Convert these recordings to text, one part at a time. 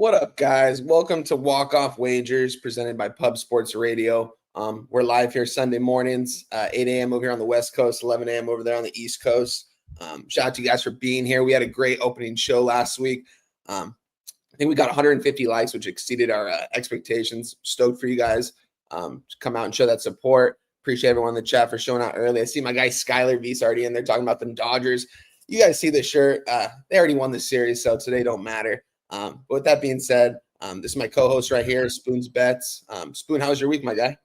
What up, guys? Welcome to Walk Off Wagers presented by Pub Sports Radio. We're live here Sunday mornings, 8 a.m. over here on the West Coast, 11 a.m. over there on the East Coast. Shout out to you guys for being here. We had a great opening show last week. I think we got 150 likes, which exceeded our expectations. Stoked for you guys to come out and show that support. Appreciate everyone in the chat for showing out early. I see my guy Skylar V's already in there talking about them Dodgers. You guys see the shirt. They already won the series, so today don't matter. But with that being said, this is my co-host right here, Spoon's Bets. Spoon, how was your week, my guy?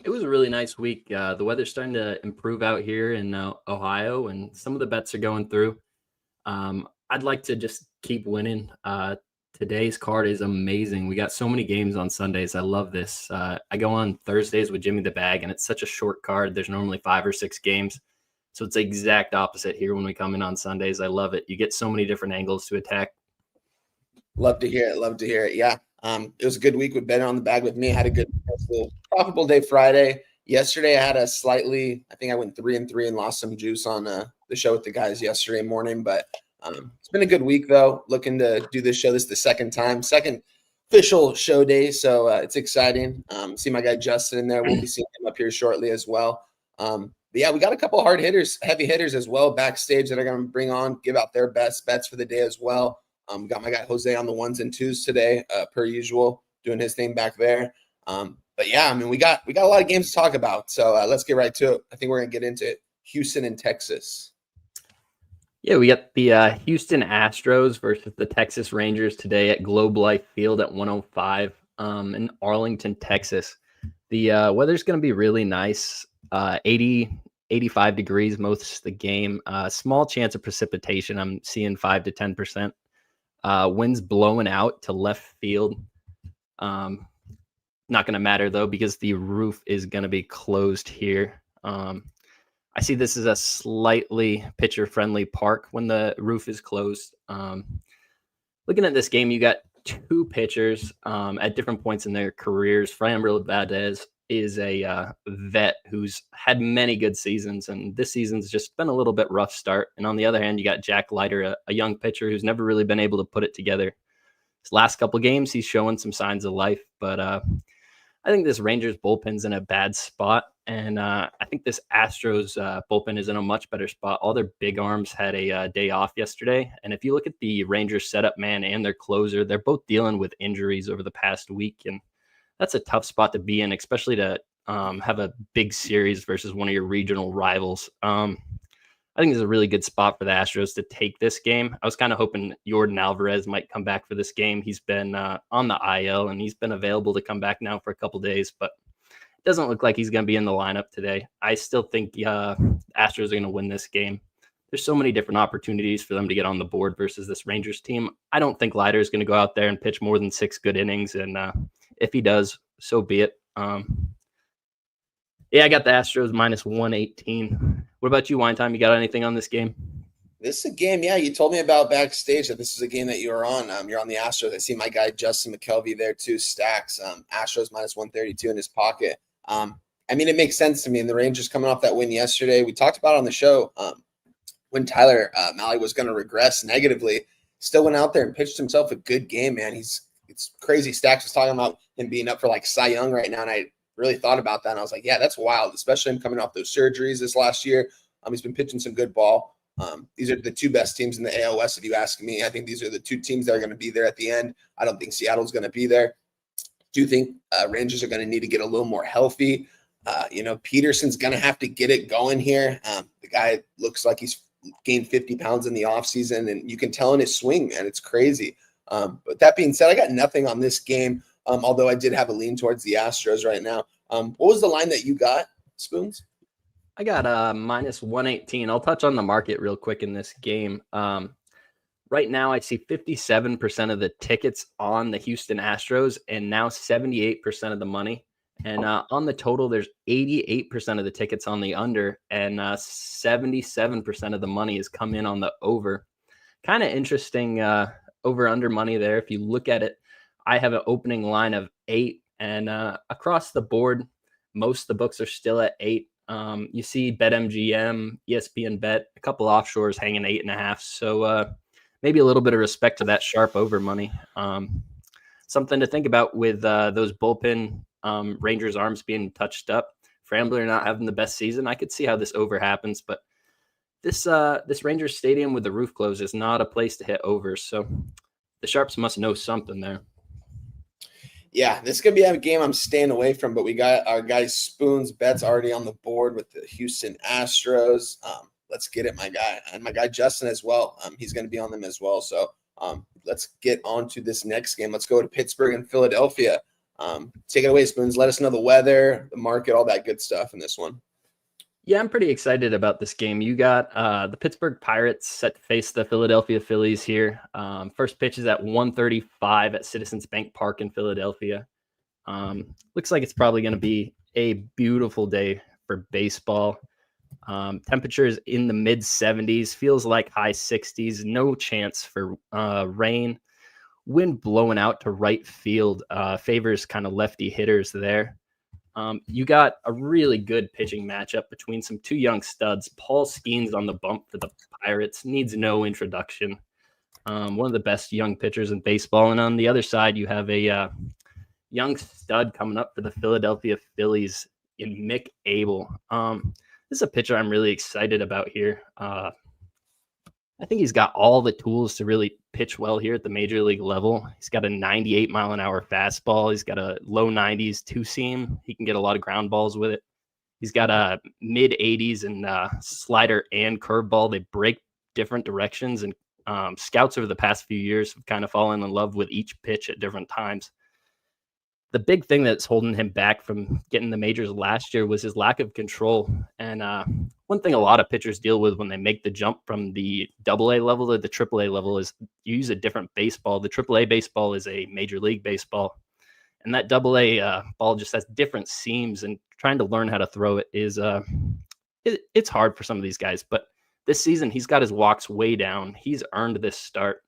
It was a really nice week. The weather's starting to improve out here in Ohio, and some of the bets are going through. I'd like to just keep winning. Today's card is amazing. We got so many games on Sundays. I love this. I go on Thursdays with Jimmy the Bag, and it's such a short card. There's normally 5 or 6 games. So it's the exact opposite here when we come in on Sundays. I love it. You get so many different angles to attack. Love to hear it. Love to hear it. Yeah. It was a good week with betting on the bag with me. I had a good profitable day Friday. Yesterday, I had a slightly, I think I went 3-3 and lost some juice on the show with the guys yesterday morning. But it's been a good week, though. Looking to do this show. This is the second official show day. So it's exciting. See my guy Justin in there. We'll be seeing him up here shortly as well. But yeah, we got a couple hard hitters, heavy hitters as well backstage that are going to bring on, give out their best bets for the day as well. Got my guy Jose on the 1s and 2s today, per usual, doing his thing back there. But yeah, I mean, we got a lot of games to talk about. So let's get right to it. I think we're gonna get into Houston and Texas. Yeah, we got the Houston Astros versus the Texas Rangers today at Globe Life Field at 105 in Arlington, Texas. The weather's going to be really nice, 85 degrees most of the game. Small chance of precipitation. I'm seeing 5 to 10%. Winds blowing out to left field. Not going to matter, though, because the roof is going to be closed here. I see this is a slightly pitcher-friendly park when the roof is closed. Looking at this game, you got 2 pitchers at different points in their careers. Framber Valdez is a vet who's had many good seasons, and this season's just been a little bit rough start. And on the other hand, you got Jack Leiter, a young pitcher who's never really been able to put it together. His last couple games, he's showing some signs of life, but I think this Rangers bullpen's in a bad spot, and I think this Astros bullpen is in a much better spot. All their big arms had a day off yesterday, and if you look at the Rangers setup man and their closer, they're both dealing with injuries over the past week, and that's a tough spot to be in, especially to have a big series versus one of your regional rivals. I think it's a really good spot for the Astros to take this game. I was kind of hoping Yordan Alvarez might come back for this game. He's been on the IL, and he's been available to come back now for a couple days, but it doesn't look like he's going to be in the lineup today. I still think Astros are going to win this game. There's so many different opportunities for them to get on the board versus this Rangers team. I don't think Leiter is going to go out there and pitch more than 6 good innings, and if he does, so be it. Yeah, I got the Astros minus 118. What about you, Wine Time? You got anything on this game? This is a game, yeah. You told me about backstage that this is a game that you were on. You're on the Astros. I see my guy Justin McKelvey there too. Stacks. Astros minus 132 in his pocket. I mean, it makes sense to me. And the Rangers coming off that win yesterday. We talked about on the show when Tyler Mahle was going to regress negatively. Still went out there and pitched himself a good game, man. It's crazy. Stacks was talking about him being up for like Cy Young right now, and I really thought about that. And I was like, yeah, that's wild, especially him coming off those surgeries this last year. He's been pitching some good ball. These are the 2 best teams in the AL West, if you ask me. I think these are the 2 teams that are going to be there at the end. I don't think Seattle's going to be there. Do you think Rangers are going to need to get a little more healthy? Peterson's going to have to get it going here. The guy looks like he's gained 50 pounds in the offseason, and you can tell in his swing, man. It's crazy. But that being said, I got nothing on this game, although I did have a lean towards the Astros right now. What was the line that you got, Spoons? I got minus 118. I'll touch on the market real quick in this game. Right now, I see 57% of the tickets on the Houston Astros and now 78% of the money. And on the total, there's 88% of the tickets on the under, and 77% of the money has come in on the over. Kind of interesting over-under money there. If you look at it, I have an opening line of 8, and across the board, most of the books are still at 8. You see BetMGM, ESPN Bet, a couple offshores hanging 8.5. So maybe a little bit of respect to that sharp over money. Something to think about with those bullpen Rangers arms being touched up. Frambler not having the best season. I could see how this over happens, but this Rangers stadium with the roof closed is not a place to hit overs. So the Sharps must know something there. Yeah, this could be a game I'm staying away from, but we got our guy Spoon's bets already on the board with the Houston Astros. Let's get it, my guy. And my guy Justin as well. He's going to be on them as well. So let's get on to this next game. Let's go to Pittsburgh and Philadelphia. Take it away, Spoons. Let us know the weather, the market, all that good stuff in this one. Yeah, I'm pretty excited about this game. You got the Pittsburgh Pirates set to face the Philadelphia Phillies here. First pitch is at 1:35 at Citizens Bank Park in Philadelphia. Looks like it's probably going to be a beautiful day for baseball. Temperatures in the mid 70s, feels like high 60s, no chance for rain. Wind blowing out to right field favors kind of lefty hitters there. You got a really good pitching matchup between some two young studs. Paul Skeens on the bump for the Pirates, needs no introduction. One of the best young pitchers in baseball. And on the other side, you have a young stud coming up for the Philadelphia Phillies in Mick Abel. This is a pitcher I'm really excited about here. I think he's got all the tools to really pitch well here at the major league level. He's got a 98 mile an hour fastball. He's got a low 90s two seam. He can get a lot of ground balls with it. He's got a mid 80s and slider and curveball. They break different directions, and scouts over the past few years have kind of fallen in love with each pitch at different times. The big thing that's holding him back from getting the majors last year was his lack of control. And one thing a lot of pitchers deal with when they make the jump from the AA level to the AAA level is you use a different baseball. The AAA baseball is a major league baseball, and that AA ball just has different seams, and trying to learn how to throw it is it's hard for some of these guys. But this season, he's got his walks way down. He's earned this start.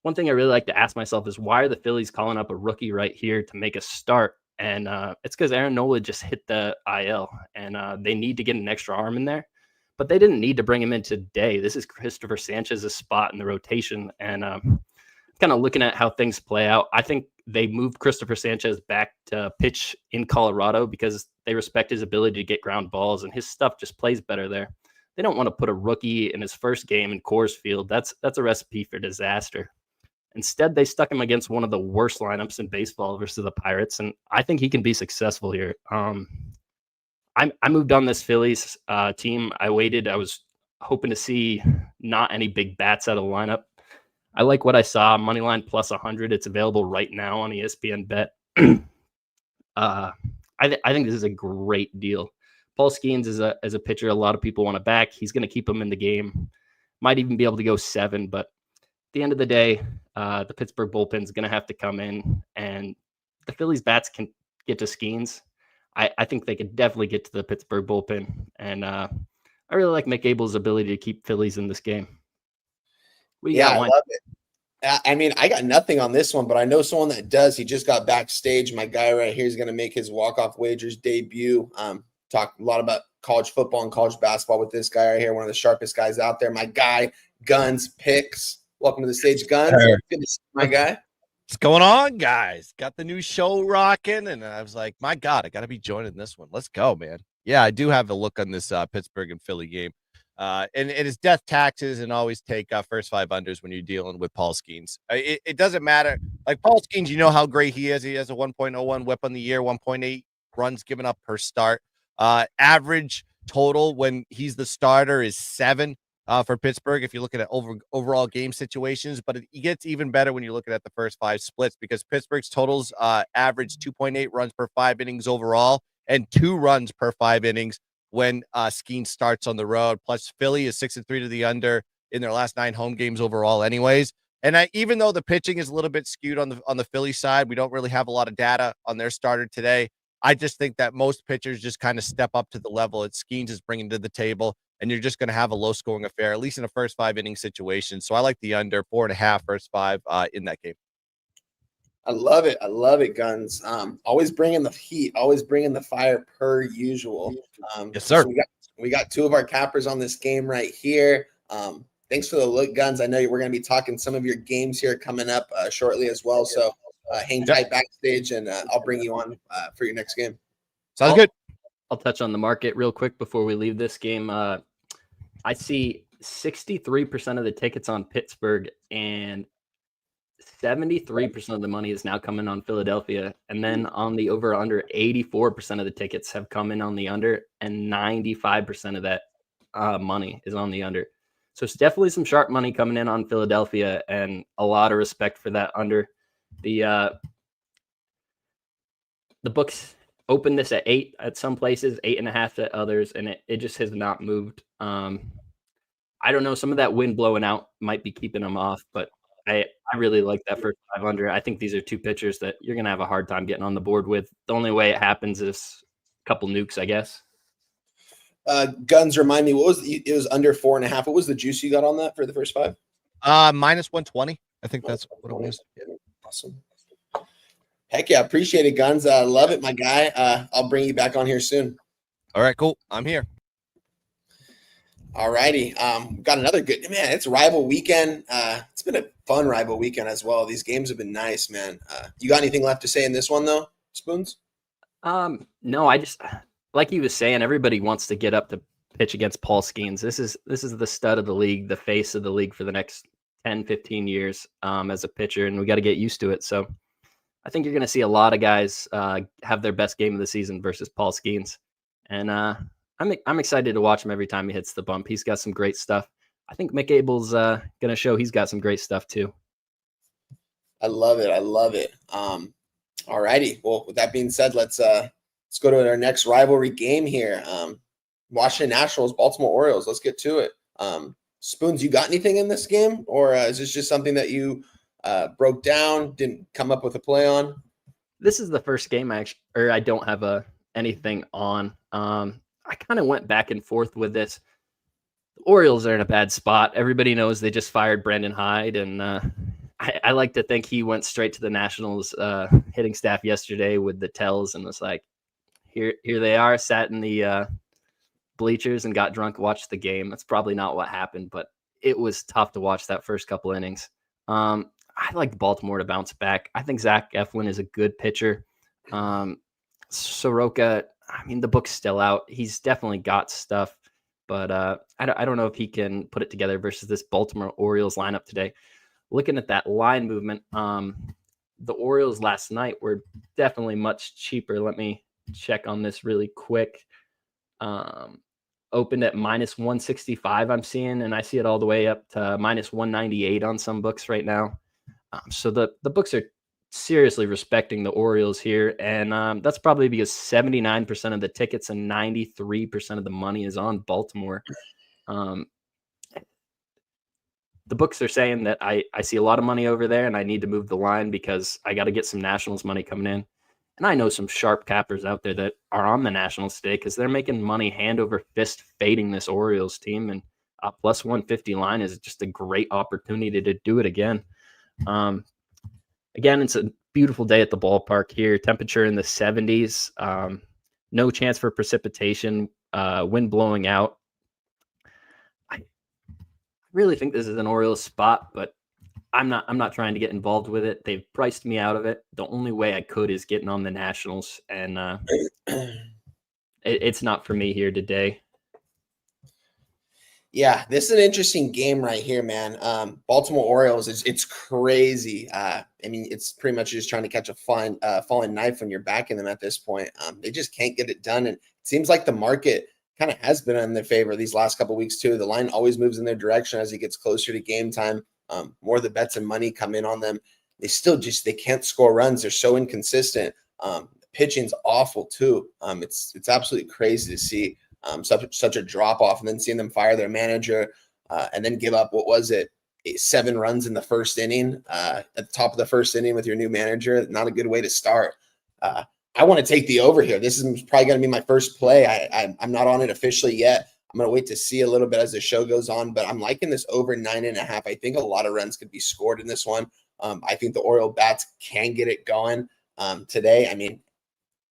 One thing I really like to ask myself is, why are the Phillies calling up a rookie right here to make a start? And it's because Aaron Nola just hit the IL, and they need to get an extra arm in there. But they didn't need to bring him in today. This is Christopher Sanchez's spot in the rotation. And kind of looking at how things play out, I think they moved Christopher Sanchez back to pitch in Colorado because they respect his ability to get ground balls, and his stuff just plays better there. They don't want to put a rookie in his first game in Coors Field. That's a recipe for disaster. Instead, they stuck him against one of the worst lineups in baseball versus the Pirates, and I think he can be successful here. I moved on this Phillies team. I waited. I was hoping to see not any big bats out of the lineup. I like what I saw. Moneyline plus 100. It's available right now on ESPN Bet. I think this is a great deal. Paul Skeens is a pitcher a lot of people want to back. He's going to keep him in the game. Might even be able to go 7, but at the end of the day, the Pittsburgh bullpen is going to have to come in, and the Phillies bats can get to Skeens. I think they could definitely get to the Pittsburgh bullpen, and I really like Mick Abel's ability to keep Phillies in this game. I love it. I mean, I got nothing on this one, but I know someone that does. He just got backstage. My guy right here is going to make his walk-off wagers debut. Talk a lot about college football and college basketball with this guy right here, one of the sharpest guys out there. My guy, Guns Picks. Welcome to the stage, Guns. Good to see you, my guy. What's going on, guys? Got the new show rocking, and I was like, my God, I got to be joining this one. Let's go, man. Yeah, I do have a look on this Pittsburgh and Philly game. And it's death taxes, and always take first 5 unders when you're dealing with Paul Skeens. It doesn't matter. Like Paul Skeens, you know how great he is. He has a 1.01 whip on the year, 1.8 runs given up per start. Average total when he's the starter is 7 for Pittsburgh, if you're looking at overall game situations. But it gets even better when you're looking at the first 5 splits, because Pittsburgh's totals average 2.8 runs per 5 innings overall and 2 runs per 5 innings when Skeens starts on the road. Plus, Philly is 6-3 to the under in their last 9 home games overall anyways. And even though the pitching is a little bit skewed on the Philly side, we don't really have a lot of data on their starter today. I just think that most pitchers just kind of step up to the level that Skeens is bringing to the table, and you're just going to have a low-scoring affair, at least in a first 5-inning situation. So I like the under 4.5 first 5 in that game. I love it. I love it, Guns. Always bringing the heat, always bringing the fire per usual. Yes, sir. So we got 2 of our cappers on this game right here. thanks for the look, Guns. I know we're going to be talking some of your games here coming up shortly as well. So hang tight backstage, and I'll bring you on for your next game. Sounds good. I'll touch on the market real quick before we leave this game. I see 63% of the tickets on Pittsburgh, and 73% of the money is now coming on Philadelphia. And then on the over-under, 84% of the tickets have come in on the under, and 95% of that money is on the under. So it's definitely some sharp money coming in on Philadelphia, and a lot of respect for that under. The books opened this at 8 at some places, 8.5 at others, and it just has not moved. I don't know. Some of that wind blowing out might be keeping them off, but I really like that first 5 under. I think these are two pitchers that you're going to have a hard time getting on the board with. The only way it happens is a couple nukes, I guess. Guns, remind me, it was under 4.5. What was the juice you got on that for the first 5? Minus 120. I think that's what it was. Yeah. Awesome. Heck yeah, appreciate it, Guns. Love it, my guy. I'll bring you back on here soon. All right, cool. I'm here. All righty. Got another good, man. It's rival weekend. It's been a fun rival weekend as well. These games have been nice, man. You got anything left to say in this one though, Spoons? No, I just, like he was saying, everybody wants to get up to pitch against Paul Skeens. This is the stud of the league, the face of the league for the next 10, 15 years as a pitcher, and we got to get used to it. So I think you're going to see a lot of guys have their best game of the season versus Paul Skeens. And I'm excited to watch him every time he hits the bump. He's got some great stuff. I think Mick Abel's going to show he's got some great stuff too. I love it. All righty. Well, with that being said, let's go to our next rivalry game here. Washington Nationals, Baltimore Orioles. Let's get to it. Spoons, you got anything in this game, or is this just something that you broke down, didn't come up with a play on? This is the first game I don't have anything on. I kind of went back and forth with this. The Orioles are in a bad spot. Everybody knows they just fired Brandon Hyde, and I like to think he went straight to the Nationals hitting staff yesterday with the tells and was like, here they are, sat in the bleachers and got drunk, watched the game. That's probably not what happened, but it was tough to watch that first couple innings. I like Baltimore to bounce back. I think Zach Eflin is a good pitcher. Soroka, I mean, the book's still out. He's definitely got stuff, but I don't know if he can put it together versus this Baltimore Orioles lineup today. Looking at that line movement, the Orioles last night were definitely much cheaper. Let me check on this really quick. Opened at minus 165, I'm seeing, and I see it all the way up to minus 198 on some books right now. So the books are seriously respecting the Orioles here, and that's probably because 79% of the tickets and 93% of the money is on Baltimore. The books are saying that I see a lot of money over there, and I need to move the line because I got to get some Nationals money coming in. And I know some sharp cappers out there that are on the Nationals today because they're making money hand over fist fading this Orioles team, and a plus 150 line is just a great opportunity to do it again. Again, it's a beautiful day at the ballpark here. Temperature in the 70s. No chance for precipitation. Wind blowing out. I really think this is an Orioles spot, but I'm not trying to get involved with it. They've priced me out of it. The only way I could is getting on the Nationals, and it's not for me here today. Yeah, this is an interesting game right here, man. Baltimore Orioles, it's crazy. I mean, it's pretty much just trying to catch a falling knife when you're backing them at this point. They just can't get it done, and it seems like the market kind of has been in their favor these last couple of weeks too. The line always moves in their direction as it gets closer to game time. More of the bets and money come in on them. They can't score runs. They're so inconsistent. Pitching's awful too. It's absolutely crazy to see such a drop off, and then seeing them fire their manager and then give up, what was it, 7 runs in the first inning at the top of the first inning with your new manager. Not a good way to start. I want to take the over here. This is probably going to be my first play. I'm not on it officially yet. I'm going to wait to see a little bit as the show goes on, but I'm liking this over 9.5. I think a lot of runs could be scored in this one. I think the Oriole bats can get it going today. I mean,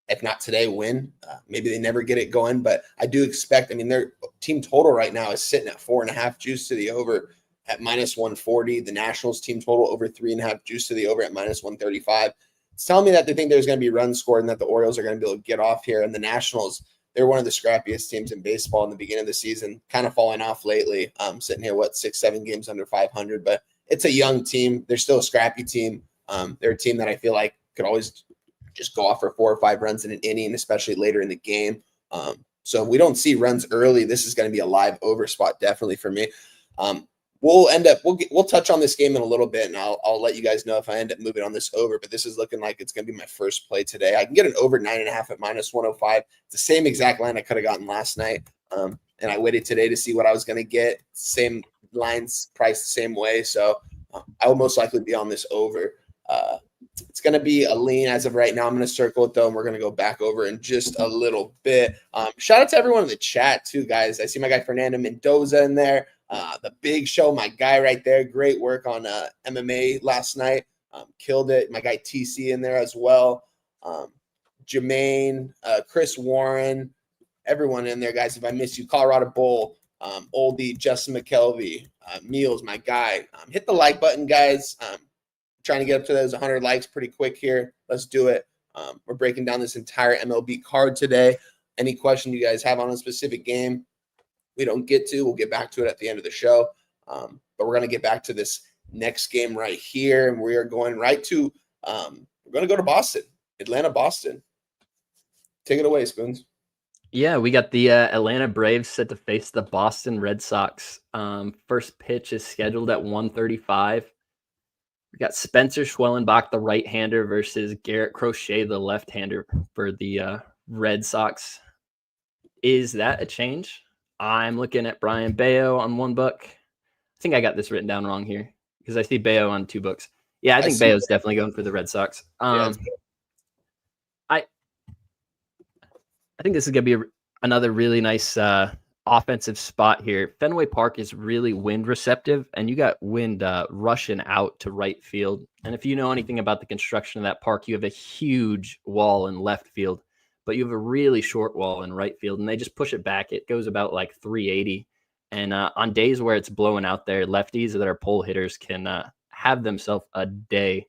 if not today, win. Maybe they never get it going, but I do expect, I mean, their team total right now is sitting at 4.5 juice to the over. at minus 140. The Nationals team total over 3.5, juice to the over at minus 135. It's telling me that they think there's going to be runs scored and that the Orioles are going to be able to get off here. And the Nationals, they're one of the scrappiest teams in baseball in the beginning of the season, kind of falling off lately. Sitting here, 6-7 games under 500, but it's a young team. They're still a scrappy team. They're a team that I feel like could always just go off for 4 or 5 runs in an inning, especially later in the game. So if we don't see runs early, this is going to be a live over spot definitely for me. We'll touch on this game in a little bit, and I'll let you guys know if I end up moving on this over. But this is looking like it's going to be my first play today. I can get an over 9.5 at minus 105. It's the same exact line I could have gotten last night, and I waited today to see what I was going to get. Same lines priced the same way, so I will most likely be on this over. It's going to be a lean as of right now. I'm going to circle it, though, and we're going to go back over in just a little bit. Shout out to everyone in the chat, too, guys. I see my guy Fernando Mendoza in there. The Big Show, my guy right there. Great work on MMA last night. Killed it. My guy TC in there as well. Jermaine, Chris Warren, everyone in there, guys. If I miss you, Colorado Bull, Oldie, Justin McKelvey, Meals, my guy. Hit the like button, guys. Trying to get up to those 100 likes pretty quick here. Let's do it. We're breaking down this entire MLB card today. Any question you guys have on a specific game we don't get to, we'll get back to it at the end of the show. But we're going to get back to this next game right here. And we are going right to, we're going to go to Boston, Atlanta, Boston. Take it away, Spoons. Yeah, we got the Atlanta Braves set to face the Boston Red Sox. First pitch is scheduled at 1:35. We got Spencer Schwellenbach, the right-hander, versus Garrett Crochet, the left-hander for the Red Sox. Is that a change? I'm looking at Brian Bayo on one book. I think I got this written down wrong here because I see Bayo on 2 books. Yeah, I think Bayo's definitely going for the Red Sox. I think this is going to be another really nice offensive spot here. Fenway Park is really wind receptive, and you got wind rushing out to right field. And if you know anything about the construction of that park, you have a huge wall in left field, but you have a really short wall in right field, and they just push it back. It goes about like 380. And on days where it's blowing out there, lefties that are pull hitters can have themselves a day.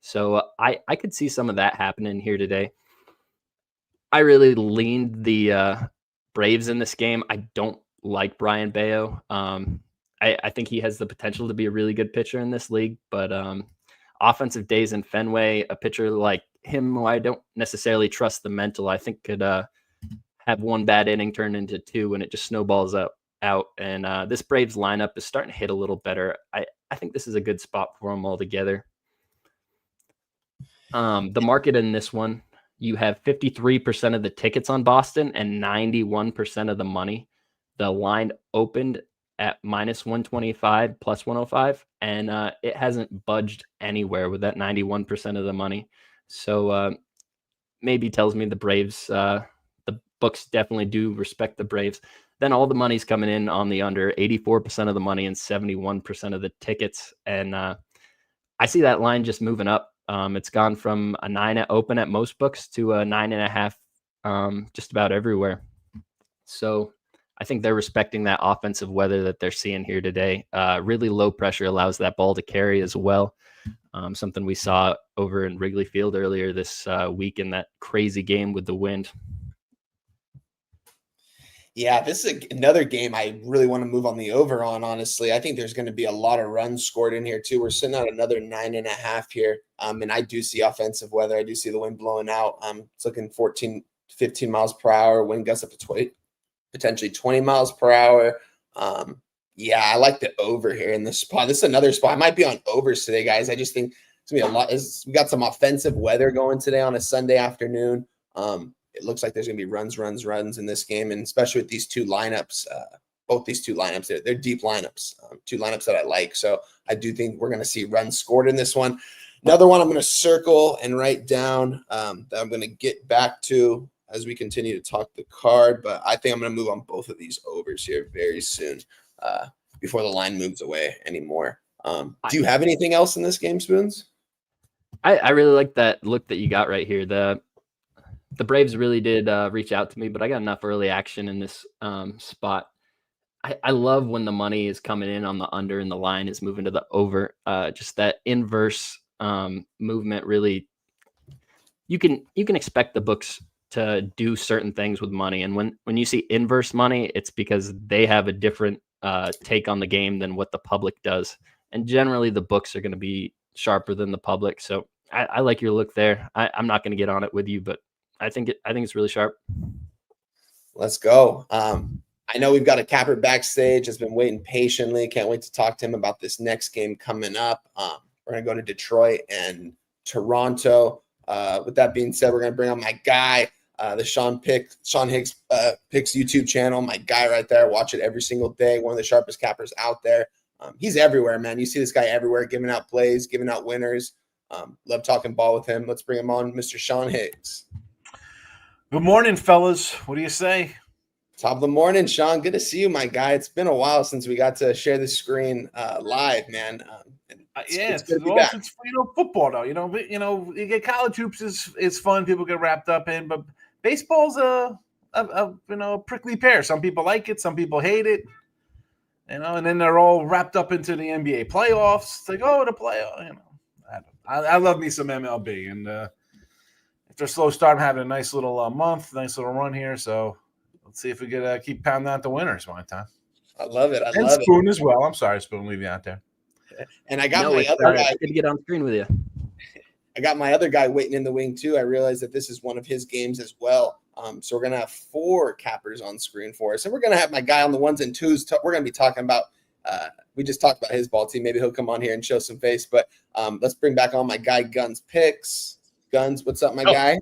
So I could see some of that happening here today. I really leaned the Braves in this game. I don't like Brian Bayo. I think he has the potential to be a really good pitcher in this league, but offensive days in Fenway, a pitcher like him, who I don't necessarily trust the mental, I think could have one bad inning turn into 2 and it just snowballs out. And this Braves lineup is starting to hit a little better. I think this is a good spot for them altogether. The market in this one, you have 53% of the tickets on Boston and 91% of the money. The line opened at minus 125 plus 105, and it hasn't budged anywhere with that 91% of the money. So maybe tells me the Braves, the books definitely do respect the Braves. Then all the money's coming in on the under, 84% of the money and 71% of the tickets. And I see that line just moving up. It's gone from a 9 at open at most books to a 9.5 just about everywhere. So I think they're respecting that offensive weather that they're seeing here today. Really low pressure allows that ball to carry as well. Something we saw over in Wrigley Field earlier this week in that crazy game with the wind. Yeah, this is another game I really want to move on the over on, honestly. I think there's going to be a lot of runs scored in here, too. We're sitting at another 9.5 here. And I do see offensive weather. I do see the wind blowing out. It's looking 14, 15 miles per hour. Wind gusts up to 20, potentially 20 miles per hour. Yeah, I like the over here in this spot. This is another spot. I might be on overs today, guys. I just think it's going to be a lot. We got some offensive weather going today on a Sunday afternoon. It looks like there's going to be runs in this game, and especially with these 2 lineups, both these 2 lineups, they're deep lineups, 2 lineups that I like. So I do think we're going to see runs scored in this one. Another one I'm going to circle and write down that I'm going to get back to as we continue to talk the card, but I think I'm going to move on both of these overs here very soon before the line moves away anymore. Do you have anything else in this game, Spoons? I really like that look that you got right here. The Braves really did reach out to me, but I got enough early action in this spot. I love when the money is coming in on the under and the line is moving to the over. Just that inverse movement really, you can expect the books to do certain things with money. And when you see inverse money, it's because they have a different take on the game than what the public does. And generally the books are going to be sharper than the public. So I like your look there. I'm not going to get on it with you, but I think it's really sharp. Let's go. I know we've got a capper backstage has been waiting patiently. Can't wait to talk to him about this next game coming up. We're going to go to Detroit and Toronto. With that being said, we're going to bring on my guy, the Sean Higgs Picks YouTube channel. My guy right there. Watch it every single day. One of the sharpest cappers out there. He's everywhere, man. You see this guy everywhere, giving out plays, giving out winners. Love talking ball with him. Let's bring him on, Mr. Sean Higgs. Good morning, fellas. What do you say? Top of the morning, Sean. Good to see you, my guy. It's been a while since we got to share the screen live, man. It's football though. You get college hoops is fun. People get wrapped up in, but baseball's a prickly pear. Some people like it, some people hate it. And then they're all wrapped up into the NBA playoffs. It's like, oh, the playoff. I love me some MLB, and if they're slow start, I'm having a nice little month, nice little run here. So let's see if we could keep pounding out the winners one time. I love it. And Spoon as well. I'm sorry, Spoon, leave you out there. And I got my other guy. Good to get on screen with you. I got my other guy waiting in the wing too. I realized that this is one of his games as well. So we're gonna have 4 cappers on screen for us, and we're gonna have my guy on the ones and twos. We're gonna be talking about. We just talked about his ball team. Maybe he'll come on here and show some face. But let's bring back on my guy, Guns Picks. Guns, what's up, my guy?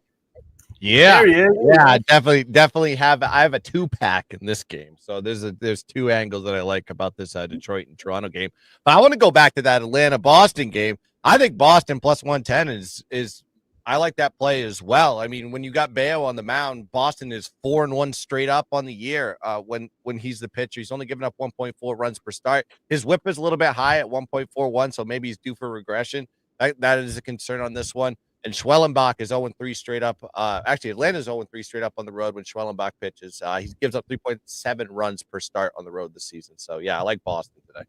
Yeah, yeah, definitely have. I have a 2-pack in this game, so there's 2 angles that I like about this Detroit and Toronto game. But I want to go back to that Atlanta Boston game. I think Boston plus 110 is. I like that play as well. I mean, when you got Bayo on the mound, Boston is 4-1 straight up on the year. When he's the pitcher, he's only given up 1.4 runs per start. His WHIP is a little bit high at 1.41, so maybe he's due for regression. That is a concern on this one. And Schwellenbach is 0-3 straight up. Actually, Atlanta's 0-3 straight up on the road when Schwellenbach pitches. He gives up 3.7 runs per start on the road this season. So, yeah, I like Boston today.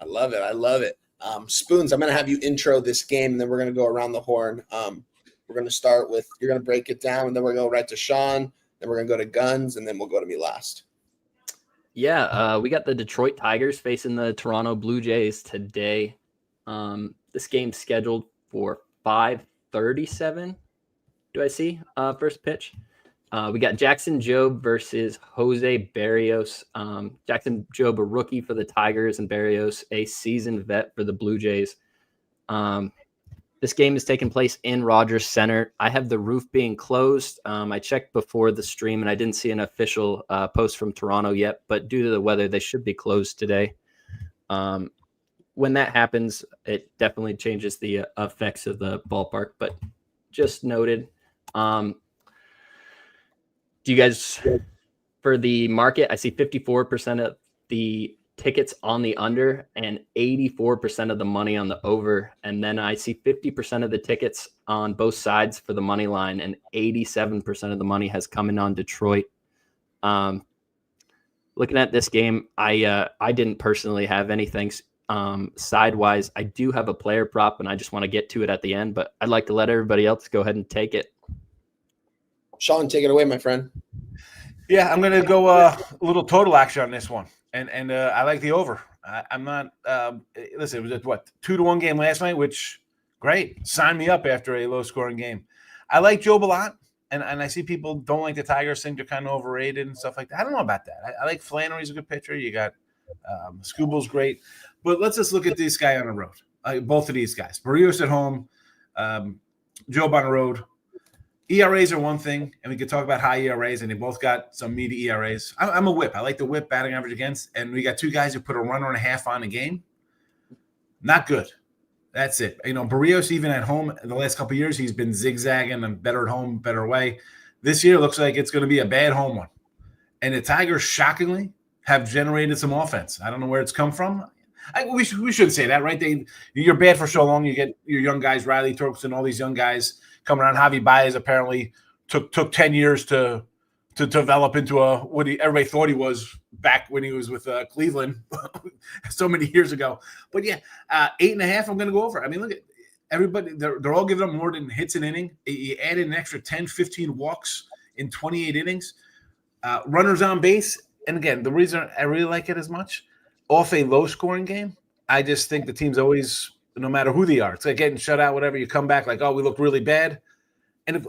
I love it. Spoons, I'm going to have you intro this game, and then we're going to go around the horn. We're going to start with – you're going to break it down, and then we're going to go right to Sean. Then we're going to go to Guns, and then we'll go to me last. Yeah, we got the Detroit Tigers facing the Toronto Blue Jays today. This game's scheduled for 5:37. Do I see first pitch? We got Jackson Jobe versus Jose Barrios. Jackson Jobe, a rookie for the Tigers, and Barrios, a seasoned vet for the Blue Jays. This game is taking place in Rogers Center. I have the roof being closed. I checked before the stream, and I didn't see an official post from Toronto yet, but due to the weather, they should be closed today. When that happens, it definitely changes the effects of the ballpark, but just noted. Do you guys, for the market, I see 54% of the tickets on the under and 84% of the money on the over. And then I see 50% of the tickets on both sides for the money line, and 87% of the money has come in on Detroit. Looking at this game, I didn't personally have anything sidewise. I do have a player prop, and I just want to get to it at the end, but I'd like to let everybody else go ahead and take it. Sean, take it away, my friend. Yeah, I'm going to go a little total action on this one, and I like the over. I'm not listen, it was a 2-1 game last night, which great. Sign me up after a low-scoring game. I like Jobe a lot, and I see people don't like the Tigers, think they're kind of overrated and stuff like that. I don't know about that. I like Flannery's a good pitcher. You got Scooble's great. But let's just look at this guy on the road. Both of these guys. Barrios at home, Jobe on the road. ERAs are one thing, and we could talk about high ERAs, and they both got some meaty ERAs. I'm a whip. I like the whip batting average against, and we got 2 guys who put a runner and a half on a game. Not good. That's it. Barrios, even at home in the last couple of years, he's been zigzagging and better at home, better away. This year looks like it's going to be a bad home one. And the Tigers, shockingly, have generated some offense. I don't know where it's come from. We shouldn't say that, right? You're bad for so long. You get your young guys, Riley Torkelson, all these young guys coming around. Javi Baez apparently took 10 years to to develop into what everybody thought he was back when he was with Cleveland so many years ago. But yeah, 8.5, I'm going to go over. I mean, look at everybody. They're all giving up more than hits an inning. You added an extra 10, 15 walks in 28 innings. Runners on base. And again, the reason I really like it as much, off a low-scoring game, I just think the team's always, no matter who they are, it's like getting shut out, whatever, you come back like, oh, we look really bad. And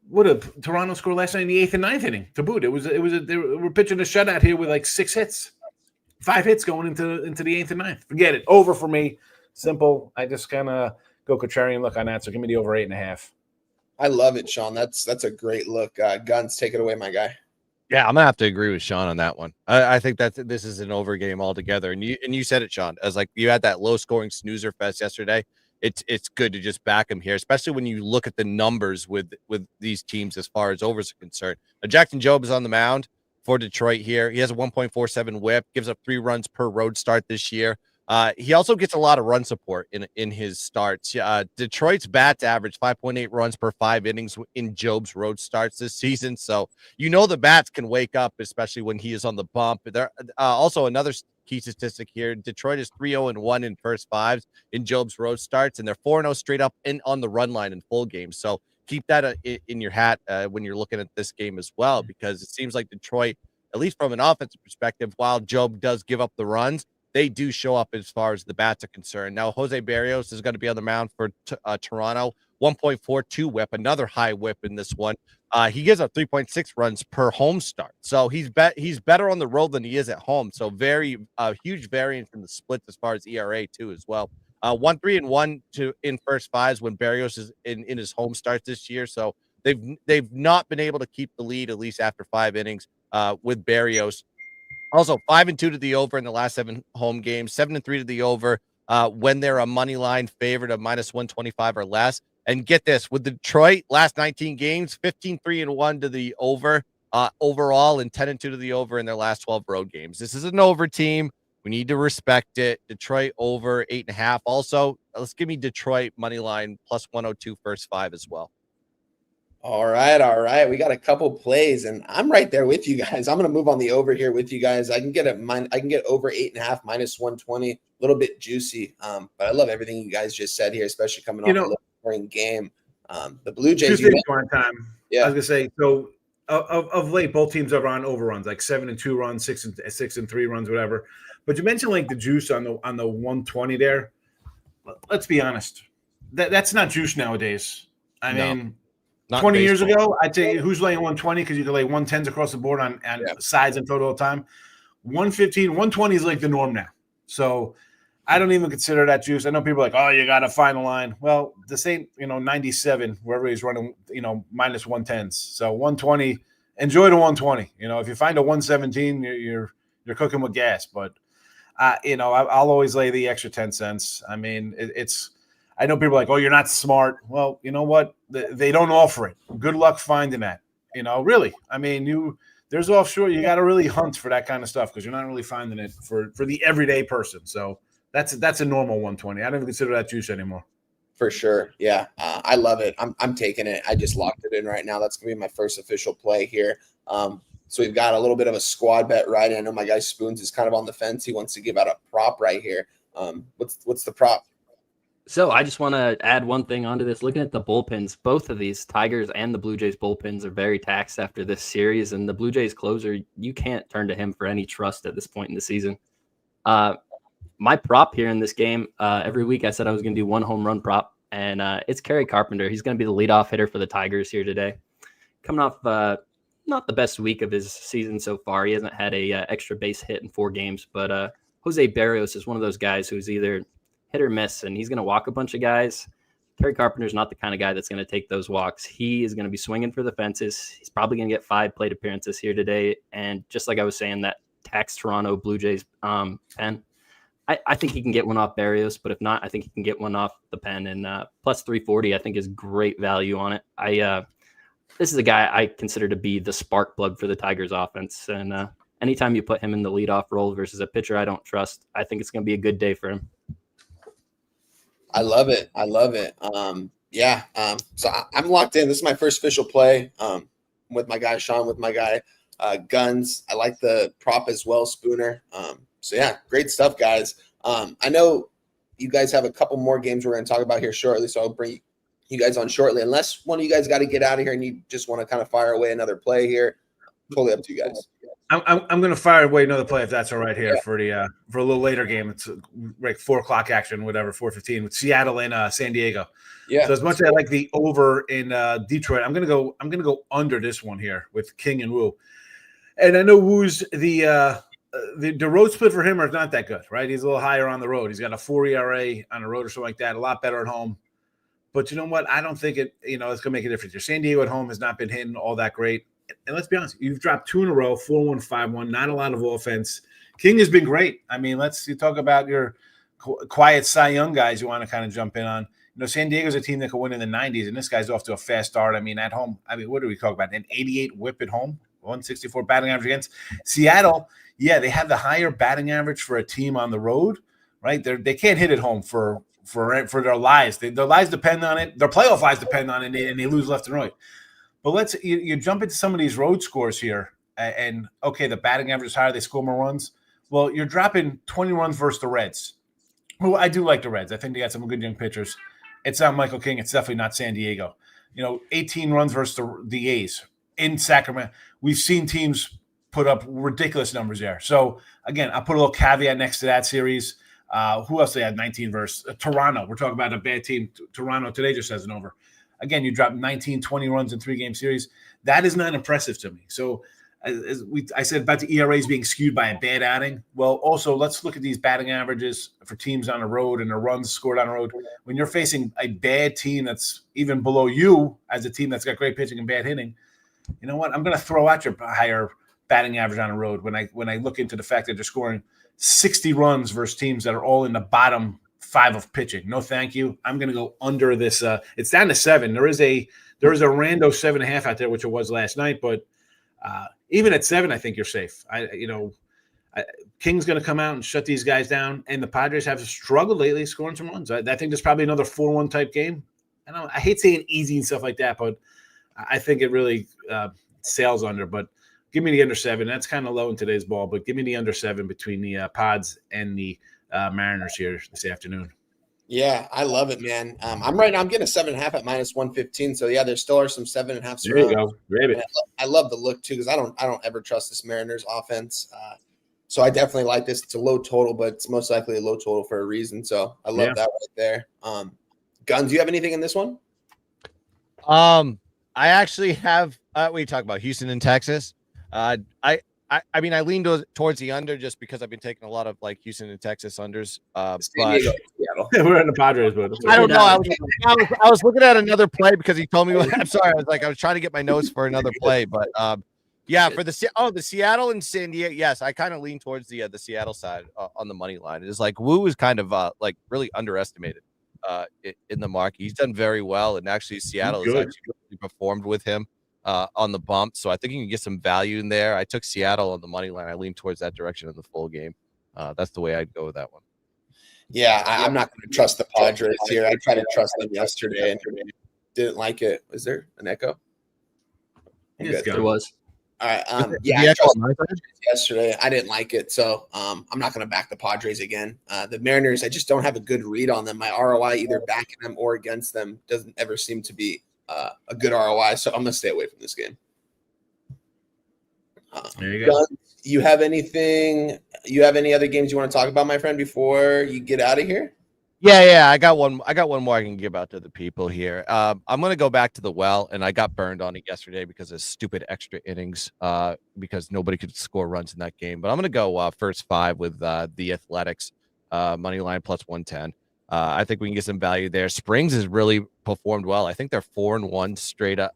what did Toronto score last night in the 8th and 9th inning to boot? They were pitching a shutout here with like 6 hits, 5 hits going into the 8th and 9th. Forget it. Over for me. Simple. I just kind of go contrarian look on that. So give me the over 8.5. I love it, Sean. That's a great look. Guns, take it away, my guy. Yeah, I'm gonna have to agree with Sean on that one. I think that this is an over game altogether. And you said it, Sean. As like you had that low scoring snoozer fest yesterday. It's good to just back him here, especially when you look at the numbers with these teams as far as overs are concerned. Now, Jackson Jobe is on the mound for Detroit here. He has a 1.47 whip, gives up 3 runs per road start this year. He also gets a lot of run support in his starts. Detroit's bats average 5.8 runs per 5 innings in Jobe's road starts this season. So, the bats can wake up, especially when he is on the bump. There also another key statistic here. Detroit is 3-0-1 in first 5s in Jobe's road starts, and they're 4-0 straight up on the run line in full games. So keep that in your hat when you're looking at this game as well, because it seems like Detroit, at least from an offensive perspective, while Jobe does give up the runs, they do show up as far as the bats are concerned. Now, Jose Barrios is going to be on the mound for Toronto, 1.42 whip, another high whip in this one. He gives up 3.6 runs per home start. So he's better on the road than he is at home. So very huge variance in the splits as far as ERA too as well. 1-3-1 in first 5s when Barrios is in his home starts this year. So they've not been able to keep the lead, at least after 5 innings with Barrios. Also, 5-2 to the over in the last 7 home games, 7-3 to the over when they're a money line favorite of -125 or less. And get this, with Detroit, last 19 games, 15-3-1 to the over overall, and 10-2 to the over in their last 12 road games. This is an over team. We need to respect it. Detroit over 8.5. Also, let's give me Detroit money line +102 first 5 as well. All right. We got a couple plays, and I'm right there with you guys. I'm going to move on the over here with you guys. I can get over 8.5 -120, a little bit juicy. But I love everything you guys just said here, especially coming off a low scoring game. The Blue Jays. One time. Yeah, I was gonna say. So of late, both teams are on overruns, like 7-2 runs, 6-3 runs, whatever. But you mentioned like the juice on the 120 there. Let's be honest, that's not juice nowadays. I mean. 20 years ago, I'd say who's laying 120 because you can lay 110s across the board on sides and total all the time. 115, 120 is like the norm now. So I don't even consider that juice. I know people are like, oh, you got to find a line. Well, this ain't, 97 where everybody's running, -110s. So 120, enjoy the 120. If you find a 117, you're cooking with gas. But, I'll always lay the extra 10 cents. I mean, it's – I know people are like, oh, you're not smart. Well, you know what? They don't offer it. Good luck finding that. Really. I mean, there's offshore. You got to really hunt for that kind of stuff because you're not really finding it for the everyday person. So that's a normal 120. I don't even consider that juice anymore. For sure. Yeah. I love it. I'm taking it. I just locked it in right now. That's going to be my first official play here. So we've got a little bit of a squad bet right. I know my guy Spoons is kind of on the fence. He wants to give out a prop right here. What's the prop? So I just want to add one thing onto this. Looking at the bullpens, both of these, Tigers and the Blue Jays bullpens, are very taxed after this series. And the Blue Jays closer, you can't turn to him for any trust at this point in the season. My prop here in this game, every week I said I was going to do 1 home run prop, and it's Kerry Carpenter. He's going to be the leadoff hitter for the Tigers here today. Coming off not the best week of his season so far. He hasn't had a extra base hit in 4 games, but Jose Barrios is one of those guys who's either hit or miss, and he's going to walk a bunch of guys. Kerry Carpenter's not the kind of guy that's going to take those walks. He is going to be swinging for the fences. He's probably going to get 5 plate appearances here today. And just like I was saying, that tax Toronto Blue Jays pen, I think he can get one off Barrios, but if not, I think he can get one off the pen. And plus 340, I think is great value on it. This is a guy I consider to be the spark plug for the Tigers offense. And anytime you put him in the leadoff role versus a pitcher I don't trust, I think it's going to be a good day for him. I love it. So I'm locked in. This is my first official play. with my guy Sean, with my guy Guns. I like the prop as well, Spooner. So yeah, great stuff, guys. I know you guys have a couple more games we're going to talk about here shortly, so I'll bring you guys on shortly. Unless one of you guys got to get out of here and you just want to kind of fire away another play here, totally up to you guys. I'm going to fire away another play if that's all right here for a little later game. It's like 4:00 action, whatever, 4:15 with Seattle and San Diego. Yeah. So as much as I like the over in Detroit, I'm gonna go under this one here with King and Wu. And I know Wu's the road split for him is not that good, right? He's a little higher on the road. He's got a 4 ERA on the road or something like that. A lot better at home. But you know what? I don't think it's gonna make a difference. Your San Diego at home has not been hitting all that great. And let's be honest, you've dropped 2 in a row, 4-1, 5-1, not a lot of offense. King has been great. I mean, you talk about your quiet Cy Young guys you want to kind of jump in on. San Diego's a team that could win in the 90s, and this guy's off to a fast start. I mean, at home, what do we talk about? An 88 whip at home, 164 batting average against Seattle. Yeah, they have the higher batting average for a team on the road, right? They can't hit at home for their lives. Their lives depend on it. Their playoff lives depend on it, and they lose left and right. But you jump into some of these road scores here, and okay, the batting average is higher. They score more runs. Well, you're dropping 20 runs versus the Reds. Well, I do like the Reds. I think they got some good young pitchers. It's not Michael King. It's definitely not San Diego. 18 runs versus the A's in Sacramento. We've seen teams put up ridiculous numbers there. So, again, I'll put a little caveat next to that series. Who else they had 19 versus? Toronto. We're talking about a bad team. Toronto today just has an over. Again, you dropped 19, 20 runs in 3-game series. That is not impressive to me. So, I said about the ERAs being skewed by a bad outing. Well, also, let's look at these batting averages for teams on the road and the runs scored on the road. When you're facing a bad team that's even below you as a team that's got great pitching and bad hitting, you know what? I'm going to throw out your higher batting average on the road when I look into the fact that they're scoring 60 runs versus teams that are all in the bottom 5 of pitching. No, thank you. I'm going to go under this. It's down to 7. There is a rando 7.5 out there, which it was last night, but even at 7, I think you're safe. King's going to come out and shut these guys down, and the Padres have struggled lately scoring some runs. I think there's probably another 4-1 type game. I hate saying easy and stuff like that, but I think it really sails under. But give me the under 7. That's kind of low in today's ball, but give me the under 7 between the Pods and the Mariners here this afternoon. Yeah, I love it, man. I'm getting a 7.5 at -115. So yeah, there still are some 7.5. There you go. I love the look too, because I don't ever trust this Mariners offense. So I definitely like this. It's a low total, but it's most likely a low total for a reason. So I love that right there. Guns, do you have anything in this one? I actually have. We talk about Houston and Texas. I mean, I lean towards the under just because I've been taking a lot of like Houston and Texas unders. But we're in the Padres, but I don't know. I was looking at another play because he told me. I'm sorry. I was trying to get my notes for another play, but yeah, for the Seattle and San Diego. Yes, I kind of lean towards the Seattle side on the money line. It's like Wu is kind of like really underestimated in the market. He's done very well, and actually Seattle has actually really performed with him on the bump. So I think you can get some value in there. I took Seattle on the money line. I lean towards that direction in the full game. That's the way I'd go with that one. Yeah, I'm not going to trust the Padres here. I tried to trust them yesterday and didn't like it. Was there an echo? There was. All right. I trusted yesterday. I didn't like it, so I'm not going to back the Padres again. The Mariners, I just don't have a good read on them. My ROI, either backing them or against them, doesn't ever seem to be a good ROI, so I'm going to stay away from this game. There you go. You have anything? You have any other games you want to talk about, my friend, before you get out of here? Yeah. I got one more I can give out to the people here. I'm going to go back to the well, and I got burned on it yesterday because of stupid extra innings because nobody could score runs in that game. But I'm going to go first 5 with the Athletics money line plus 110. I think we can get some value there. Springs has really performed well. I think they're 4-1 straight up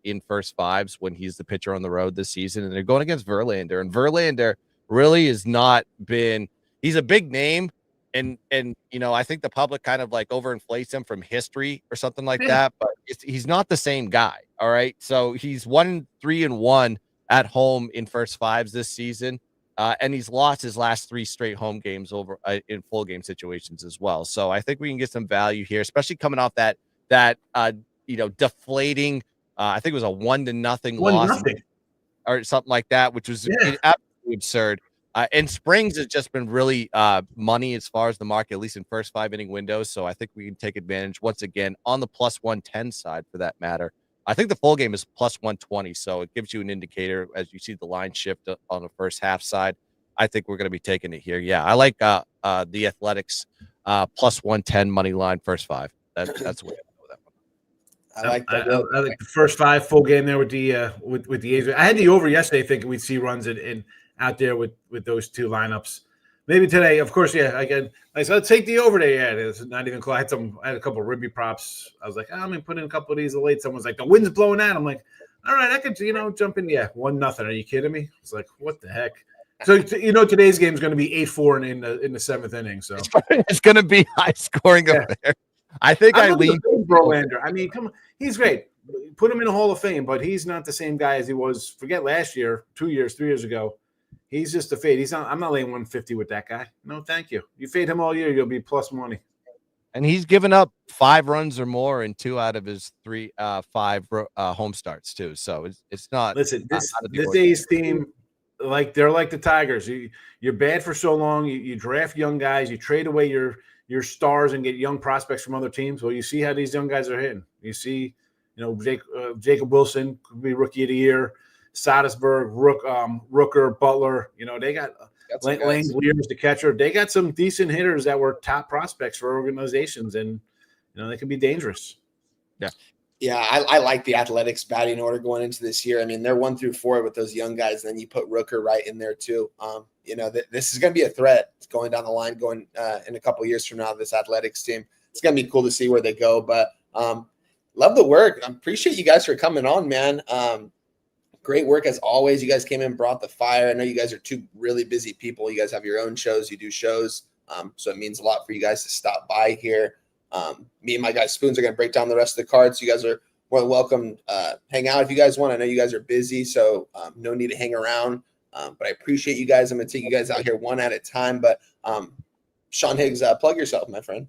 in first 5s when he's the pitcher on the road this season, and they're going against Verlander. And Verlander really has not been. He's a big name, and I think the public kind of like overinflates him from history or something like that. But he's not the same guy. All right, so he's 1-3-1 at home in first 5s this season. And he's lost his last 3 straight home games over in full game situations as well. So I think we can get some value here, especially coming off that deflating I think it was a 1-0 1 loss nothing. or something like that, which was absolutely absurd. And Springs has just been really money as far as the market, at least in first 5-inning windows. So I think we can take advantage once again on the plus 110 side for that matter. I think the full game is plus 120. So it gives you an indicator as you see the line shift on the first half side. I think we're going to be taking it here. Yeah, I like the Athletics plus 110 money line first 5. That's what I like that. I like the first 5 full game there with the A's. I had the over yesterday, thinking we'd see runs in out there with those 2 lineups. Maybe today, of course, yeah. I said, let's take the over there. Yeah, it's not even close. I had a couple of Ribby props. I was like, I'm gonna put in a couple of these late. Someone's like, the wind's blowing out. I'm like, all right, I could, jump in. Yeah, 1-0. Are you kidding me? It's like, what the heck? So today's game is going to be 8-4 in the 7th inning. So it's going to be high scoring affair. I think I lean Verlander. I mean, come on, he's great. Put him in the Hall of Fame, but he's not the same guy as he was. Forget last year, 2 years, 3 years ago. He's just a fade. I'm not laying 150 with that guy. No, thank you. You fade him all year, you'll be plus money. And he's given up 5 runs or more in 2 out of his 5 home starts too. So it's not. Listen, this A's team, they're like the Tigers. You're bad for so long. You draft young guys. You trade away your stars and get young prospects from other teams. Well, you see how these young guys are hitting. You see, Jacob Wilson could be Rookie of the Year. Soderberg, Rooker, Butler. They got Lane Lears, the catcher. They got some decent hitters that were top prospects for organizations, and they can be dangerous. Yeah. Yeah, I like the Athletics batting order going into this year. I mean, they're 1 through 4 with those young guys, and then you put Rooker right in there too. This is going to be a threat going down the line, going in a couple of years from now. This Athletics team, it's going to be cool to see where they go. But love the work. I appreciate you guys for coming on, man. Great work as always. You guys came in, brought the fire. I know you guys are 2 really busy people. You guys have your own shows. You do shows, so it means a lot for you guys to stop by here. Me and my guy Spoons are going to break down the rest of the cards. You guys are more than welcome. Hang out if you guys want. I know you guys are busy, so no need to hang around. But I appreciate you guys. I'm going to take you guys out here one at a time. But Sean Higgs, plug yourself, my friend.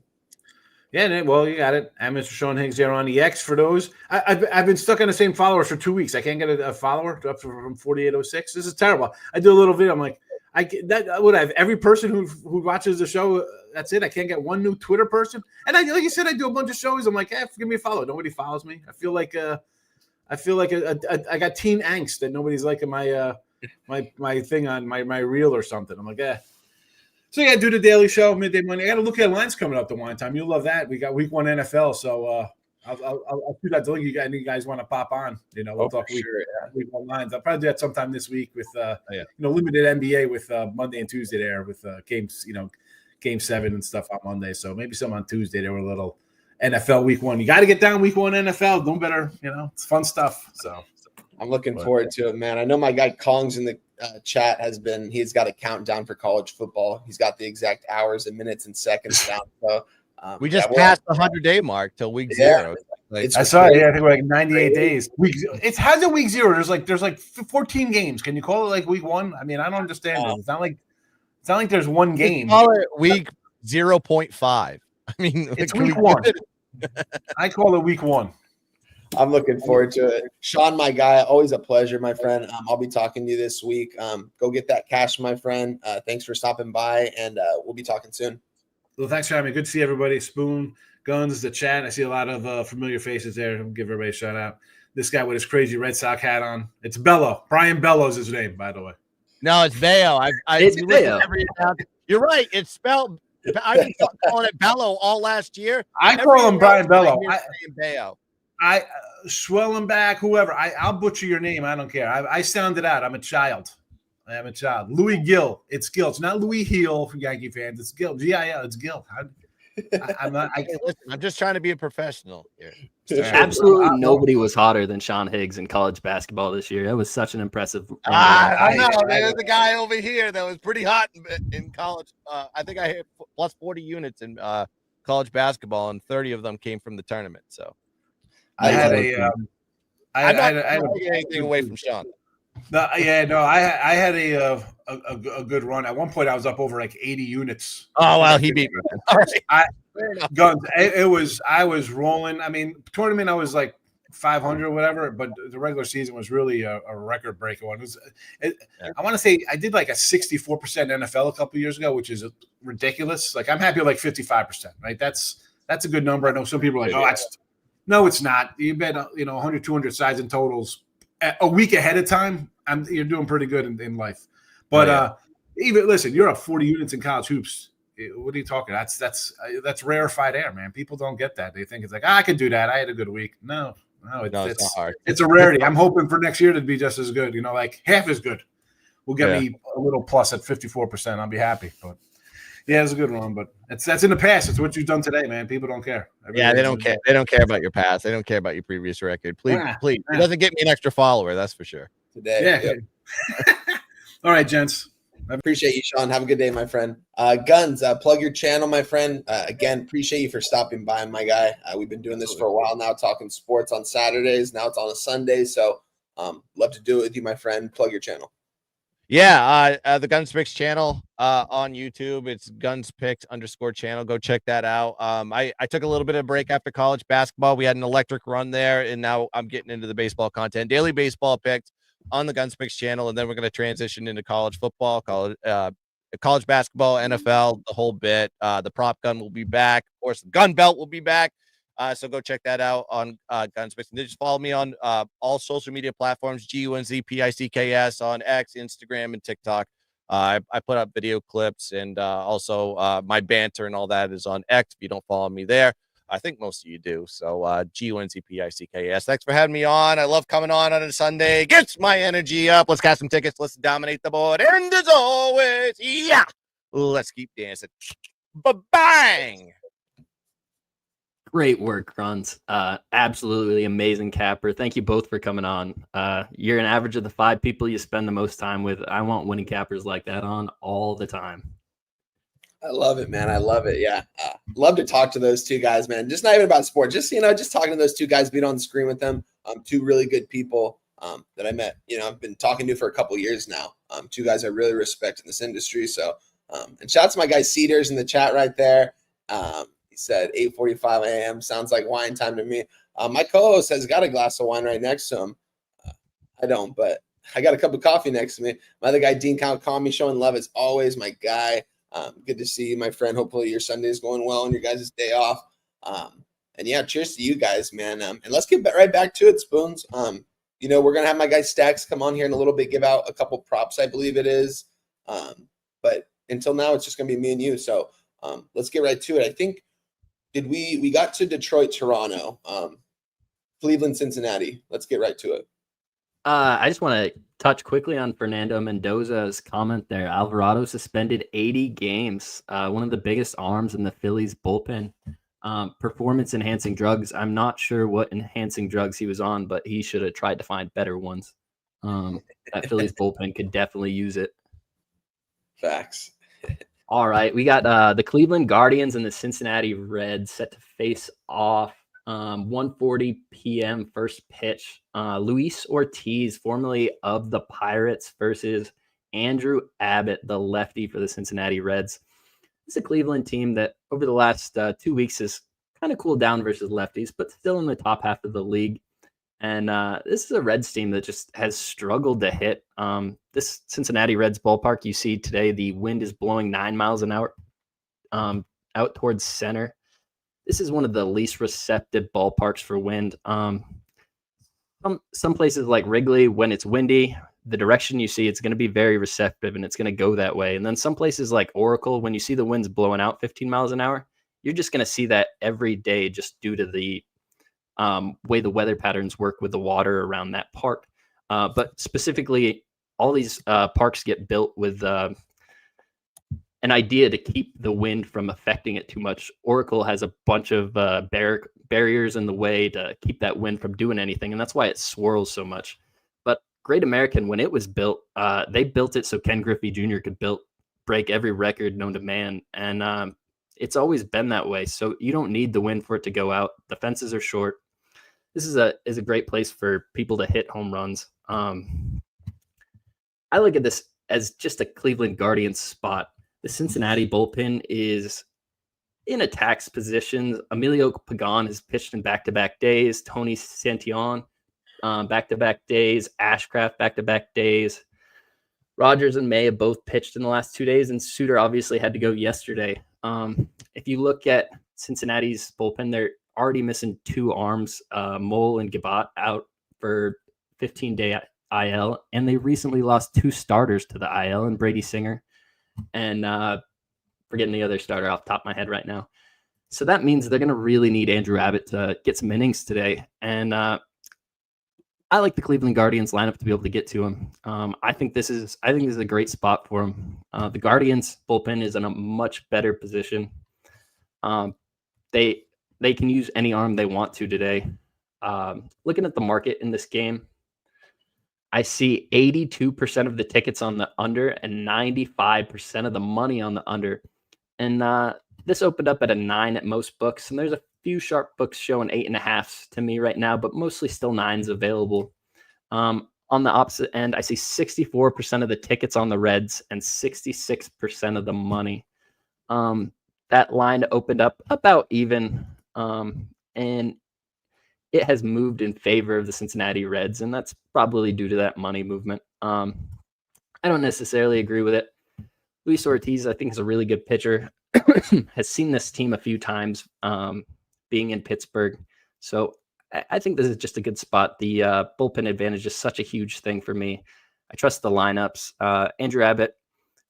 Yeah, well, you got it. I'm Mr. Sean Higgs there on the X. For those, I've been stuck on the same followers for 2 weeks. I can't get a follower up from 4806. This is terrible. I do a little video. I'm like, I have every person who watches the show. That's it. I can't get one new Twitter person. And like you said, I do a bunch of shows. I'm like, give me a follow. Nobody follows me. I feel like I got teen angst that nobody's liking my my thing on my reel or something. I'm like, So yeah, do the daily show midday Monday. I got to look at lines coming up to wine time. You'll love that. We got week 1 NFL, so I'll do that. You guys want to pop on? We'll talk week 1 lines. I'll probably do that sometime this week with limited NBA with Monday and Tuesday there with games. Game 7 and stuff on Monday. So maybe some on Tuesday. There were a little NFL week 1. You got to get down week 1 NFL. No better. It's fun stuff. So I'm looking forward to it, man. I know my guy Collins in the chat he's got a countdown for college football. He's got the exact hours and minutes and seconds down. So we just passed the 100-day mark till week 0. I saw it. Yeah, I think we're like 98 days. How's it week 0? There's like 14 games. Can you call it like week 1? I mean, I don't understand it. It's not like there's one game. Call it week 0.5. I mean, it's week 1. I call it week 1. I'm looking forward to it. Sean, my guy, always a pleasure, my friend. I'll be talking to you this week. Go get that cash, my friend. Thanks for stopping by, and we'll be talking soon. Well, thanks for having me. Good to see everybody. Spoon, Guns, the chat. I see a lot of familiar faces there. I'll give everybody a shout out. This guy with his crazy Red Sox hat on. It's Bello. Brian Bello is his name, by the way. No, it's Bayo. It's Bayo. You're right. It's spelled. I've been calling it Bello all last year. I call him Brian Bello. Bayo. I Schwellenbach, whoever. I'll butcher your name. I don't care. I sound it out. I'm a child. Louis Gill. It's Gill. It's not Louis Heel for Yankee fans. It's Gill. G-I-L. It's Gill. I'm not. Listen, I'm just trying to be a professional here. Absolutely nobody was hotter than Sean Higgs in college basketball this year. That was such an impressive. I know. There's a guy over here that was pretty hot in college. I think I hit plus 40 units in college basketball, and 30 of them came from the tournament. So I had anything away from Sean. I had a good run. At one point, I was up over like 80 units. Oh well, he beat me. Guns. I was rolling. I mean, tournament, I was like 500 or whatever, but the regular season was really a record breaker one. I want to say I did like a 64% NFL a couple of years ago, which is ridiculous. Like I'm happy with like 55%, right? That's a good number. I know some people are like, no, it's not. You bet 100, 200 sides and totals a week ahead of time. You're doing pretty good in life. But even listen, you're up 40 units in college hoops. What are you talking? That's rarefied air, man. People don't get that. They think it's like I could do that. I had a good week. No, it's not hard. It's a rarity. I'm hoping for next year to be just as good. Like half as good. Will get me a little plus at 54%. I'll be happy. But yeah, it's a good one. But that's in the past. It's what you've done today, man. People don't care. They don't care. They don't care about your past. They don't care about your previous record. Please. It doesn't get me an extra follower. That's for sure. Today. Yeah. All right, gents. I appreciate you, Sean. Have a good day, my friend. Guns, plug your channel, my friend. Again, appreciate you for stopping by, my guy. We've been doing this for a while now, talking sports on Saturdays. Now it's on a Sunday, so love to do it with you, my friend. Plug your channel. Yeah, the Guns Picks channel on YouTube. It's gunspicks_channel. Go check that out. I took a little bit of a break after college basketball. We had an electric run there, and now I'm getting into the baseball content. Daily baseball picks on the Guns Picks channel, and then we're going to transition into college football, college basketball, NFL, the whole bit. The prop gun will be back. Of course, the gun belt will be back. So go check that out on Guns Picks. And just follow me on all social media platforms, GUNZPICKS on X, Instagram, and TikTok. I put up video clips, and also my banter and all that is on X. If you don't follow me there, I think most of you do. So GUNZPICKS. Thanks for having me on. I love coming on a Sunday. Gets my energy up. Let's catch some tickets. Let's dominate the board. And as always, let's keep dancing. Ba-bang! Great work, Runs. Absolutely amazing capper. Thank you both for coming on. You're an average of the 5 people you spend the most time with. I want winning cappers like that on all the time. I love it, man. I love it. Yeah. Love to talk to those two guys, man. Just not even about sport. Just, just talking to those two guys, being on the screen with them. Two really good people that I met, I've been talking to for a couple of years now. Two guys I really respect in this industry. So, and shout out to my guy Cedars in the chat right there. He said 8:45 a.m. sounds like wine time to me. My co-host has got a glass of wine right next to him. I don't, but I got a cup of coffee next to me. My other guy, Dean Count, call me showing love as always, my guy. Good to see you, my friend. Hopefully your Sunday is going well and your guys' day off. And yeah, cheers to you guys, man. And let's get right back to it, Spoons. We're going to have my guy Stacks come on here in a little bit, give out a couple props, I believe it is. But until now, it's just going to be me and you. So let's get right to it. I think, we got to Detroit, Toronto, Cleveland, Cincinnati. Let's get right to it. I just want to touch quickly on Fernando Mendoza's comment there. Alvarado suspended 80 games, one of the biggest arms in the Phillies bullpen. Performance-enhancing drugs. I'm not sure what enhancing drugs he was on, but he should have tried to find better ones. That Phillies bullpen could definitely use it. Facts. All right, we got the Cleveland Guardians and the Cincinnati Reds set to face off. 1:40 p.m. first pitch. Luis Ortiz, formerly of the Pirates, versus Andrew Abbott, the lefty for the Cincinnati Reds. It's a Cleveland team that over the last 2 weeks has kind of cooled down versus lefties, but still in the top half of the league. And this is a Reds team that just has struggled to hit. This Cincinnati Reds ballpark you see today, the wind is blowing 9 miles an hour out towards center. This is one of the least receptive ballparks for wind. Some places like Wrigley, when it's windy, the direction you see, it's going to be very receptive and it's going to go that way. And then some places like Oracle, when you see the winds blowing out 15 miles an hour, you're just going to see that every day just due to the way the weather patterns work with the water around that park. But specifically, all these parks get built with an idea to keep the wind from affecting it too much. Oracle has a bunch of barriers in the way to keep that wind from doing anything, and that's why it swirls so much. But Great American, when it was built, they built it so Ken Griffey Jr. could break every record known to man, and it's always been that way. So you don't need the wind for it to go out. The fences are short. This is a great place for people to hit home runs. I look at this as just a Cleveland Guardians spot. The Cincinnati bullpen in attacks positions, Emilio Pagan has pitched in back-to-back days. Tony Santillan, back-to-back days. Ashcraft, back-to-back days. Rogers and May have both pitched in the last 2 days, and Suter obviously had to go yesterday. If you look at Cincinnati's bullpen, they're already missing 2 arms, Mole and Gibat out for 15-day IL, and they recently lost 2 starters to the IL, and Brady Singer, and forgetting the other starter off the top of my head right now. So that means they're going to really need Andrew Abbott to get some innings today, and I like the Cleveland Guardians lineup to be able to get to him. I think this is a great spot for him. The Guardians bullpen is in a much better position. They can use any arm they want to today. Looking at the market in this game, I see 82% of the tickets on the under and 95% of the money on the under. And this opened up at a 9 at most books, and there's a few sharp books showing 8.5 to me right now, but mostly still 9s available. On the opposite end, I see 64% of the tickets on the Reds and 66% of the money. That line opened up about even, and it has moved in favor of the Cincinnati Reds, and that's probably due to that money movement. I don't necessarily agree with it. Luis Ortiz, I think, is a really good pitcher. Has seen this team a few times being in Pittsburgh. So I think this is just a good spot. The bullpen advantage is such a huge thing for me. I trust the lineups. Andrew Abbott,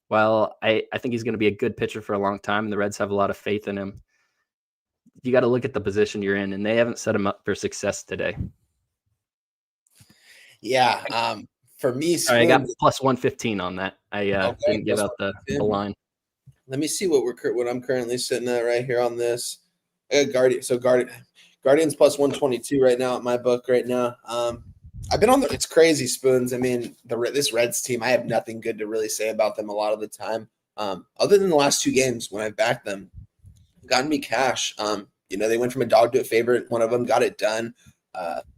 while I think he's going to be a good pitcher for a long time, and the Reds have a lot of faith in him, you got to look at the position you're in, and they haven't set him up for success today. Yeah. For me, I got plus 115 on that. I didn't give out the line. Let me see what I'm currently sitting at right here on this. I got Guardians plus 122 right now at my book right now. I've been on it's crazy, Spoons. I mean, this Reds team, I have nothing good to really say about them a lot of the time. Other than the last 2 games when I've backed them, gotten me cash. They went from a dog to a favorite. One of them got it done.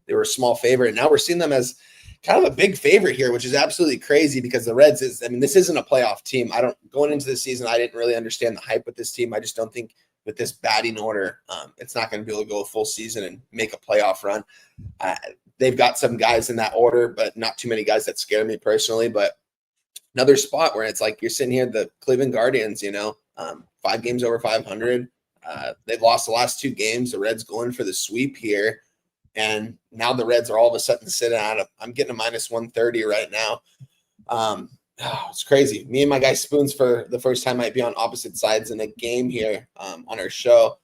They were a small favorite. Now we're seeing them as kind of a big favorite here, which is absolutely crazy because the Reds this isn't a playoff team. Going into the season, I didn't really understand the hype with this team. I just don't think with this batting order, it's not going to be able to go a full season and make a playoff run. They've got some guys in that order, but not too many guys that scare me personally. But another spot where it's like you're sitting here, the Cleveland Guardians, 5 games over 500. They've lost the last 2 games. The Reds going for the sweep here. And now the Reds are all of a sudden sitting I'm getting a minus 130 right now. It's crazy. Me and my guy Spoons for the first time might be on opposite sides in a game here on our show.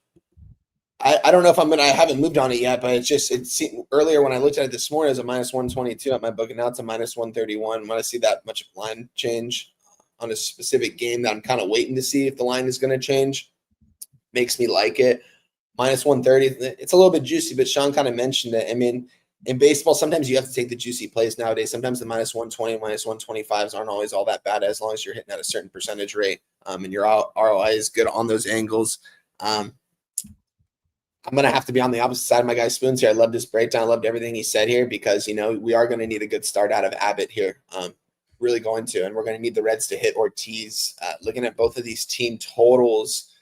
I don't know if I haven't moved on it yet, but it seemed earlier when I looked at it this morning, it was a minus 122 at my book, and now it's a minus 131. When I see that much line change on a specific game that I'm kind of waiting to see if the line is going to change, makes me like it. Minus 130, it's a little bit juicy, but Sean kind of mentioned it. I mean, in baseball, sometimes you have to take the juicy plays nowadays. Sometimes the minus 120, minus 125s aren't always all that bad as long as you're hitting at a certain percentage rate and your ROI is good on those angles. I'm going to have to be on the opposite side of my guy Spoons here. I loved this breakdown. I loved everything he said here because, we are going to need a good start out of Abbott here. Really going to, and we're going to need the Reds to hit Ortiz. Looking at both of these team totals,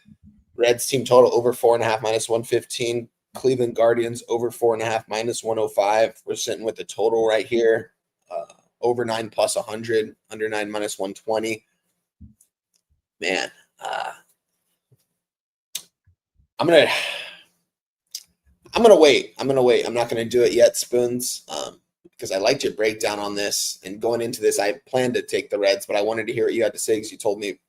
Reds team total over 4.5 minus 115. Cleveland Guardians over 4.5 minus 105. We're sitting with the total right here. Over 9 plus 100. Under 9 minus 120. Man, I'm gonna wait. I'm not gonna do it yet, Spoons. Because I liked your breakdown on this. And going into this, I planned to take the Reds, but I wanted to hear what you had to say because you told me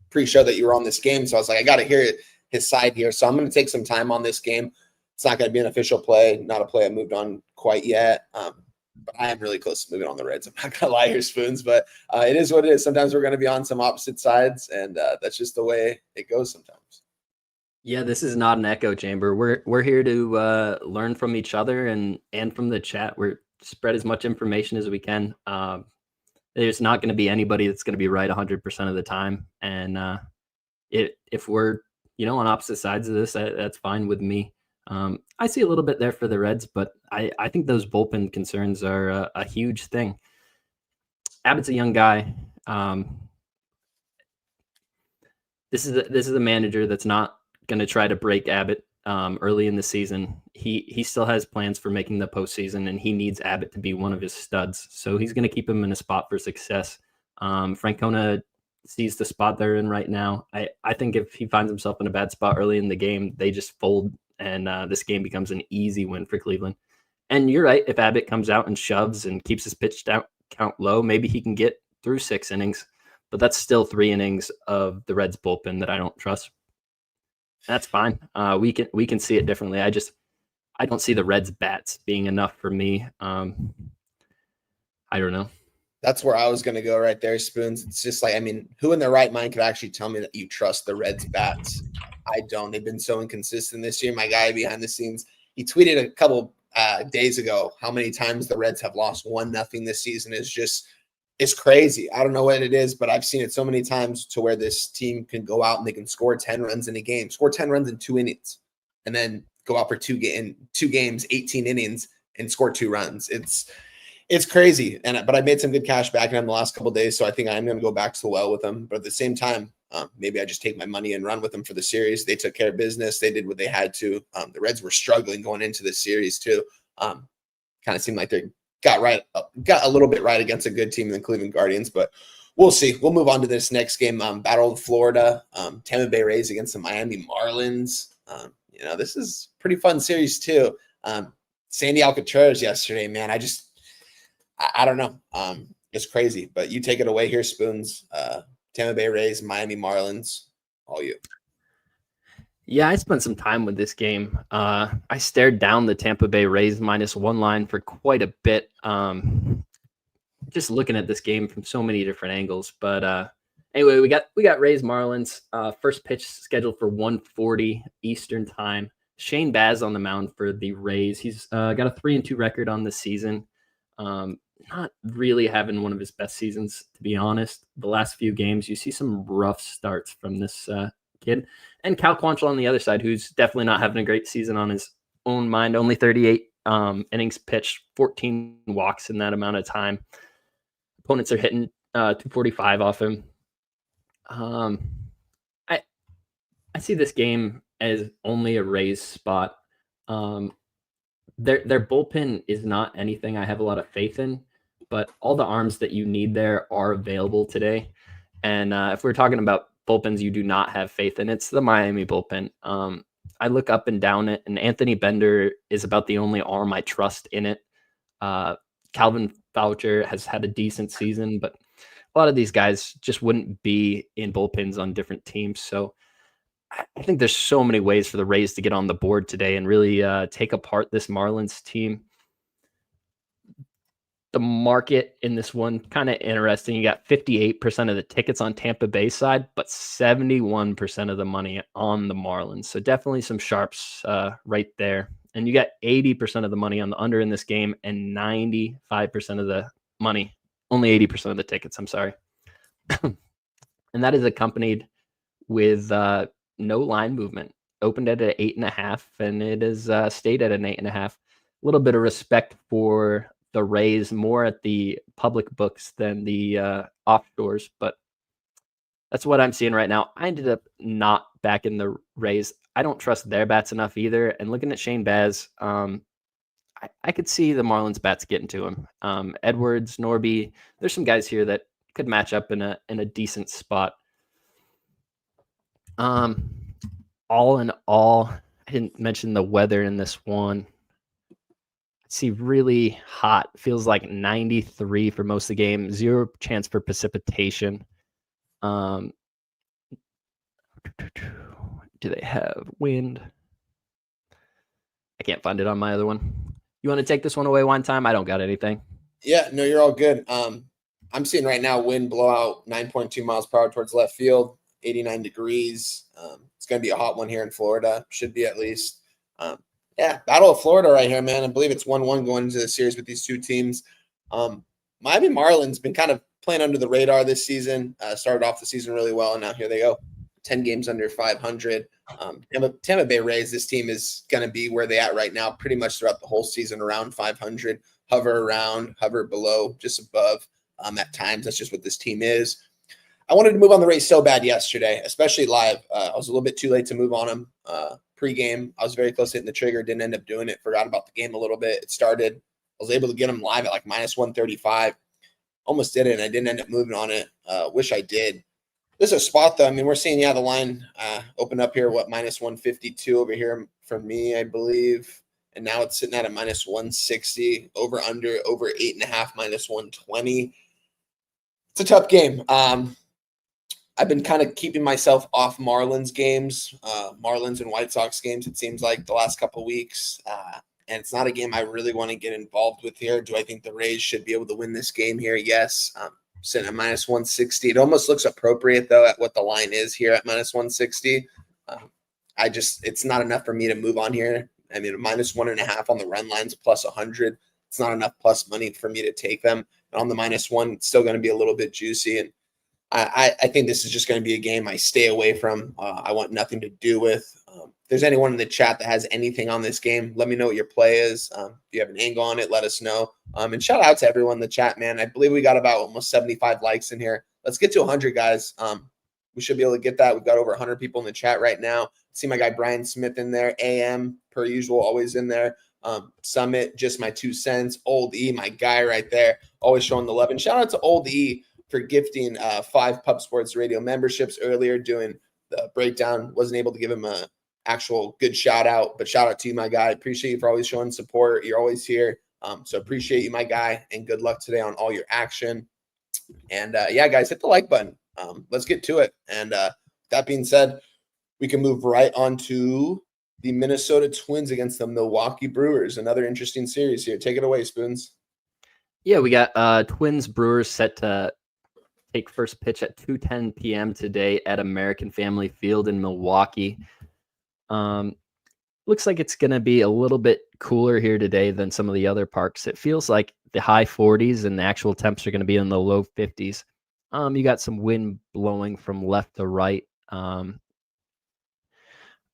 pre-show that you were on this game. So I was like, I got to hear his side here. So I'm going to take some time on this game. It's not going to be an official play, not a play I moved on quite yet. But I am really close to moving on the Reds. I'm not going to lie here, Spoons, but it is what it is. Sometimes we're going to be on some opposite sides, and that's just the way it goes sometimes. Yeah, this is not an echo chamber. We're here to learn from each other and from the chat. We're spread as much information as we can. There's not going to be anybody that's going to be right 100% of the time. And if we're, on opposite sides of this, that's fine with me. I see a little bit there for the Reds, but I think those bullpen concerns are a huge thing. Abbott's a young guy. This is a manager that's not going to try to break Abbott early in the season. He still has plans for making the postseason, and he needs Abbott to be one of his studs. So he's going to keep him in a spot for success. Francona sees the spot they're in right now. I think if he finds himself in a bad spot early in the game, they just fold, and this game becomes an easy win for Cleveland. And you're right. If Abbott comes out and shoves and keeps his pitch count low, maybe he can get through 6 innings. But that's still 3 innings of the Reds bullpen that I don't trust. That's fine. We can see it differently. I don't see the Reds bats being enough for me. I don't know. That's where I was going to go right there, Spoons. It's just like, I mean, who in their right mind could actually tell me that you trust the Reds bats? I don't. They've been so inconsistent this year. My guy behind the scenes, he tweeted a couple days ago how many times the Reds have lost 1-0 this season. It's crazy. I don't know what it is, but I've seen it so many times to where this team can go out and they can score 10 runs in a game, score 10 runs in 2 innings, and then go out for 2 games, 18 innings, and score 2 runs. It's crazy. But I made some good cash back in them the last couple of days, so I think I'm going to go back to the well with them. But at the same time, maybe I just take my money and run with them for the series. They took care of business. They did what they had to. The Reds were struggling going into this series too. Kind of seemed like they got a little bit right against a good team in the Cleveland Guardians, but we'll see. We'll move on to this next game. Battle of Florida, Tampa Bay Rays against the Miami Marlins. This is a pretty fun series too. Sandy Alcantara yesterday, man. I don't know. It's crazy, but you take it away here, Spoons. Tampa Bay Rays, Miami Marlins, all you. Yeah, I spent some time with this game. I stared down the Tampa Bay Rays -1 line for quite a bit. Just looking at this game from so many different angles. But anyway, we got Rays Marlins. First pitch scheduled for 1:40 Eastern time. Shane Baz on the mound for the Rays. He's got a 3-2 record on the season. Not really having one of his best seasons, to be honest. The last few games, you see some rough starts from this kid. And Cal Quantrill on the other side, who's definitely not having a great season on his own mind. Only 38 innings pitched, 14 walks in that amount of time. Opponents are hitting 245 off him. I see this game as only a Rays spot. Their bullpen is not anything I have a lot of faith in, but all the arms that you need there are available today. And if we're talking about bullpens you do not have faith in, it's the Miami bullpen. I look up and down it, and Anthony Bender is about the only arm I trust in it. Calvin Foucher has had a decent season, but a lot of these guys just wouldn't be in bullpens on different teams. So I think there's so many ways for the Rays to get on the board today and really take apart this Marlins team. The market in this one, kind of interesting. You got 58% of the tickets on Tampa Bay side, but 71% of the money on the Marlins. So definitely some sharps right there. And you got 80% of the money on the under in this game and 95% of the money, only 80% of the tickets, I'm sorry. And that is accompanied with no line movement. Opened at an 8.5, and it is stayed at an 8.5. A little bit of respect for the Rays, more at the public books than the offshores, but that's what I'm seeing right now. I ended up not backing the Rays. I don't trust their bats enough either. And looking at Shane Baz, I could see the Marlins bats getting to him. Edwards, Norby, there's some guys here that could match up in a decent spot. All in all, I didn't mention the weather in this one. I see really hot, feels like 93 for most of the game, 0 chance for precipitation. Do they have wind? I can't find it on my other one. You want to take this one away one time? I don't got anything. Yeah, no, you're all good. I'm seeing right now wind blowout 9.2 miles per hour towards left field, 89 degrees. It's going to be a hot one here in Florida. Should be at least. Battle of Florida right here, man. I believe it's 1-1 going into the series with these two teams. Miami Marlins been kind of playing under the radar this season. Started off the season really well, and now here they go. 10 games under 500. Tampa Bay Rays, this team is going to be where they at right now pretty much throughout the whole season, around 500, hover around, hover below, just above at times. That's just what this team is. I wanted to move on the Rays so bad yesterday, especially live. I was a little bit too late to move on him pre-game. I was very close to hitting the trigger, didn't end up doing it, forgot about the game a little bit. It started. I was able to get him live at like minus 135. Almost did it, and I didn't end up moving on it. Wish I did. This is a spot, though. I mean, we're seeing, the line open up here, minus 152 over here for me, I believe. And now it's sitting at a minus 160, over 8.5, minus 120. It's a tough game. I've been kind of keeping myself off Marlins games, Marlins and White Sox games, it seems like the last couple of weeks. And it's not a game I really want to get involved with here. Do I think the Rays should be able to win this game here? Yes. Sitting at minus 160. It almost looks appropriate, though, at what the line is here at minus 160. It's not enough for me to move on here. I mean, minus 1.5 on the run lines plus 100. It's not enough plus money for me to take them. And on the minus one, it's still going to be a little bit juicy. And I think this is just going to be a game I stay away from. I want nothing to do with. If there's anyone in the chat that has anything on this game, let me know what your play is. If you have an angle on it, let us know. And shout out to everyone in the chat, man. I believe we got about almost 75 likes in here. Let's get to 100, guys. We should be able to get that. We've got over 100 people in the chat right now. See my guy Brian Smith in there. AM, per usual, always in there. Summit, just my 2 cents. Old E, my guy right there, always showing the love. And shout out to Old E for gifting 5 Pub Sports Radio memberships earlier, doing the breakdown. Wasn't able to give him a actual good shout out, but shout out to you, my guy. Appreciate you for always showing support. You're always here. So appreciate you, my guy, and good luck today on all your action. And yeah, guys, hit the like button. Let's get to it. And that being said, we can move right on to the Minnesota Twins against the Milwaukee Brewers. Another interesting series here. Take it away, Spoons. Yeah, we got Twins Brewers set to take first pitch at 2:10 p.m. today at American Family Field in Milwaukee. Looks like it's going to be a little bit cooler here today than some of the other parks. It feels like the high 40s and the actual temps are going to be in the low 50s. You got some wind blowing from left to right.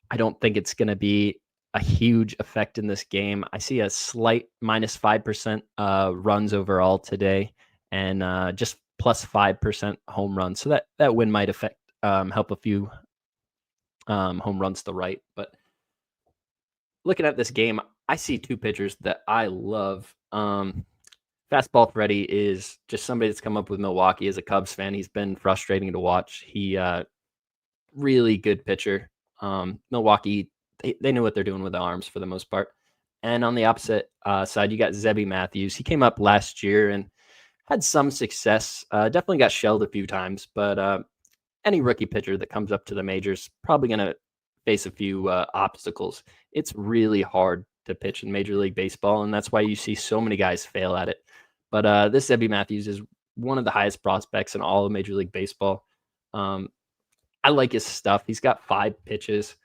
I don't think it's going to be a huge effect in this game. I see a slight minus 5% runs overall today, and just plus 5% home runs. So that win might help a few home runs to the right. But looking at this game, I see 2 pitchers that I love. Fastball Freddy is just somebody that's come up with Milwaukee as a Cubs fan. He's been frustrating to watch. He really good pitcher. Milwaukee, they know what they're doing with the arms for the most part. And on the opposite side, you got Zebby Matthews. He came up last year and had some success. Definitely got shelled a few times, but any rookie pitcher that comes up to the majors probably going to face a few obstacles. It's really hard to pitch in Major League Baseball, and that's why you see so many guys fail at it. But this Zebby Matthews is one of the highest prospects in all of Major League Baseball. I like his stuff. He's got 5 pitches.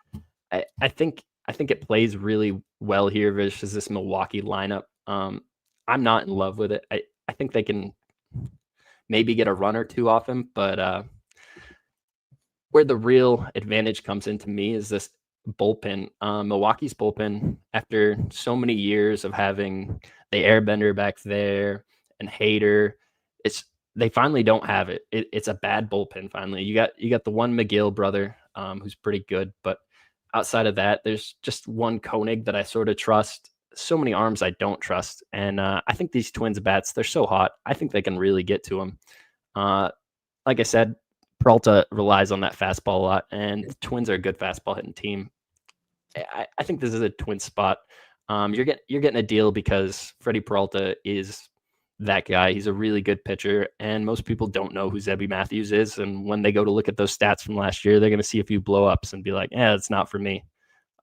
I think it plays really well here versus this Milwaukee lineup. I'm not in love with it. I think they can maybe get a run or 2 off him, but where the real advantage comes into me is this bullpen. Milwaukee's bullpen, after so many years of having the Airbender back there and Hader, they finally don't have it. It's a bad bullpen. Finally, you got the one McGill brother, who's pretty good, but outside of that, there's just one Koenig that I sort of trust. So many arms I don't trust, and I think these Twins bats, they're so hot. I think they can really get to them. Like I said, Peralta relies on that fastball a lot, and the Twins are a good fastball hitting team. I think this is a Twin spot. You're getting a deal because Freddie Peralta is that guy. He's a really good pitcher, and most people don't know who Zebby Matthews is. And when they go to look at those stats from last year, they're going to see a few blow-ups and be like, it's not for me.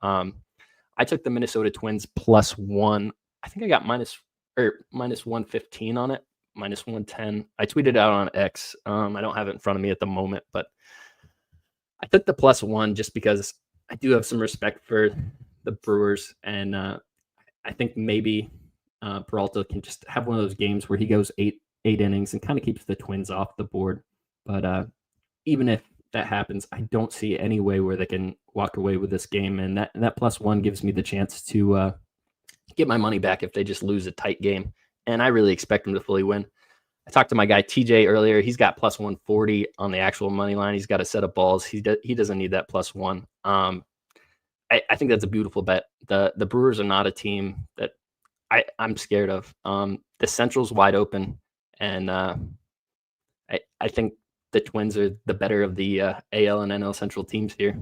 I took the Minnesota Twins +1. I think I got minus 115 on it, minus 110. I tweeted out on X. I don't have it in front of me at the moment, but I took the +1 just because I do have some respect for the Brewers, and I think maybe Peralta can just have one of those games where he goes eight innings and kind of keeps the Twins off the board. But even if that happens, I don't see any way where they can walk away with this game, and that +1 gives me the chance to get my money back if they just lose a tight game. And I really expect them to fully win. I talked to my guy TJ earlier. He's got plus 140 on the actual money line. He's got a set of balls. He doesn't need that plus one. I think that's a beautiful bet. The Brewers are not a team that I'm scared of. The Central's wide open, and I think the Twins are the better of the AL and NL Central teams here.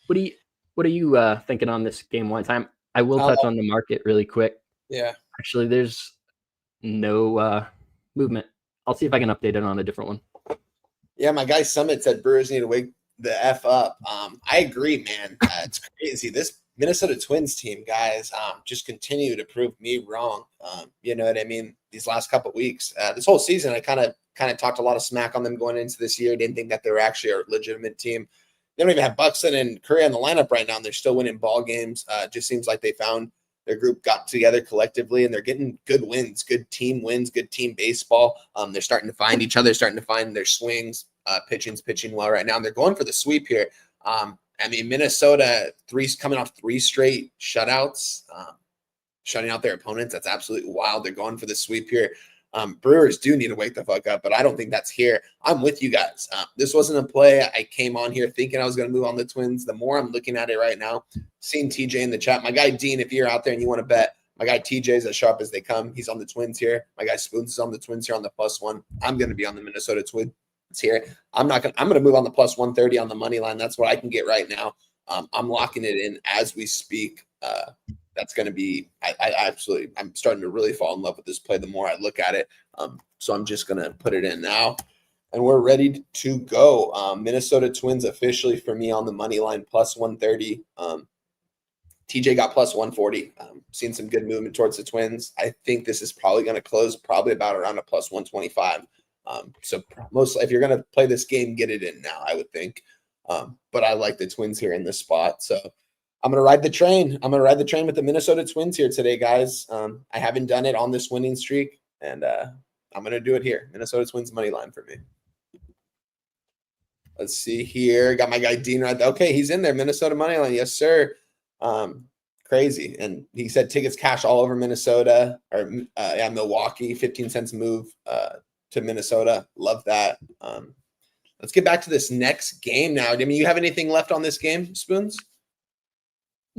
What are you thinking on this game one time? I will touch on the market really quick. Yeah. Actually, there's no movement. I'll see if I can update it on a different one. Yeah, my guy Summit said Brewers need to wake the F up. I agree, man. It's crazy. This Minnesota Twins team, guys, just continue to prove me wrong. You know what I mean? These last couple of weeks, this whole season, I kind of talked a lot of smack on them going into this year. Didn't think that they were actually a legitimate team. They don't even have Buxton and Curry on the lineup right now, and they're still winning ball games. Just seems like they found their group got together collectively, and they're getting good wins, good team wins, good team baseball. They're starting to find each other, starting to find their swings. Pitching's pitching well right now. And they're going for the sweep here. I mean, Minnesota coming off 3 straight shutouts, shutting out their opponents. That's absolutely wild. They're going for the sweep here. Brewers do need to wake the fuck up, but I don't think that's here. I'm with you guys. This wasn't a play. I came on here thinking I was going to move on the Twins. The more I'm looking at it right now, seeing TJ in the chat, my guy Dean, if you're out there and you want to bet, my guy TJ is as sharp as they come. He's on the Twins here. My guy Spoons is on the Twins here on the +1. I'm going to be on the Minnesota Twins here. I'm going to move on the +130 on the money line. That's what I can get right now. I'm locking it in as we speak. That's going to be, I'm starting to really fall in love with this play the more I look at it. So I'm just going to put it in now. And we're ready to go. Minnesota Twins officially for me on the money line +130. TJ got +140. Seen some good movement towards the Twins. I think this is probably going to close about around a +125. So mostly if you're going to play this game, get it in now, I would think. But I like the Twins here in this spot. So I'm going to ride the train. I'm going to ride the train with the Minnesota Twins here today, guys. I haven't done it on this winning streak, and I'm going to do it here. Minnesota Twins money line for me. Let's see here. Got my guy Dean right there. Okay, he's in there. Minnesota money line. Yes, sir. Crazy. And he said tickets cash all over Minnesota or Milwaukee. 15 cents move to Minnesota. Love that. Let's get back to this next game now. I mean, you have anything left on this game, Spoons?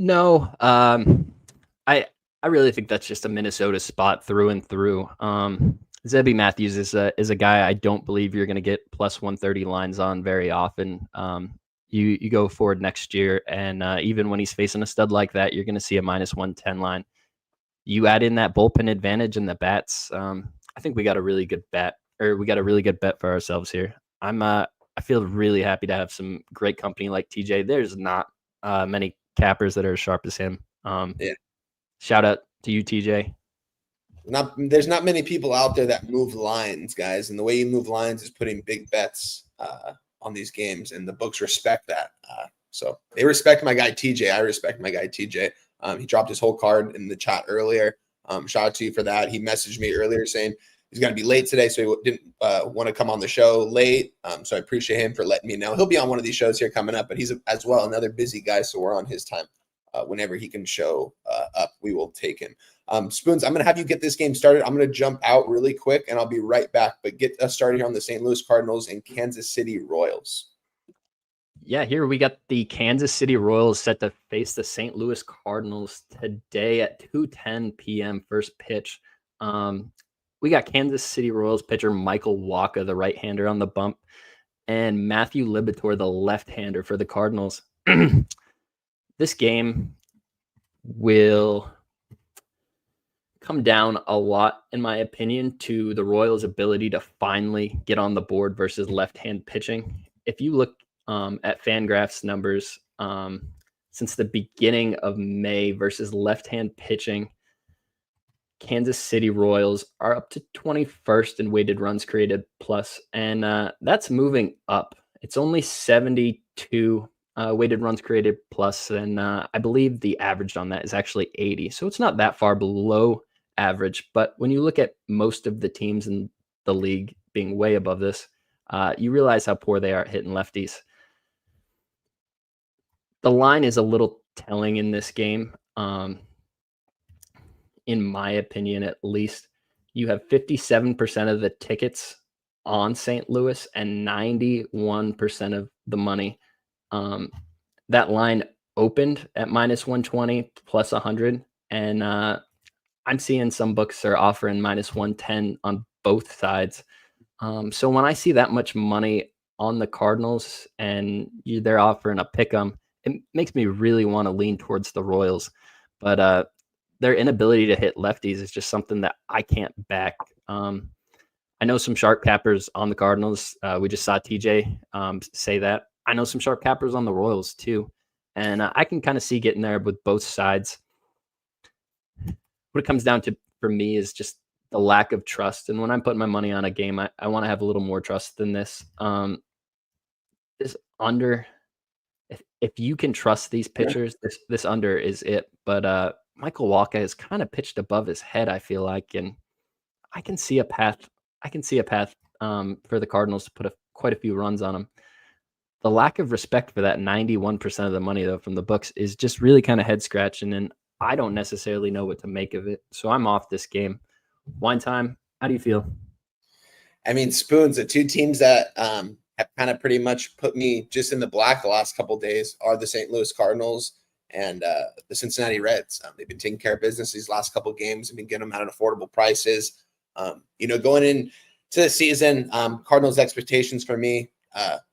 No, I really think that's just a Minnesota spot through and through. Zebby Matthews is a guy I don't believe you're going to get +130 lines on very often. You go forward next year, and even when he's facing a stud like that, you're going to see a -110 line. You add in that bullpen advantage and the bats. I think we got a really good bet, or we got a really good bet for ourselves here. I feel really happy to have some great company like TJ. There's not many cappers that are as sharp as him. Yeah. Shout out to you, TJ. There's not many people out there that move lines, guys. And the way you move lines is putting big bets on these games, and the books respect that. So they respect my guy TJ. I respect my guy TJ. He dropped his whole card in the chat earlier. Shout out to you for that. He messaged me earlier saying he's going to be late today, so he didn't want to come on the show late. So I appreciate him for letting me know. He'll be on one of these shows here coming up, but he's as well another busy guy, so we're on his time. Whenever he can show up, we will take him. Spoons, I'm going to have you get this game started. I'm going to jump out really quick, and I'll be right back. But get us started here on the St. Louis Cardinals and Kansas City Royals. Yeah, here we got the Kansas City Royals set to face the St. Louis Cardinals today at 2:10 p.m. first pitch. We got Kansas City Royals pitcher Michael Wacha, the right-hander, on the bump, and Matthew Liberatore, the left-hander for the Cardinals. This game will come down a lot, in my opinion, to the Royals' ability to finally get on the board versus left-hand pitching. If you look at Fangraphs numbers since the beginning of May versus left-hand pitching, Kansas City Royals are up to 21st in weighted runs created plus, and that's moving up. It's only 72 weighted runs created plus, and I believe the average on that is actually 80. So it's not that far below average. But when you look at most of the teams in the league being way above this, you realize how poor they are at hitting lefties. The line is a little telling in this game. In my opinion, at least. you have 57% of the tickets on St. Louis and 91% of the money. That line opened at minus 120 plus 100. And I'm seeing some books are offering minus 110 on both sides. So when I see that much money on the Cardinals and they're offering a pick 'em, it makes me really want to lean towards the Royals. But their inability to hit lefties is just something that I can't back. I know some sharp cappers on the Cardinals. We just saw TJ say that. I know some sharp cappers on the Royals too. And I can kind of see getting there with both sides. What it comes down to for me is just the lack of trust. And when I'm putting my money on a game, I want to have a little more trust than this. This under, if you can trust these pitchers, this under is it. But Michael Walker has kind of pitched above his head, I feel like, and I can see a path. For the Cardinals to put quite a few runs on him. The lack of respect for that 91% of the money, though, from the books is just really kind of head scratching, and I don't necessarily know what to make of it. So I'm off this game. Wine time, how do you feel? I mean, Spoons, the two teams that have kind of pretty much put me just in the black the last couple of days are the St. Louis Cardinals and the Cincinnati Reds. They've been taking care of business these last couple of games and been getting them at affordable prices. Going into the season, Cardinals expectations for me,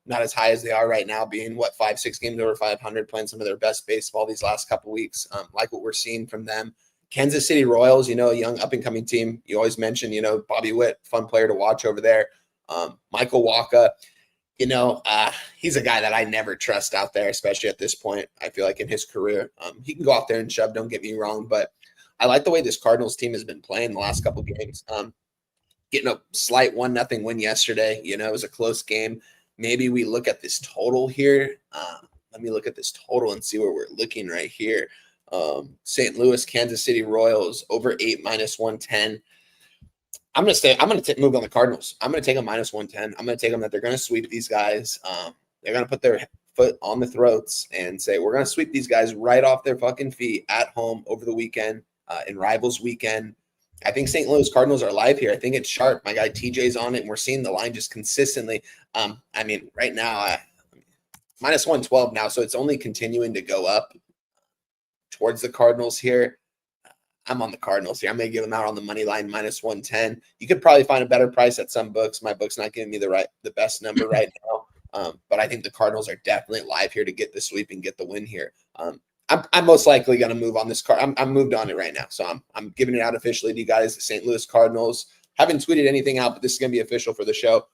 not as high as they are right now, being 5-6 games over 500, playing some of their best baseball these last couple weeks. Like what we're seeing from them. Kansas City Royals, a young up and coming team. You always mention, Bobby Witt, fun player to watch over there. Michael Wacha, he's a guy that I never trust out there, especially at this point. I feel like in his career, he can go out there and shove. Don't get me wrong, but I like the way this Cardinals team has been playing the last couple games. Getting a slight 1-0 win yesterday. It was a close game. Maybe we look at this total here. Let me look at this total and see where we're looking right here. St. Louis, Kansas City Royals over 8 minus 110. I'm going to move on the Cardinals. I'm going to take a minus 110. I'm going to take them that they're going to sweep these guys. They're going to put their foot on the throats and say, we're going to sweep these guys right off their fucking feet at home over the weekend, in Rivals weekend. I think St. Louis Cardinals are live here. I think it's sharp. My guy TJ's on it, and we're seeing the line just consistently. Right now, minus 112 now, so it's only continuing to go up towards the Cardinals here. I'm on the Cardinals here. I'm going to give them out on the money line, minus 110. You could probably find a better price at some books. My book's not giving me the best number right now. But I think the Cardinals are definitely live here to get the sweep and get the win here. I'm most likely going to move on this card. I'm moved on it right now. So I'm giving it out officially to you guys. The St. Louis Cardinals. Haven't tweeted anything out, but this is going to be official for the show.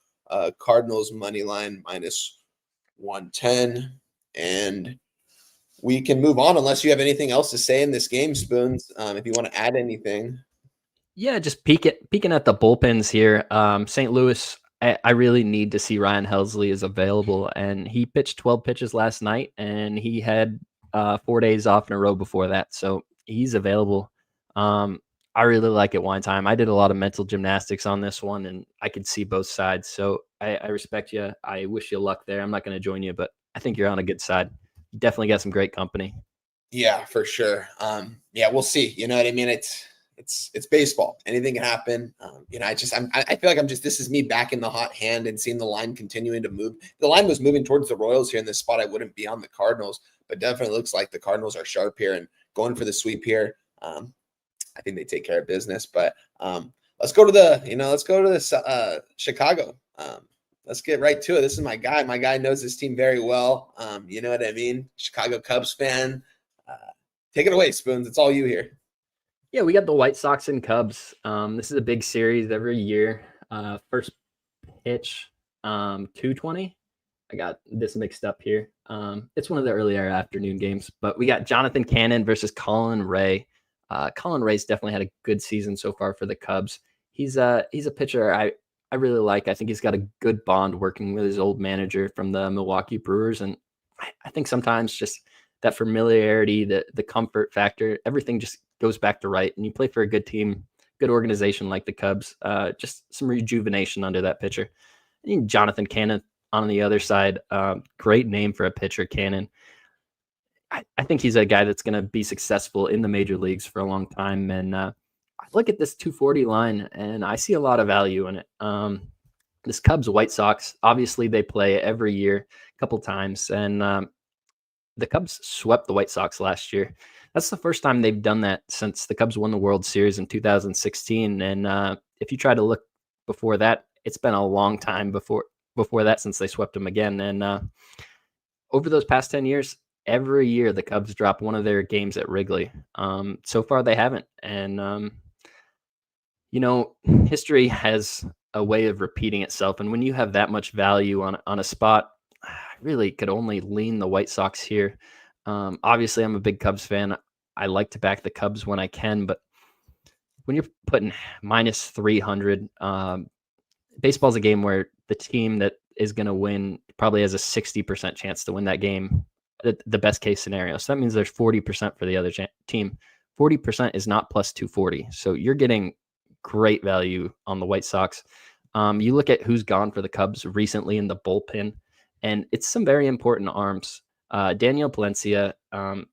Cardinals money line minus 110. And we can move on unless you have anything else to say in this game, Spoons. If you want to add anything. Yeah, just peeking at the bullpens here. St. Louis, I really need to see Ryan Helsley is available. And he pitched 12 pitches last night, and he had 4 days off in a row before that. So he's available. I really like it Wine Time. I did a lot of mental gymnastics on this one, and I could see both sides. So I respect you. I wish you luck there. I'm not going to join you, but I think you're on a good side. You definitely got some great company. Yeah, for sure. We'll see. You know what I mean? It's baseball. Anything can happen. I feel like this is me back in the hot hand and seeing the line continuing to move. The line was moving towards the Royals here in this spot. I wouldn't be on the Cardinals, but definitely looks like the Cardinals are sharp here and going for the sweep here. I think they take care of business, but let's go to the Chicago. Let's get right to it. This is my guy. My guy knows this team very well. You know what I mean? Chicago Cubs fan. Take it away, Spoons. It's all you here. Yeah, we got the White Sox and Cubs. This is a big series every year. First pitch, 2:20. I got this mixed up here. It's one of the earlier afternoon games, but we got Jonathan Cannon versus Colin Ray. Colin Ray's definitely had a good season so far for the Cubs. He's a pitcher I really like. I think he's got a good bond working with his old manager from the Milwaukee Brewers, and I think sometimes just that familiarity, the comfort factor, everything just goes back to right. And you play for a good team, good organization like the Cubs. Just some rejuvenation under that pitcher. And Jonathan Cannon on the other side, great name for a pitcher, Cannon. I think he's a guy that's going to be successful in the major leagues for a long time. And I look at this 240 line and I see a lot of value in it. This Cubs White Sox, obviously they play every year a couple times, and the Cubs swept the White Sox last year. That's the first time they've done that since the Cubs won the World Series in 2016. And if you try to look before that, it's been a long time before that since they swept them again. And over those past 10 years, every year the Cubs drop one of their games at Wrigley. So far they haven't. And history has a way of repeating itself. And when you have that much value on a spot, I really could only lean the White Sox here. Obviously, I'm a big Cubs fan. I like to back the Cubs when I can, but when you're putting minus 300, baseball's a game where the team that is going to win probably has a 60% chance to win that game, the best case scenario. So that means there's 40% for the other team. 40% is not plus 240. So you're getting great value on the White Sox. You look at who's gone for the Cubs recently in the bullpen, and it's some very important arms. Daniel Palencia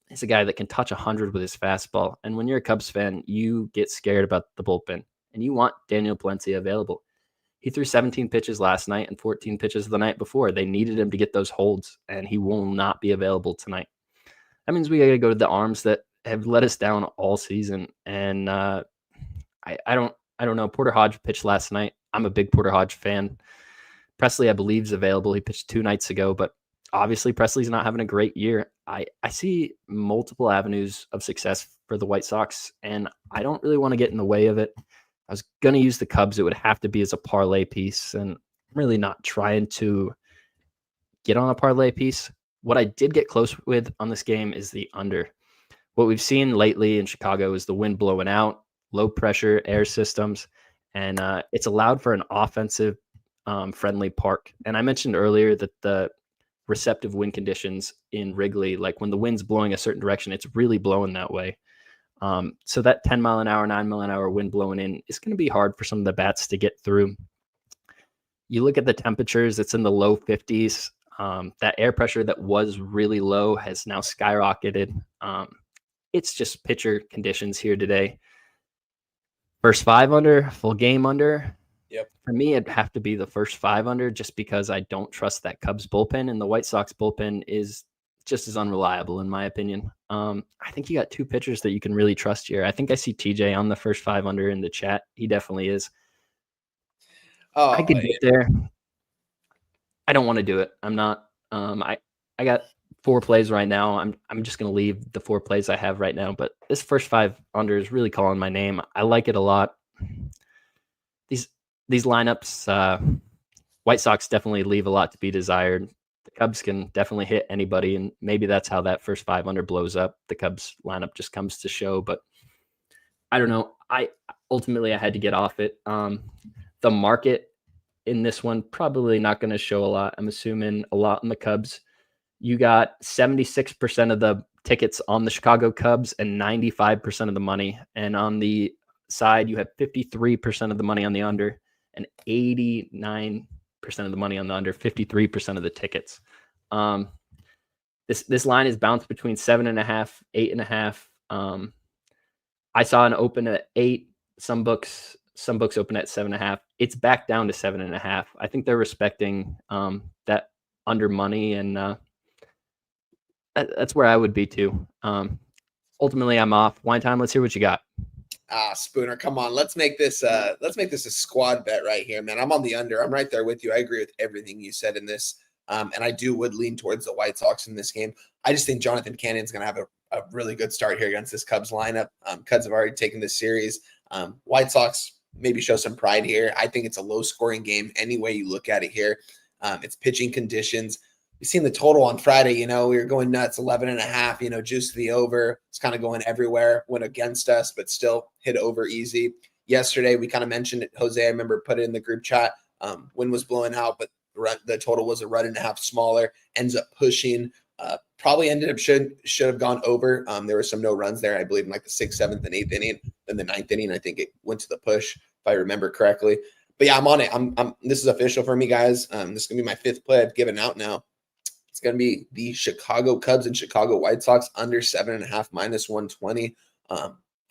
is a guy that can touch 100 with his fastball. And when you're a Cubs fan, you get scared about the bullpen, and you want Daniel Palencia available. He threw 17 pitches last night and 14 pitches the night before. They needed him to get those holds, and he will not be available tonight. That means we got to go to the arms that have let us down all season. And I don't know. Porter Hodge pitched last night. I'm a big Porter Hodge fan. Presley, I believe, is available. He pitched 2 nights ago, but obviously Presley's not having a great year. I see multiple avenues of success for the White Sox, and I don't really want to get in the way of it. I was going to use the Cubs. It would have to be as a parlay piece, and I'm really not trying to get on a parlay piece. What I did get close with on this game is the under. What we've seen lately in Chicago is the wind blowing out, low pressure air systems, and it's allowed for an offensive friendly park. And I mentioned earlier that the receptive wind conditions in Wrigley, like when the wind's blowing a certain direction, it's really blowing that way. So that 10 mile an hour, 9 mile an hour wind blowing in is going to be hard for some of the bats to get through. You look at the temperatures, it's in the low 50s. That air pressure that was really low has now skyrocketed. It's just pitcher conditions here today. First 5 under, full game under. Yep. For me, it'd have to be the first 5 under just because I don't trust that Cubs bullpen, and the White Sox bullpen is just as unreliable in my opinion. I think you got 2 pitchers that you can really trust here. I think I see TJ on the first 5 under in the chat. He definitely is. I could get there. I don't want to do it. I'm not. I got 4 plays right now. I'm just going to leave the 4 plays I have right now. But this first 5 under is really calling my name. I like it a lot. These lineups, White Sox definitely leave a lot to be desired. The Cubs can definitely hit anybody, and maybe that's how that first 5 under blows up. The Cubs lineup just comes to show, but I don't know. I had to get off it. The market in this one probably not going to show a lot. I'm assuming a lot in the Cubs. You got 76% of the tickets on the Chicago Cubs and 95% of the money. And on the side, you have 53% of the money on the under and 89% of the money on the under, 53% of the tickets. This line is bounced between 7.5, 8.5. I saw an open at 8. Some books open at 7.5. It's back down to 7.5. I think they're respecting that under money, and that's where I would be too. Ultimately, I'm off. Wine time. Let's hear what you got. Spooner, come on. Let's make this a squad bet right here, man. I'm on the under. I'm right there with you. I agree with everything you said in this. And I would lean towards the White Sox in this game. I just think Jonathan Cannon's going to have a really good start here against this Cubs lineup. Cubs have already taken this series. White Sox maybe show some pride here. I think it's a low scoring game any way you look at it here. It's pitching conditions. We've seen the total on Friday, we were going nuts, 11.5, juice to the over. It's kind of going everywhere, went against us, but still hit over easy. Yesterday, we kind of mentioned it. Jose, I remember, put it in the group chat. Wind was blowing out, but the total was a run and a half smaller, ends up pushing. Probably ended up should have gone over. There were some no runs there, I believe, in like the 6th, 7th, and 8th inning. Then the 9th inning, I think it went to the push, if I remember correctly. But yeah, I'm on it. This is official for me, guys. This is gonna be my 5th play I've given out now. It's gonna be the Chicago Cubs and Chicago White Sox under 7.5 minus 120.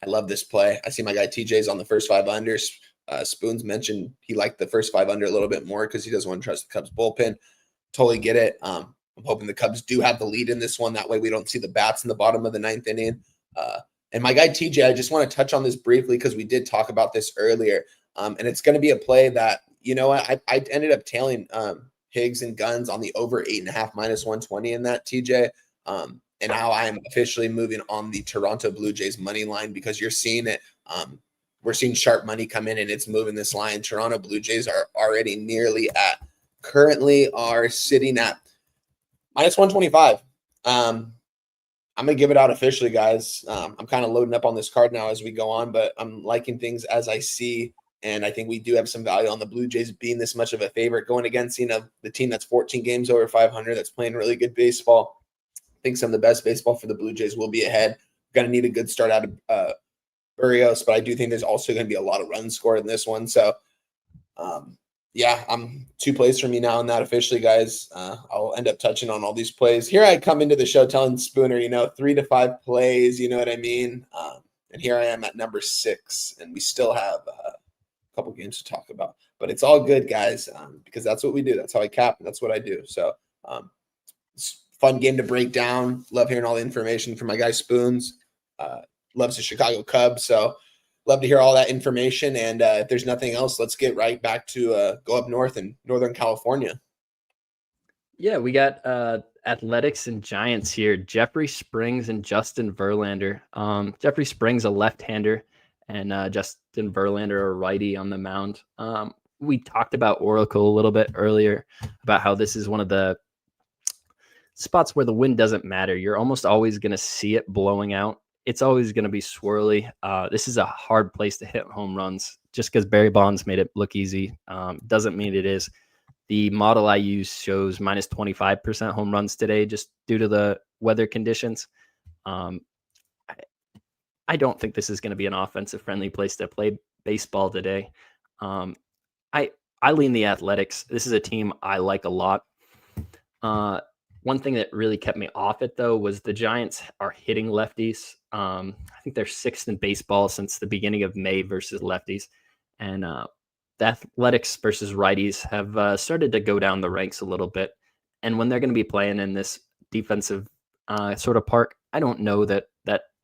I love this play. I see my guy TJ's on the first 5 unders. Spoons mentioned he liked the first 5 under a little bit more because he doesn't want to trust the Cubs bullpen. Totally get it. I'm hoping the Cubs do have the lead in this one. That way we don't see the bats in the bottom of the 9th inning. And my guy TJ, I just want to touch on this briefly because we did talk about this earlier. And it's going to be a play that, you know what, I ended up tailing Higgs and Guns on the over 8.5 minus 120 in that, TJ. And now I'm officially moving on the Toronto Blue Jays money line because you're seeing it. We're seeing sharp money come in and it's moving this line. Toronto Blue Jays are already currently are sitting at minus 125. I'm going to give it out officially, guys. I'm kind of loading up on this card now as we go on, but I'm liking things as I see. And I think we do have some value on the Blue Jays being this much of a favorite going against, the team that's 14 games over 500, that's playing really good baseball. I think some of the best baseball for the Blue Jays will be ahead. Going to need a good start out of Barrios, but I do think there's also going to be a lot of runs scored in this one. So, yeah, I'm 2 plays for me now on that officially, guys. I'll end up touching on all these plays. Here I come into the show telling Spooner, 3 to 5 plays, you know what I mean? And here I am at number 6, and we still have a couple games to talk about. But it's all good, guys, because that's what we do. That's how I cap, and that's what I do. So it's a fun game to break down. Love hearing all the information from my guy Spoons. Loves the Chicago Cubs, so love to hear all that information. And if there's nothing else, let's get right back to go up north in Northern California. Yeah, we got Athletics and Giants here. Jeffrey Springs and Justin Verlander. Jeffrey Springs, a left-hander, and Justin Verlander, a righty on the mound. We talked about Oracle a little bit earlier about how this is one of the spots where the wind doesn't matter. You're almost always going to see it blowing out. It's always going to be swirly. This is a hard place to hit home runs. Just because Barry Bonds made it look easy doesn't mean it is. The model I use shows minus 25% home runs today just due to the weather conditions. I don't think this is going to be an offensive-friendly place to play baseball today. I lean the Athletics. This is a team I like a lot. One thing that really kept me off it, though, was the Giants are hitting lefties. I think they're 6th in baseball since the beginning of May versus lefties. And the Athletics versus righties have started to go down the ranks a little bit. And when they're going to be playing in this defensive sort of park, I don't know that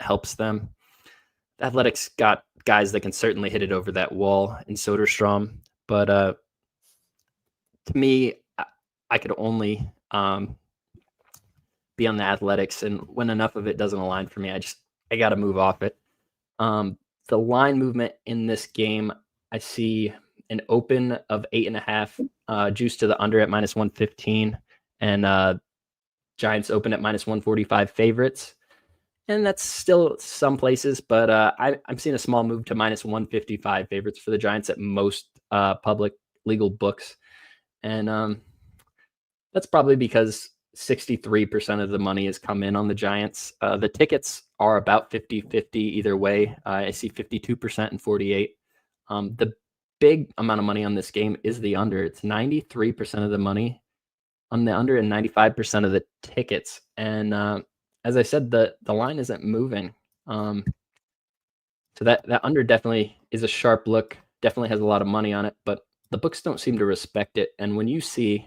helps them. The Athletics got guys that can certainly hit it over that wall in Soderstrom. But to me, I could only be on the Athletics, and when enough of it doesn't align for me, I got to move off it. The line movement in this game, I see an open of 8.5, juice to the under at minus 115, and Giants open at minus 145 favorites. And that's still some places, but I'm seeing a small move to minus 155 favorites for the Giants at most public legal books. And that's probably because 63% of the money has come in on the Giants. The tickets are about 50-50 either way. I see 52% and 48%. The big amount of money on this game is the under. It's 93% of the money on the under and 95% of the tickets. And as I said, the line isn't moving. So that under definitely is a sharp look, definitely has a lot of money on it, but the books don't seem to respect it. And when you see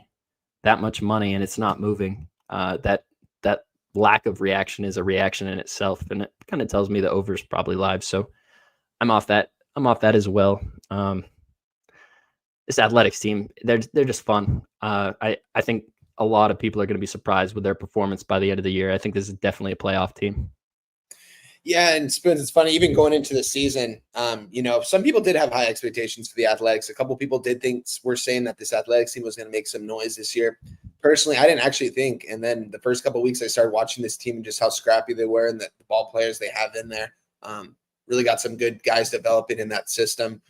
that much money and it's not moving, that lack of reaction is a reaction in itself. And it kind of tells me the over is probably live. So I'm off that as well. This Athletics team, they're just fun. I think a lot of people are going to be surprised with their performance by the end of the year. I think this is definitely a playoff team. Yeah, and Spoons, it's funny, even going into the season, some people did have high expectations for the Athletics. A couple people were saying that this Athletics team was going to make some noise this year. Personally, I didn't actually think. And then the first couple of weeks, I started watching this team and just how scrappy they were and the ball players they have in there. Really got some good guys developing in that system,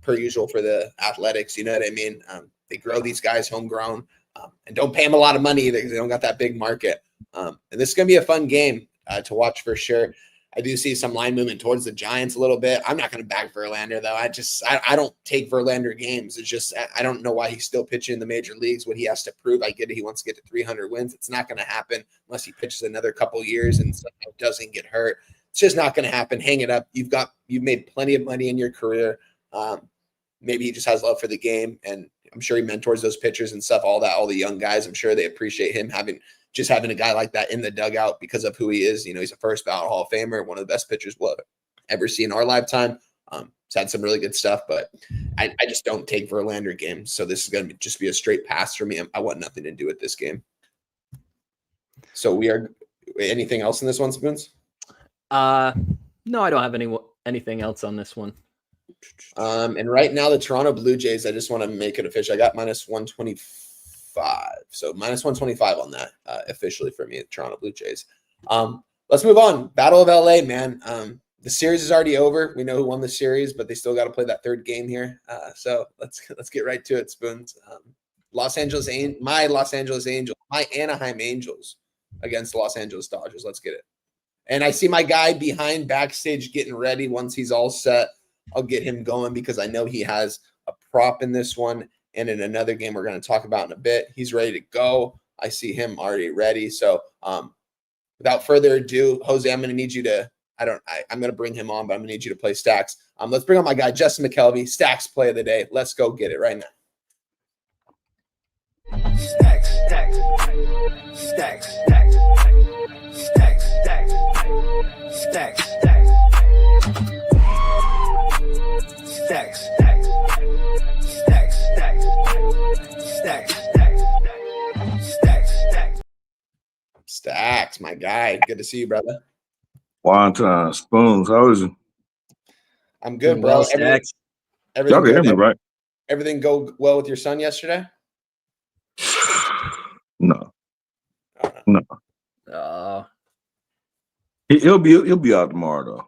per usual for the Athletics. You know what I mean? They grow these guys homegrown and don't pay them a lot of money either because they don't got that big market. And this is going to be a fun game to watch for sure. I do see some line movement towards the Giants a little bit. I'm not going to back Verlander, though. I don't take Verlander games. It's just I don't know why he's still pitching in the major leagues, what he has to prove. I get it. He wants to get to 300 wins. It's not going to happen unless he pitches another couple years and somehow doesn't get hurt. It's just not going to happen. Hang it up. You've made plenty of money in your career. Maybe he just has love for the game, and I'm sure he mentors those pitchers and stuff, all that, all the young guys. I'm sure they appreciate him having a guy like that in the dugout because of who he is. He's a first ballot Hall of Famer, one of the best pitchers we'll ever see in our lifetime. He's had some really good stuff, but I just don't take Verlander games. So this is going to just be a straight pass for me. I want nothing to do with this game. So anything else in this one, Spoons? No, I don't have anything else on this one. And right now the Toronto Blue Jays, I just want to make it official. I got -125. So -125 on that officially for me, the Toronto Blue Jays. Let's move on. Battle of LA, man. The series is already over. We know who won the series, but they still got to play that third game here. So let's get right to it, Spoons. My Anaheim Angels against the Los Angeles Dodgers. Let's get it. And I see my guy behind backstage getting ready. Once he's all set, I'll get him going because I know he has a prop in this one and in another game we're going to talk about in a bit. He's ready to go. I see him already ready. So without further ado, Jose, I'm going to need you to I'm going to bring him on, but I'm going to need you to play Stacks. Let's bring on my guy, Justin McKelvey, Stacks play of the day. Let's go get it right now. Stacks, stacks, stacks, stacks, stacks, stacks, stacks, stacks, stacks, stacks, stacks, stacks, stacks, stacks. Stacks, my guy. Good to see you, brother. Wonton, Spoons, how is it? I'm good, bro. Well, Stacks. Everything Y'all can hear good? me, right? Everything go well with your son yesterday? No. He'll be out tomorrow though.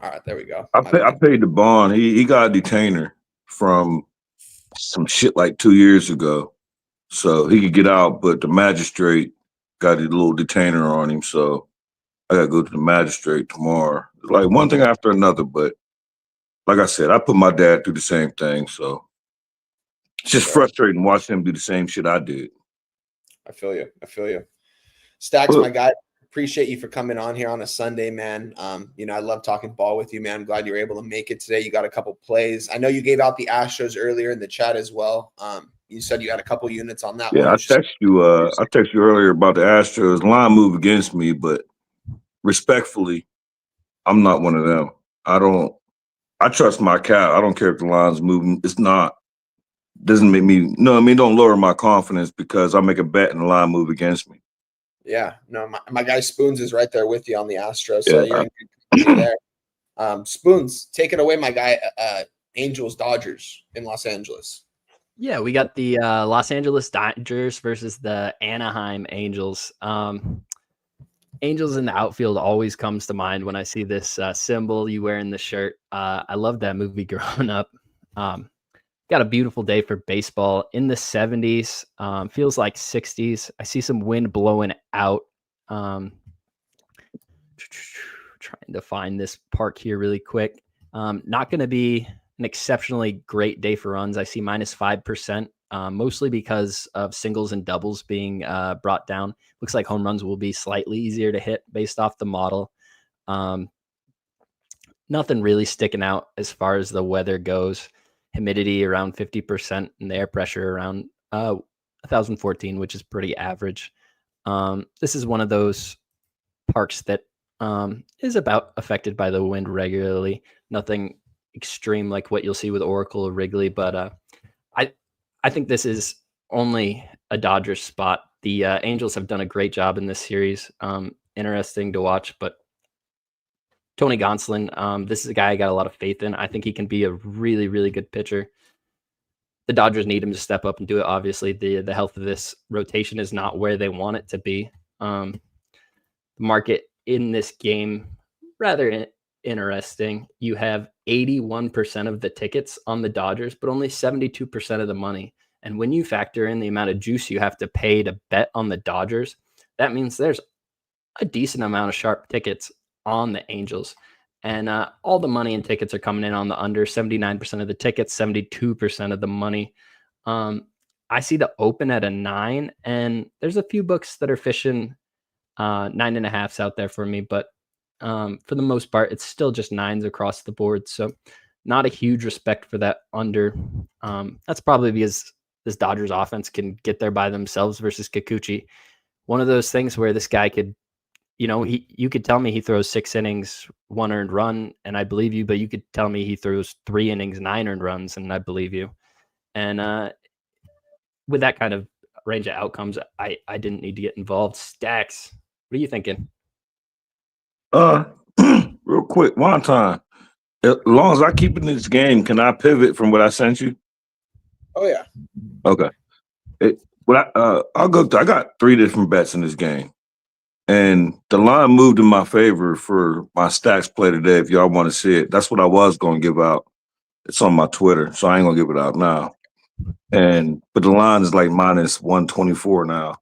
All right, there we go. I paid the bond. He got a detainer from some shit like 2 years ago, so he could get out. But the magistrate got a little detainer on him, so I gotta go to the magistrate tomorrow. Like one thing after another, but like I said, I put my dad through the same thing, so it's just frustrating watching him do the same shit I did. I feel you. Stacks, my guy. Appreciate you for coming on here on a Sunday, man. I love talking ball with you, man. I'm glad you were able to make it today. You got a couple plays. I know you gave out the Astros earlier in the chat as well. You said you had a couple units on that one. Yeah, I texted you earlier about the Astros line move against me, but respectfully, I'm not one of them. I trust my cap. I don't care if the line's moving. Doesn't make me, don't lower my confidence because I make a bet and the line move against me. Yeah, no, my guy Spoons is right there with you on the Astros. Yeah. So you're in good company there. Spoons, take it away, my guy. Angels Dodgers in Los Angeles. Yeah, we got the Los Angeles Dodgers versus the Anaheim Angels. Angels in the outfield always comes to mind when I see this symbol you wear in the shirt. I love that movie growing up. Got a beautiful day for baseball in the 70s. Feels like 60s. I see some wind blowing out. Trying to find this park here really quick. Not going to be an exceptionally great day for runs. I see -5%, mostly because of singles and doubles being brought down. Looks like home runs will be slightly easier to hit based off the model. Nothing really sticking out as far as the weather goes. Humidity around 50% and the air pressure around 1014, which is pretty average. This is one of those parks that is about affected by the wind regularly. Nothing extreme like what you'll see with Oracle or Wrigley, but I think this is only a Dodgers spot. The Angels have done a great job in this series. Interesting to watch, but Tony Gonsolin, this is a guy I got a lot of faith in. I think he can be a really, really good pitcher. The Dodgers need him to step up and do it. Obviously, the health of this rotation is not where they want it to be. The market in this game, rather interesting. You have 81% of the tickets on the Dodgers, but only 72% of the money. And when you factor in the amount of juice you have to pay to bet on the Dodgers, that means there's a decent amount of sharp tickets on the Angels. And all the money and tickets are coming in on the under. 79% of the tickets, 72% of the money. I see the open at a 9, and there's a few books that are fishing 9.5s out there for me, but For the most part, it's still just 9s across the board. So not a huge respect for that under. That's probably because this Dodgers offense can get there by themselves versus Kikuchi. One of those things where this guy could, you could tell me he throws 6 innings, 1 earned run, and I believe you, but you could tell me he throws 3 innings, 9 earned runs, and I believe you. And with that kind of range of outcomes, I didn't need to get involved. Stacks, what are you thinking? Real quick, one time. As long as I keep in this game, can I pivot from what I sent you? Oh yeah. Okay. I'll go through. I got 3 different bets in this game. And the line moved in my favor for my stacks play today. If y'all want to see it, that's what I was going to give out. It's on my Twitter, so I ain't going to give it out now. But the line is like minus 124 now.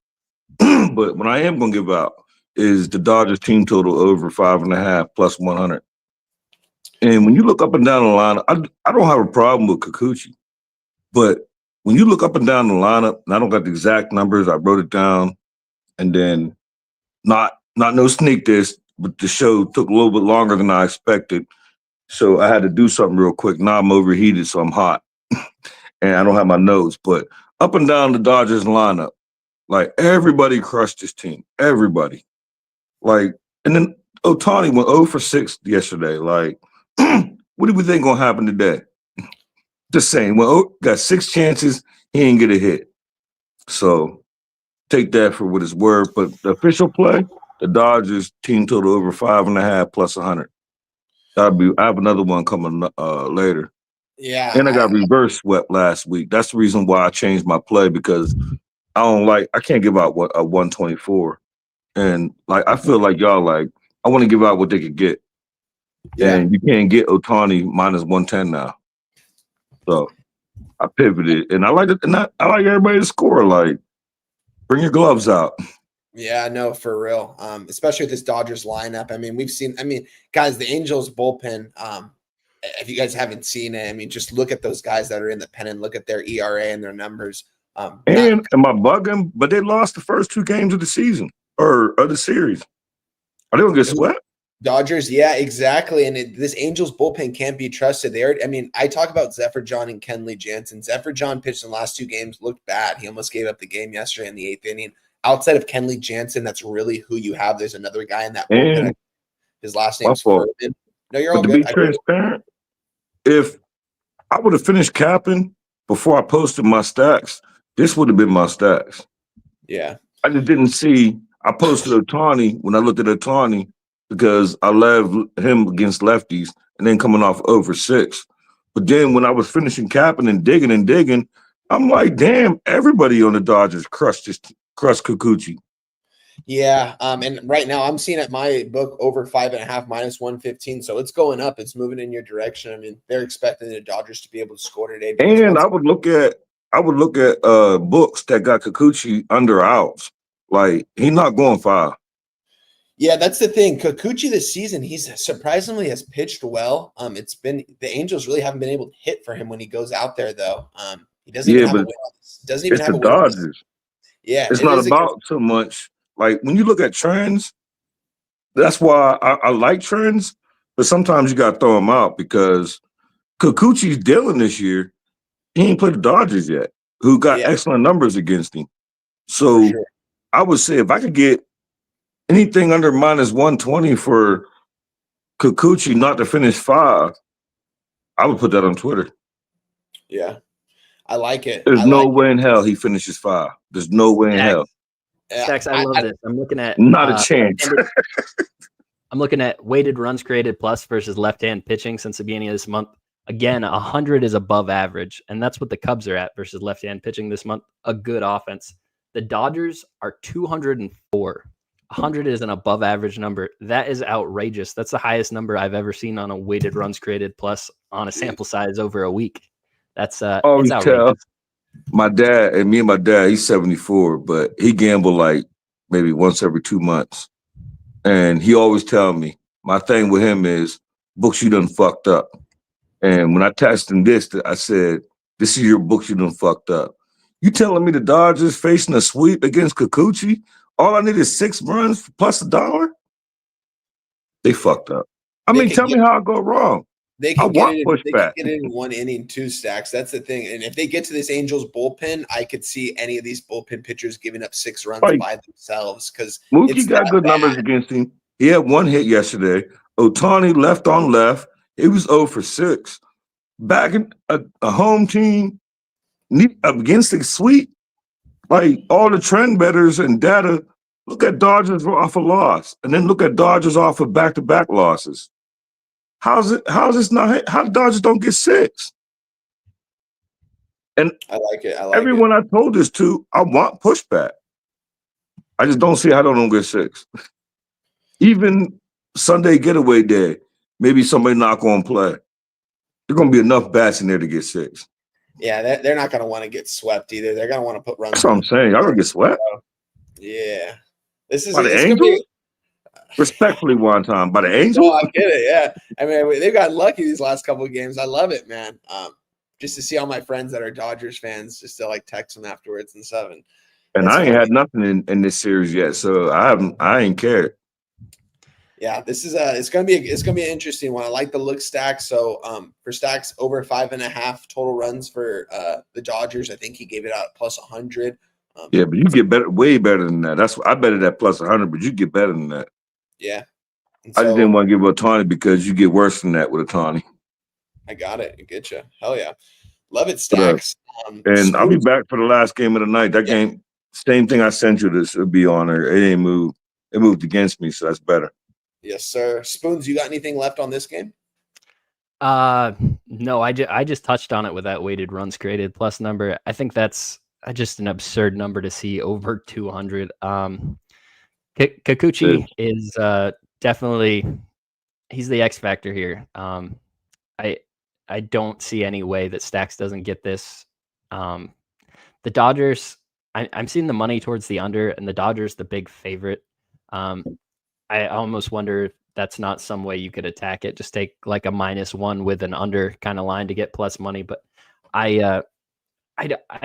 But what I am going to give out is the Dodgers team total over 5.5 plus 100. And when you look up and down the line, I don't have a problem with Kikuchi. But when you look up and down the lineup, and I don't got the exact numbers, I wrote it down, and then not no sneak this, but the show took a little bit longer than I expected. So I had to do something real quick. Now I'm overheated, so I'm hot. And I don't have my notes. But up and down the Dodgers lineup, like everybody crushed this team. Everybody. Like, and then Ohtani went 0 for 6 yesterday. Like, what do we think gonna happen today? Just saying, got 6 chances, he ain't get a hit. So take that for what it's worth. But the official play, the Dodgers team total over 5.5 plus 100. I have another one coming later. Yeah. And I got reverse swept last week. That's the reason why I changed my play, because I can't give out a 124. And like I feel like y'all like I want to give out what they could get. Yeah. And you can't get Ohtani minus 110 now. So I pivoted, and I like it, and I like everybody to score. Like, bring your gloves out. Yeah, no, for real. Especially with this Dodgers lineup. I mean, guys, the Angels bullpen. If you guys haven't seen it, I mean, just look at those guys that are in the pennant. Look at their ERA and their numbers. Am I bugging? But they lost the first 2 games of the season or of the series. Are they gonna get swept? Dodgers, yeah, exactly. And this Angels bullpen can't be trusted. I talk about Zephyr John and Kenley Jansen. Zephyr John pitched in the last 2 games, looked bad. He almost gave up the game yesterday in the 8th inning. Outside of Kenley Jansen, that's really who you have. There's another guy in that bullpen. His last name's Furman. No, you're all good. To be transparent, if I would have finished capping before I posted my stacks, this would have been my stacks. Yeah. I just didn't see. I posted Ohtani when I looked at Ohtani because I love him against lefties and then coming off over 6. But then when I was finishing capping and digging, I'm like, damn, everybody on the Dodgers crushed Kikuchi. Yeah. And right now I'm seeing at my book over 5.5 minus 115. So it's going up. It's moving in your direction. I mean, they're expecting the Dodgers to be able to score today. And I would look at books that got Kikuchi under outs. Like, he's not going 5. Yeah, that's the thing. Kikuchi this season, he's surprisingly has pitched well. It's been the Angels really haven't been able to hit for him when he goes out there, though. He doesn't even have a win. Doesn't even have a win. Dodgers. Yeah, it's not about so much. Like, when you look at trends, that's why I like trends, but sometimes you got to throw them out because Kikuchi's dealing this year. He ain't played the Dodgers yet, who got excellent numbers against him. So I would say if I could get anything under minus 120 for Kikuchi not to finish 5, I would put that on Twitter. Yeah, I like it. There's no way in hell he finishes 5. There's no way in hell. Stacks, I love this. I'm looking at not a chance. I'm looking at weighted runs created plus versus left-hand pitching since the beginning of this month. Again, 100 is above average, and that's what the Cubs are at versus left-hand pitching this month. A good offense. The Dodgers are 204. 100 is an above average number. That is outrageous. That's the highest number I've ever seen on a weighted runs created plus on a sample size over a week. That's it's outrageous. My dad, he's 74, but he gambled like maybe once every 2 months. And he always tell me, my thing with him is books you done fucked up. And when I texted him this, I said, this is your books you done fucked up. You telling me the Dodgers facing a sweep against Kikuchi? All I need is 6 runs plus $1? They fucked up. I They mean, could tell get me how I go wrong. they I could get want it. They could pushback. get it in 1 inning, 2 stacks. That's the thing. And if they get to this Angels bullpen, I could see any of these bullpen pitchers giving up 6 runs Like by themselves because Mookie it's got that good numbers bad. against him. He had 1 hit yesterday. Otani left on left. He was 0 for 6. Back in a home team against the sweep. Like all the trend betters and data, look at Dodgers off a loss, and then look at Dodgers off of back-to-back losses. How's this not? How the Dodgers don't get 6? And I like it. I like everyone I told this to, I want pushback. I just don't see how they don't get 6. Even Sunday getaway day, maybe somebody not going to play. There's going to be enough bats in there to get 6. Yeah, they're not going to want to get swept either. They're going to want to put runs. That's what I'm saying. Y'all going to get swept Yeah, this is by the it's going to be. Angels. Respectfully, one time by the No, Angels. I get it. Yeah, I mean they've got lucky these last couple of games. I love it, man. Just to see all my friends that are Dodgers fans, just to like text them afterwards and stuff. And it's I ain't funny. had nothing in this series yet, so I ain't cared. Yeah, this is it's gonna be an interesting one. I like the look stack. So for stacks over 5.5 total runs for the Dodgers, I think he gave it out plus 100. Yeah, but you get better, way better than that. That's what I bet it at plus 100, but you get better than that. Yeah, I just didn't want to give Otani because you get worse than that with Otani. I got it. I get you. Hell yeah, love it. Stacks. And I'll be back for the last game of the night. That game, same thing I sent you. This would be on there. It ain't moved. It moved against me, so that's better. Yes, sir. Spoons, you got anything left on this game? No, I just touched on it with that weighted runs created plus number. I think that's just an absurd number to see over 200. Kikuchi is definitely he's the X factor here. I don't see any way that Stacks doesn't get this. The Dodgers, I'm seeing the money towards the under, and the Dodgers the big favorite. I almost wonder if that's not some way you could attack it. Just take like a -1 with an under kind of line to get plus money. But I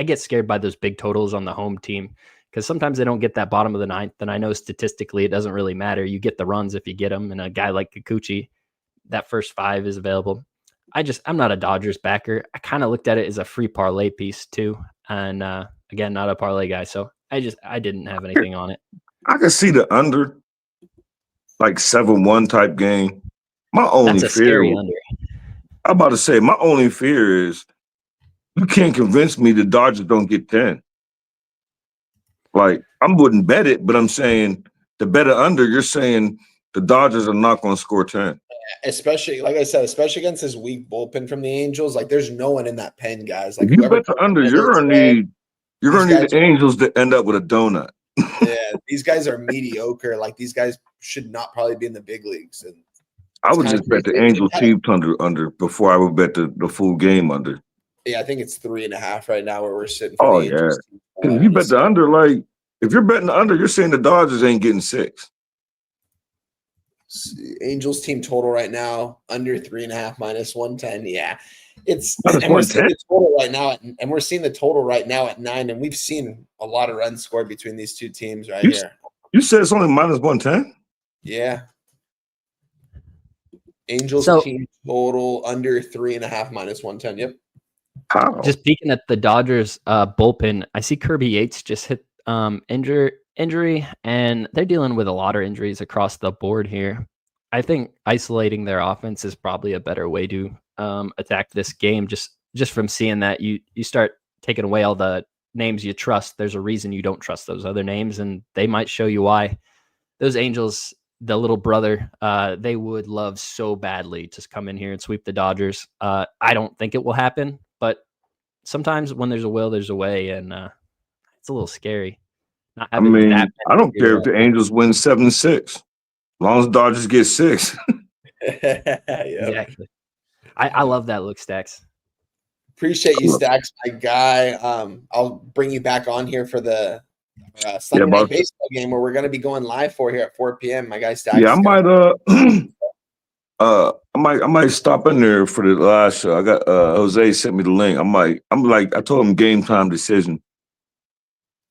get scared by those big totals on the home team because sometimes they don't get that bottom of the ninth. And I know statistically it doesn't really matter. You get the runs if you get them. And a guy like Kikuchi, that first 5 is available. I'm not a Dodgers backer. I kind of looked at it as a free parlay piece too. And again, not a parlay guy. So I didn't have anything on it. I can see the under, like 7-1 type game. My only fear, under. I'm about to say, my only fear is you can't convince me the Dodgers don't get 10. Like, I wouldn't bet it, but I'm saying the better under, you're saying the Dodgers are not going to score 10. Especially, like I said, especially against this weak bullpen from the Angels. Like, there's no one in that pen, guys. Like, if you bet the under, you're going to need the Angels to end up with a donut. Yeah, these guys are mediocre. Like, these guys should not probably be in the big leagues. And I would just bet the Angels team under before I would bet the full game under. Yeah, I think it's 3.5 right now where we're sitting. Oh, yeah. Because if you bet the under, like, if you're betting the under, you're saying the Dodgers ain't getting 6. Angels team total right now under 3.5 -110. Yeah, it's and we're seeing the total right now, and we're seeing the total right now at 9, and we've seen a lot of runs scored between these two teams here. You said it's only -110? Yeah. Angels team total under 3.5 -110. Yep. How? Just peeking at the Dodgers bullpen, I see Kirby Yates just hit injury, and they're dealing with a lot of injuries across the board here. I think isolating their offense is probably a better way to attack this game. Just from seeing that, you start taking away all the names you trust. There's a reason you don't trust those other names, and they might show you why. Those Angels, the little brother, they would love so badly to come in here and sweep the Dodgers. I don't think it will happen, but sometimes when there's a will, there's a way, and it's a little scary. I mean, I don't care if the Angels win 7-6, as long as the Dodgers get 6. Exactly. I love that look, Stacks. Appreciate you, Stacks, my guy. I'll bring you back on here for the Sunday night baseball game where we're going to be going live here at 4 p.m. My guy Stacks. Yeah, I might stop in there for the last show. I got Jose sent me the link. I told him game time decision.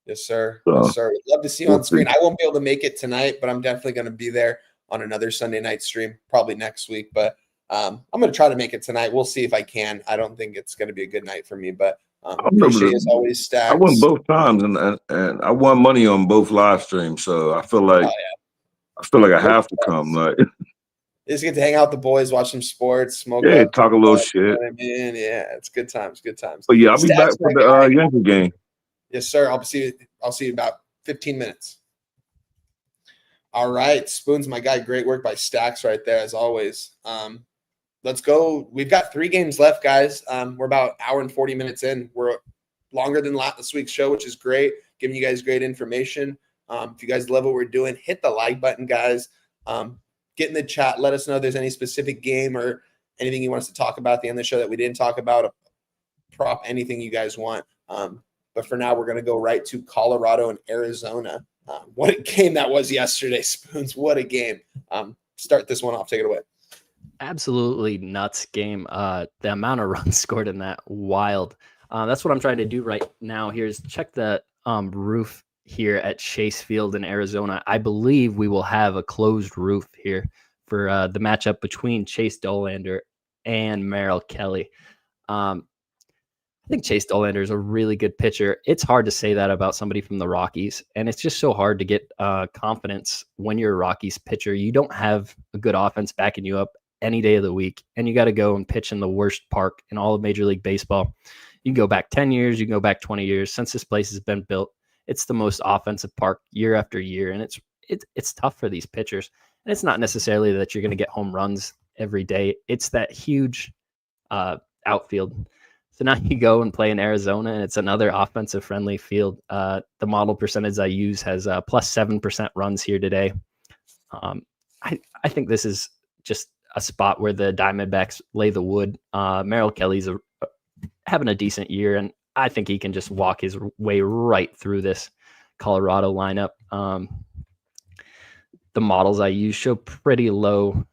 Yes, sir. Yes, sir. We'd love to see you on screen. I won't be able to make it tonight, but I'm definitely going to be there on another Sunday night stream, probably next week. But I'm going to try to make it tonight. We'll see if I can. I don't think it's going to be a good night for me, but I remember appreciate as always, I Stacks. won both times, and I won money on both live streams. So I feel like I have to come. Like, just get to hang out with the boys, watch some sports, smoke up, talk a little you shit. know what I mean? Yeah, it's good times, good times. But yeah, I'll be Stacks, back for my guy. the Yankee game. Yes, sir. I'll see you in about 15 minutes. All right, Spoons, my guy. Great work by Stacks right there, as always. Let's go. We've got 3 games left, guys. We're about an hour and 40 minutes in. We're longer than last week's show, which is great. Giving you guys great information. If you guys love what we're doing, hit the like button, guys. Get in the chat. Let us know if there's any specific game or anything you want us to talk about at the end of the show that we didn't talk about. A prop, anything you guys want. But for now, we're going to go right to Colorado and Arizona. What a game that was yesterday, Spoons. What a game. Start this one off. Take it away. Absolutely nuts game. The amount of runs scored in that, wild. That's what I'm trying to do right now here is check the roof here at Chase Field in Arizona. I believe we will have a closed roof here for the matchup between Chase Dollander and Merrill Kelly. I think Chase Dollander is a really good pitcher. It's hard to say that about somebody from the Rockies, and it's just so hard to get confidence when you're a Rockies pitcher. You don't have a good offense backing you up any day of the week, and you got to go and pitch in the worst park in all of Major League Baseball. You can go back 10 years, you can go back 20 years. Since this place has been built, it's the most offensive park year after year, and it's tough for these pitchers. And it's not necessarily that you're going to get home runs every day. It's that huge outfield. So now you go and play in Arizona, and it's another offensive-friendly field. The model percentage I use has plus 7% runs here today. I think this is just a spot where the Diamondbacks lay the wood. Merrill Kelly's having a decent year, and I think he can just walk his way right through this Colorado lineup. The models I use show pretty low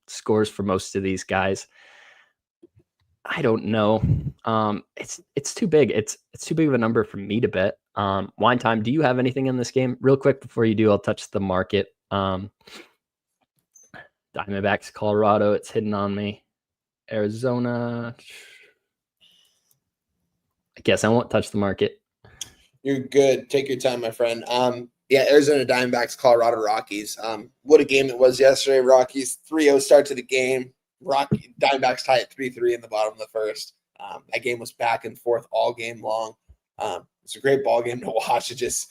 scores for most of these guys. I don't know. It's too big. It's too big of a number for me to bet. Wine Time, do you have anything in this game? Real quick before you do, I'll touch the market. Diamondbacks, Colorado, it's hidden on me. Arizona. I guess I won't touch the market. You're good. Take your time, my friend. Yeah, Arizona Diamondbacks, Colorado Rockies. What a game it was yesterday. Rockies 3-0 start to the game. Diamondbacks tie at 3-3 in the bottom of the first. That game was back and forth all game long. It's a great ball game to watch. It's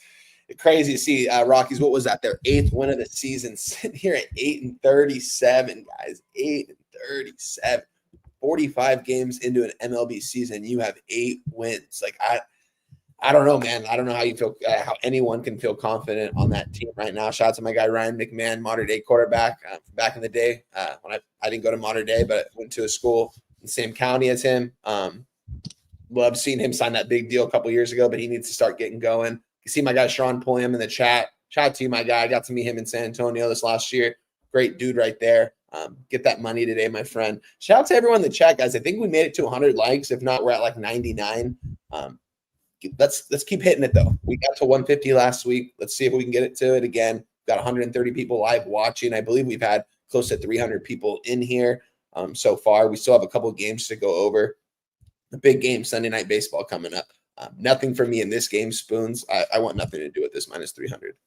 crazy to see Rockies. What was that? Their 8th win of the season, sitting here at 8-37, guys. 8-37. 45 games into an MLB season, you have 8 wins. Like I don't know, man. I don't know how you feel, how anyone can feel confident on that team right now. Shout out to my guy Ryan McMahon, modern day quarterback. Back in the day, when I didn't go to modern day, but went to a school in the same county as him. Love seeing him sign that big deal a couple years ago, but he needs to start getting going. You see my guy Sean Pulliam in the chat. Shout out to you, my guy. I got to meet him in San Antonio this last year. Great dude right there. Get that money today, my friend. Shout out to everyone in the chat, guys. I think we made it to 100 likes. If not, we're at like 99. Let's keep hitting it, though. We got to 150 last week. Let's see if we can get it to it again. Got 130 people live watching. I believe we've had close to 300 people in here so far. We still have a couple of games to go over. The big game, Sunday Night Baseball coming up. Nothing for me in this game, Spoons. I want nothing to do with this minus 300.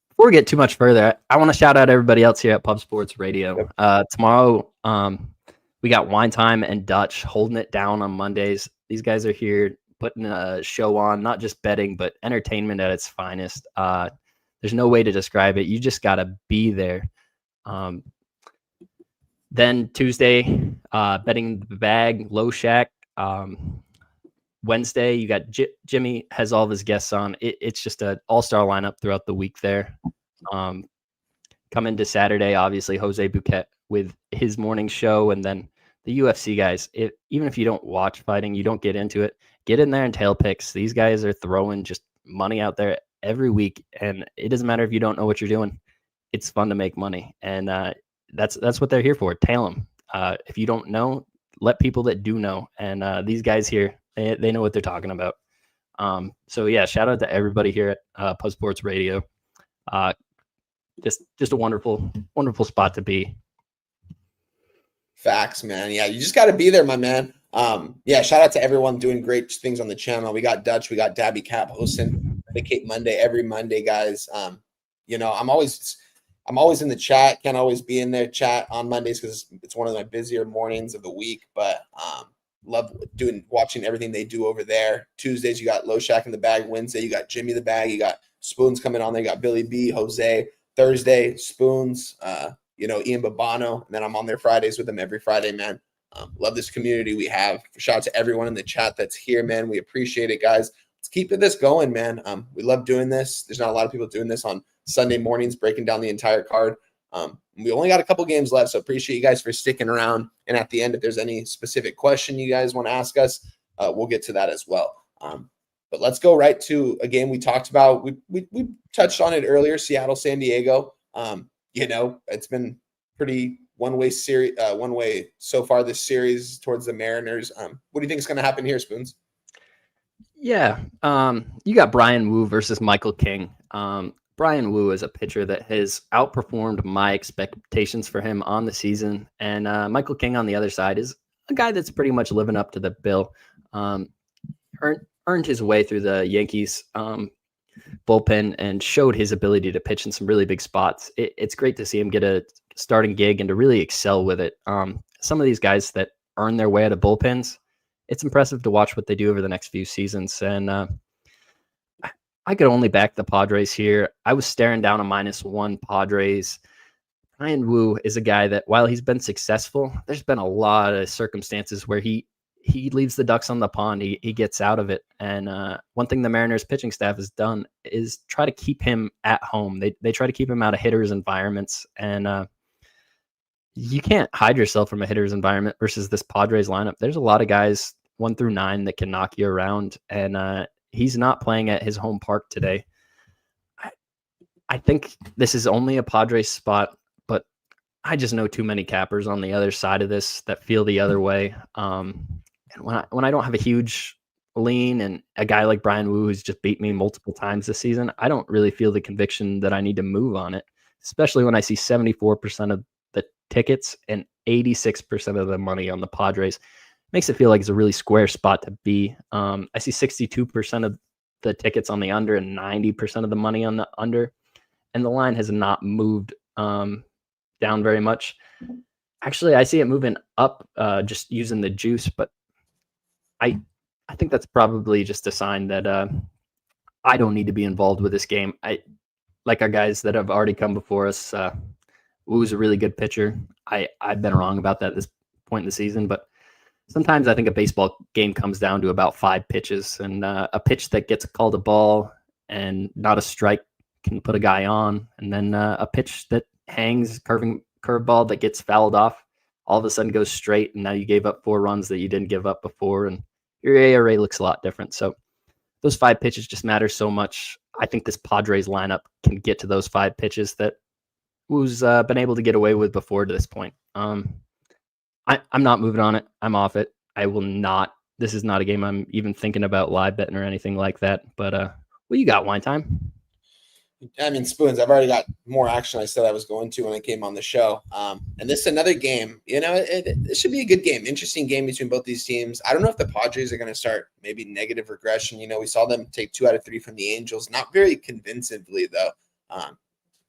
Before we get too much further, I want to shout out everybody else here at Pub Sports Radio. Tomorrow, we got Wine Time and Dutch holding it down on Mondays. These guys are here putting a show on, not just betting, but entertainment at its finest. There's no way to describe it. You just got to be there. Then Tuesday, betting the bag, Low Shack. Wednesday, you got Jimmy has all of his guests on. It's just an all-star lineup throughout the week there. Come into Saturday, obviously, Jose Bouquet with his morning show, and then the UFC guys. Even if you don't watch fighting, you don't get into it, get in there and tail picks. These guys are throwing just money out there every week, and it doesn't matter if you don't know what you're doing. It's fun to make money, and that's what they're here for. Tail them. If you don't know, let people that do know. And these guys here, they know what they're talking about. So yeah, shout out to everybody here at Pub Sports Radio. just a wonderful spot to be. Facts, man. Yeah, you just got to be there, my man. Yeah, shout out to everyone doing great things on the channel. We got Dutch, we got Dabby Cap hosting the Cape Monday every Monday, guys. I'm always in the chat. Can't always be in their chat on Mondays because it's one of my busier mornings of the week. But love watching everything they do over there. Tuesdays you got Low Shack in the bag. Wednesday you got Jimmy the bag. You got Spoons coming on there. You got Billy B, Jose. Thursday Spoons. Ian Babano, and then I'm on there Fridays with them every Friday, man. Love this community we have. Shout out to everyone in the chat that's here, man. We appreciate it, guys. Let's keep this going, man. We love doing this. There's not a lot of people doing this on Sunday mornings, breaking down the entire card. We only got a couple games left, so appreciate you guys for sticking around. And at the end, if there's any specific question you guys want to ask us, we'll get to that as well. But let's go right to a game we talked about. We touched on it earlier, Seattle, San Diego. It's been pretty one-way so far this series towards the Mariners. What do you think is going to happen here, Spoons? Yeah, you got Brian Wu versus Michael King. Brian Wu is a pitcher that has outperformed my expectations for him on the season, and Michael King on the other side is a guy that's pretty much living up to the bill. Earned his way through the Yankees bullpen and showed his ability to pitch in some really big spots. It's great to see him get a starting gig and to really excel with it. Some of these guys that earn their way out of bullpens, it's impressive to watch what they do over the next few seasons. And I could only back the Padres here. I was staring down a -1 Padres. Brian Wu is a guy that, while he's been successful, there's been a lot of circumstances where he leaves the ducks on the pond. He gets out of it. And one thing the Mariners pitching staff has done is try to keep him at home. They try to keep him out of hitters' environments. And you can't hide yourself from a hitter's environment versus this Padres lineup. There's a lot of guys 1 through 9 that can knock you around. And he's not playing at his home park today. I think this is only a Padres spot, but I just know too many cappers on the other side of this that feel the other way. And when I don't have a huge lean and a guy like Brian Wu who's just beat me multiple times this season, I don't really feel the conviction that I need to move on it, especially when I see 74% of the tickets and 86% of the money on the Padres. Makes it feel like it's a really square spot to be. I see 62% of the tickets on the under and 90% of the money on the under, and the line has not moved down very much. Actually, I see it moving up just using the juice, but I think that's probably just a sign that I don't need to be involved with this game. I like our guys that have already come before us. Wu's a really good pitcher. I've been wrong about that at this point in the season, but sometimes I think a baseball game comes down to about 5 pitches, and a pitch that gets called a ball and not a strike can put a guy on, and then a pitch that hangs, curveball that gets fouled off, all of a sudden goes straight, and now you gave up 4 runs that you didn't give up before, and your ARA looks a lot different. So those 5 pitches just matter so much. I think this Padres lineup can get to those 5 pitches that Wu's been able to get away with before to this point. I'm not moving on it. I'm off it. I will not. This is not a game I'm even thinking about live betting or anything like that. But what you got, Wine Time? I mean, Spoons, I've already got more action I said I was going to when I came on the show. And this is another game. It should be a good game. Interesting game between both these teams. I don't know if the Padres are going to start maybe negative regression. We saw them take 2 out of 3 from the Angels. Not very convincingly, though.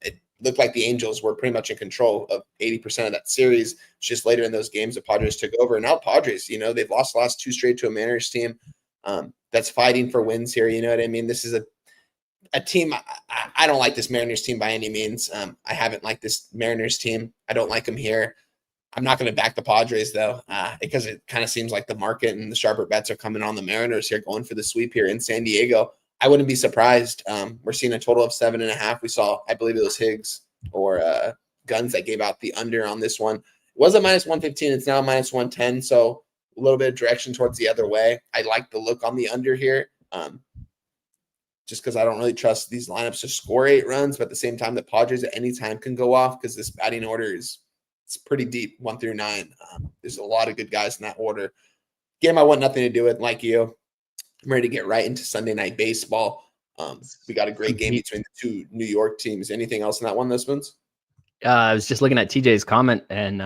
It looked like the Angels were pretty much in control of 80% of that series. Just later in those games, the Padres took over. And now Padres, they've lost the last 2 straight to a Mariners team that's fighting for wins here. You know what I mean? This is a team. I don't like this Mariners team by any means. I haven't liked this Mariners team. I don't like them here. I'm not going to back the Padres, though, because it kind of seems like the market and the sharper bets are coming on the Mariners here, going for the sweep here in San Diego. I wouldn't be surprised. We're seeing a total of 7.5. We saw, I believe it was Higgs or Guns that gave out the under on this one. It was a -115. It's now a -110. So a little bit of direction towards the other way. I like the look on the under here. Just because I don't really trust these lineups to score 8 runs, but at the same time, the Padres at any time can go off because this batting order it's pretty deep, 1 through 9. There's a lot of good guys in that order. Game I want nothing to do with, like you. I'm ready to get right into Sunday Night Baseball. We got a great game between the two New York teams. Anything else in that one, this one's? I was just looking at TJ's comment, and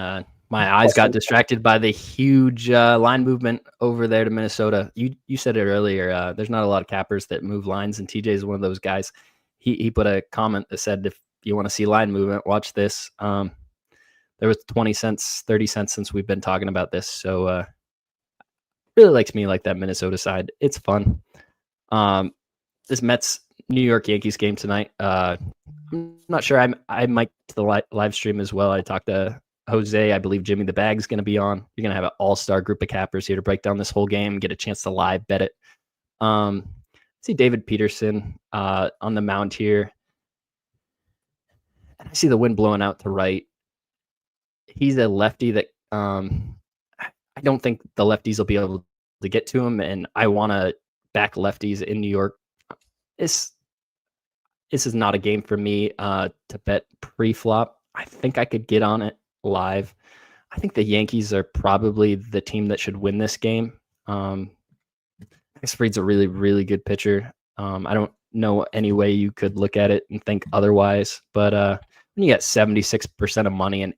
my eyes got distracted by the huge line movement over there to Minnesota. You said it earlier. There's not a lot of cappers that move lines, and TJ is one of those guys. He put a comment that said, if you want to see line movement, watch this. There was 20 cents, 30 cents since we've been talking about this. So really likes me like that Minnesota side. It's fun. This Mets New York Yankees game tonight. I'm not sure. I might to the live stream as well. I talked to Jose. I believe Jimmy the Bag's going to be on. You're going to have an all-star group of cappers here to break down this whole game, get a chance to live bet it. See David Peterson on the mound here. And I see the wind blowing out to right. He's a lefty that I don't think the lefties will be able to get to him, and I want to back lefties in New York. This is not a game for me to bet pre-flop. I think I could get on it live. I think the Yankees are probably the team that should win this game. Max Fried's a really, really good pitcher. I don't know any way you could look at it and think otherwise, but when you got 76% of money and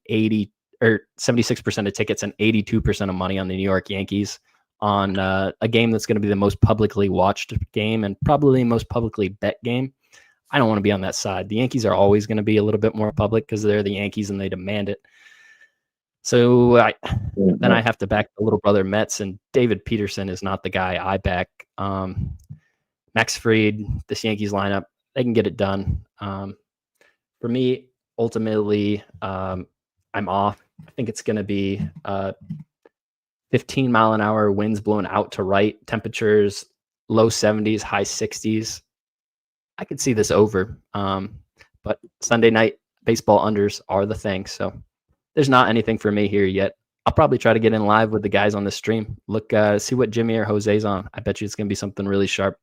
76% of tickets and 82% of money on the New York Yankees on a game that's going to be the most publicly watched game and probably most publicly bet game, I don't want to be on that side. The Yankees are always going to be a little bit more public because they're the Yankees and they demand it. So then I have to back the little brother Mets, and David Peterson is not the guy I back. Max Fried, this Yankees lineup, they can get it done. For me, ultimately, I'm off. I think it's going to be 15-mile-an-hour winds blowing out to right, temperatures low 70s, high 60s. I could see this over, but Sunday night baseball unders are the thing. So there's not anything for me here yet. I'll probably try to get in live with the guys on the stream. Look, see what Jimmy or Jose's on. I bet you it's going to be something really sharp.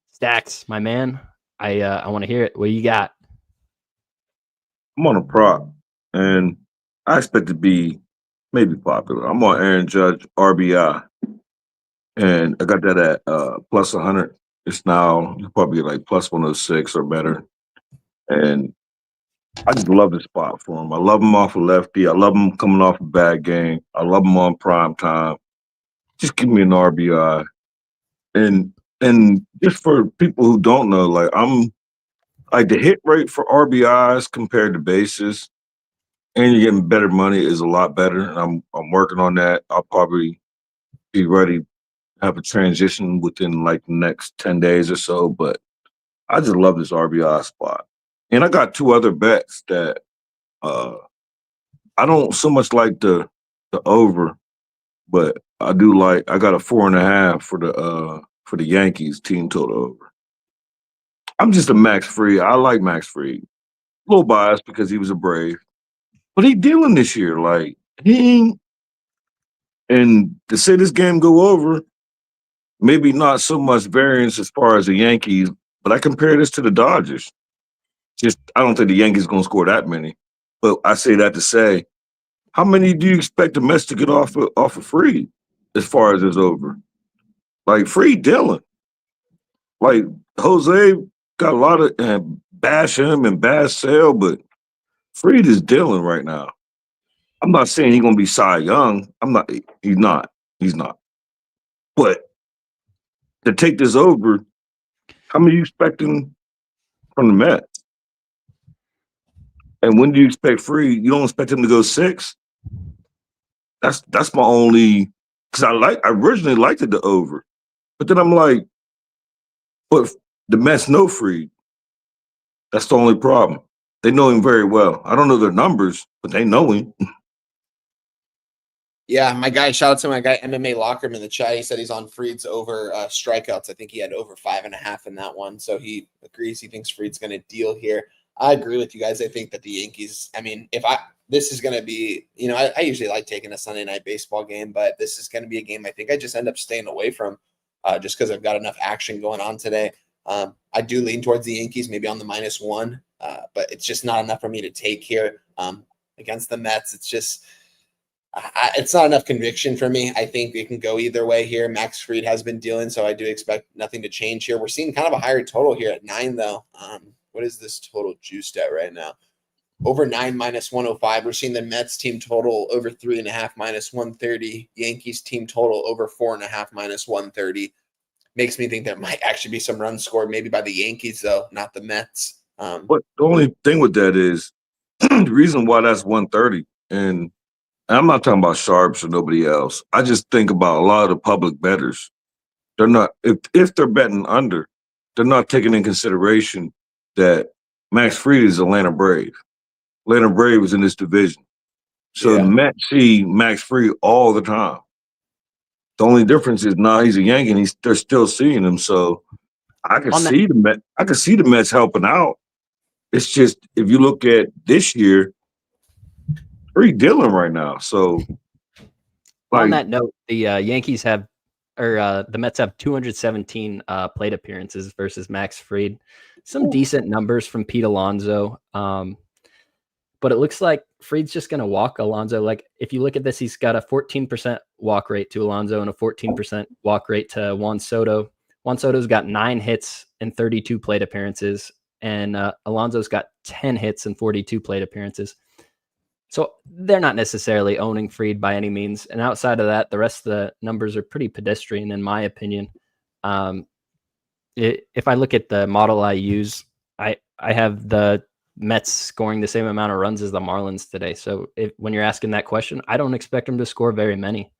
Stacks, my man. I want to hear it. What do you got? I'm on a prop, and I expect to be maybe popular. I'm on Aaron Judge RBI, and I got that at plus 100. It's now probably like plus 106 or better, and I just love the spot for him. I love him off a lefty. I love him coming off a bad game. I love him on prime time. Just give me an RBI, and just for people who don't know, like I'm like the hit rate for RBIs compared to bases, and you're getting better money is a lot better. And I'm working on that. I'll probably be ready, have a transition within like the next 10 days or so. But I just love this RBI spot. And I got two other bets that I don't so much like the over, but I do like. I got a 4.5 for the Yankees team total over. I'm just a Max Fried. I like Max Fried. A little biased because he was a Brave, but he dealing this year. Like and to say this game go over, maybe not so much variance as far as the Yankees, but I compare this to the Dodgers. Just I don't think the Yankees gonna score that many. But I say that to say, how many do you expect the Mets to get off of Fried as far as it's over? Like Fried dealing. Like Jose got a lot of bash him and bash Sale, but Fried is dealing right now. I'm not saying he's gonna be Cy Young. He's not. But to take this over, how many are you expecting from the Mets? And when do you expect Fried? You don't expect him to go 6? That's my only, because I originally liked it to over, but then I'm like, but the Mets know Fried. That's the only problem. They know him very well. I don't know their numbers, but they know him. Yeah, my guy, shout out to my guy MMA Lockerman in the chat. He said he's on Fried's over strikeouts. I think he had over 5.5 in that one. So he agrees. He thinks Fried's going to deal here. I agree with you guys. I think that the Yankees, this is going to be, I usually like taking a Sunday night baseball game, but this is going to be a game I think I just end up staying away from just because I've got enough action going on today. I do lean towards the Yankees, maybe on the -1, but it's just not enough for me to take here against the Mets. It's just, It's not enough conviction for me. I think it can go either way here. Max Fried has been dealing, so I do expect nothing to change here. We're seeing kind of a higher total here at 9, though. What is this total juiced at right now? Over 9 minus 105. We're seeing the Mets team total over 3.5 minus 130. Yankees team total over 4.5 minus 130. Makes me think there might actually be some runs scored, maybe by the Yankees, though, not the Mets. But the only thing with that is the reason why that's 130, and I'm not talking about sharps or nobody else. I just think about a lot of the public bettors. They're not, if they're betting under, they're not taking in consideration that Max Fried is Atlanta Brave. Atlanta Brave is in this division. So the Mets see Max Fried all the time. The only difference is now he's a Yankee and they're still seeing him. So I can see the Mets helping out. It's just if you look at this year, pretty dealing right now. So on that note, the Yankees have, or the Mets have 217 plate appearances versus Max Fried. Some decent numbers from Pete Alonso. But it looks like Fried's just going to walk Alonso. Like if you look at this, he's got a 14% walk rate to Alonso and a 14% walk rate to Juan Soto. Juan Soto's got 9 hits and 32 plate appearances, and Alonso's got 10 hits and 42 plate appearances. So they're not necessarily owning Fried by any means. And outside of that, the rest of the numbers are pretty pedestrian, in my opinion. If I look at the model I use, I have the Mets scoring the same amount of runs as the Marlins today. So when you're asking that question, I don't expect them to score very many.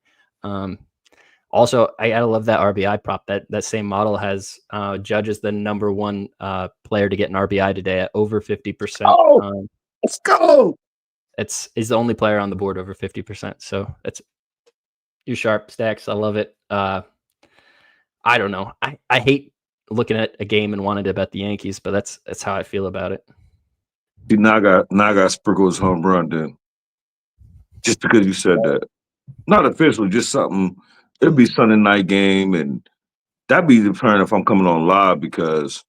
Also, I gotta love that RBI prop. That same model has Judge as the number 1 player to get an RBI today at over 50%. Oh, let's go. He's the only player on the board over 50%. So you're sharp, Stacks. I love it. I don't know. I hate looking at a game and wanting to bet the Yankees, but that's how I feel about it. See, now I got sprinkle his home run then. Just because you said that. Not officially, just something. It'll be Sunday night game, and that'd be the turn if I'm coming on live because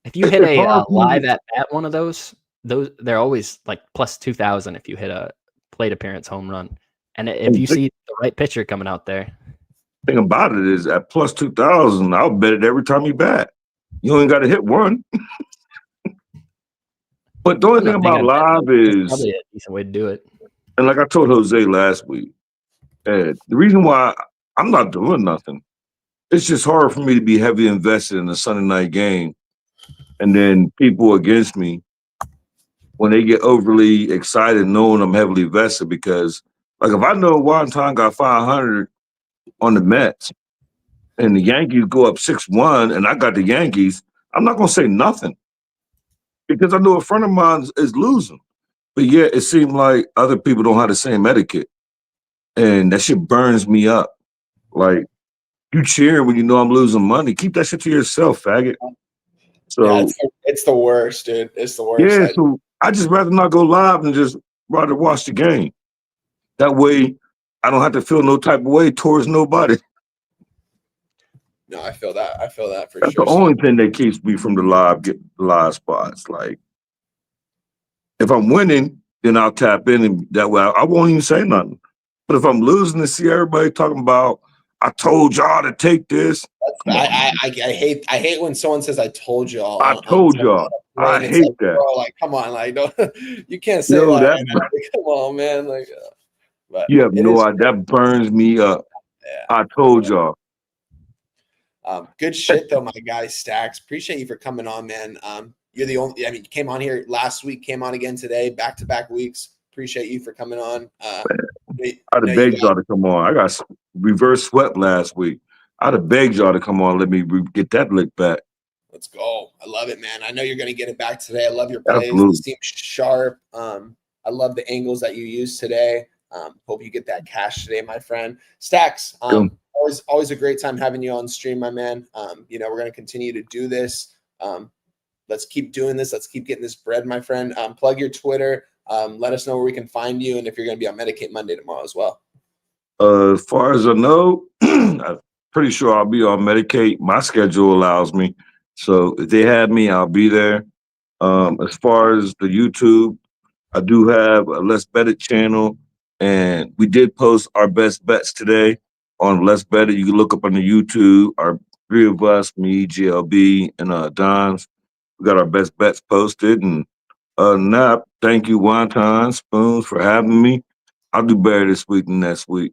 if you hit a live at one of those they're always like plus 2,000 if you hit a plate appearance home run. And if you see the right pitcher coming out there. Thing about it is at plus 2,000, I'll bet it every time you bat. You only got to hit one. But the only thing about live is probably a decent way to do it. And like I told Jose last week, the reason why I'm not doing nothing, it's just hard for me to be heavily invested in a Sunday night game. And then people against me, when they get overly excited knowing I'm heavily vested, because like if I know Washington got 500 on the Mets and the Yankees go up 6-1 and I got the Yankees, I'm not going to say nothing because I know a friend of mine is losing. But yeah, it seemed like other people don't have the same etiquette. And that shit burns me up. Like, you cheering when you know I'm losing money. Keep that shit to yourself, faggot. So yeah, it's the worst, dude. It's the worst. Yeah, so I just rather not go live and just rather watch the game. That way, I don't have to feel no type of way towards nobody. No, I feel that. I feel that for That's sure. the only thing that keeps me from the live spots. Like, if I'm winning, then I'll tap in, and that way I won't even say nothing. But if I'm losing to see everybody talking about, I told y'all to take this. I hate when someone says I told y'all. I told y'all. I hate like, that. Bro, like, come on, like, don't, you can't say that. Like, come on, man. Like, but you have no idea. That burns me up. Yeah. I told y'all. Good shit though, my guy Stacks. Appreciate you for coming on, man. You're the only. I mean, you came on here last week, came on again today, back-to-back weeks. Appreciate you for coming on. I'd have begged y'all to come on. I got reverse swept last week. I'd have begged y'all to come on. Let me get that lick back. Let's go. I love it, man. I know you're going to get it back today. I love your plays. Absolutely. It seems sharp. I love the angles that you use today. Hope you get that cash today, my friend. Stacks, always a great time having you on stream, my man. We're going to continue to do this. Let's keep doing this. Let's keep getting this bread, my friend. Plug your Twitter. Let us know where we can find you and if you're going to be on Medicate Monday tomorrow as well. As far as I know, I'm pretty sure I'll be on Medicate. My schedule allows me. So if they have me, I'll be there. As far as the YouTube, I do have a Let's Bet It channel. And we did post our best bets today on Let's Bet It. You can look up on the YouTube. Our three of us, me, GLB, and Dimes, we got our best bets posted. And Nap, thank you, Wonton, Spoons, for having me. I'll do better this week than next week.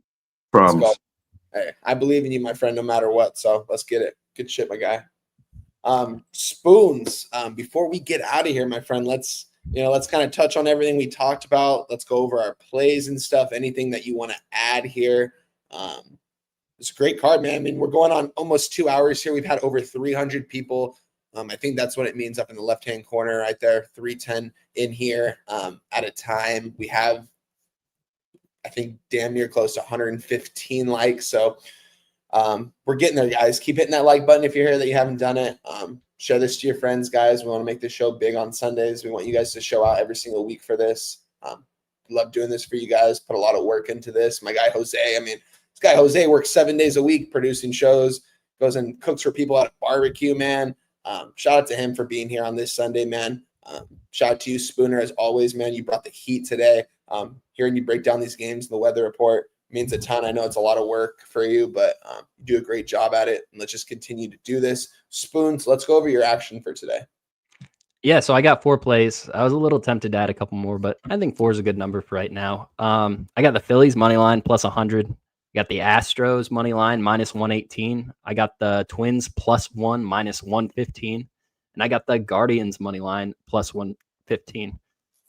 Let's go. Promise. Hey, I believe in you, my friend, no matter what. So let's get it. Good shit, my guy. Spoons. Before we get out of here, my friend, let's kind of touch on everything we talked about. Let's go over our plays and stuff. Anything that you want to add here? It's a great card, man. I mean, we're going on almost 2 hours here. We've had over 300 people. I think that's what it means up in the left-hand corner right there, 310 in here at a time. We have, I think, damn near close to 115 likes. So we're getting there, guys. Keep hitting that like button if you're here that you haven't done it. Share this to your friends, guys. We want to make this show big on Sundays. We want you guys to show out every single week for this. Love doing this for you guys. Put a lot of work into this. My guy, Jose, this guy, Jose, works 7 days a week producing shows, goes and cooks for people at a barbecue, man. Shout out to him for being here on this Sunday, man. Shout out to you, Spooner, as always, man. You brought the heat today. Hearing you break down these games in the weather report means a ton. I know it's a lot of work for you, but you do a great job at it. And let's just continue to do this. Spoons, let's go over your action for today. Yeah, so I got 4 plays. I was a little tempted to add a couple more, but I think 4 is a good number for right now. I got the Phillies money line plus 100. I got the Astros money line minus 118. I got the Twins +1 minus 115. And I got the Guardians money line plus 115.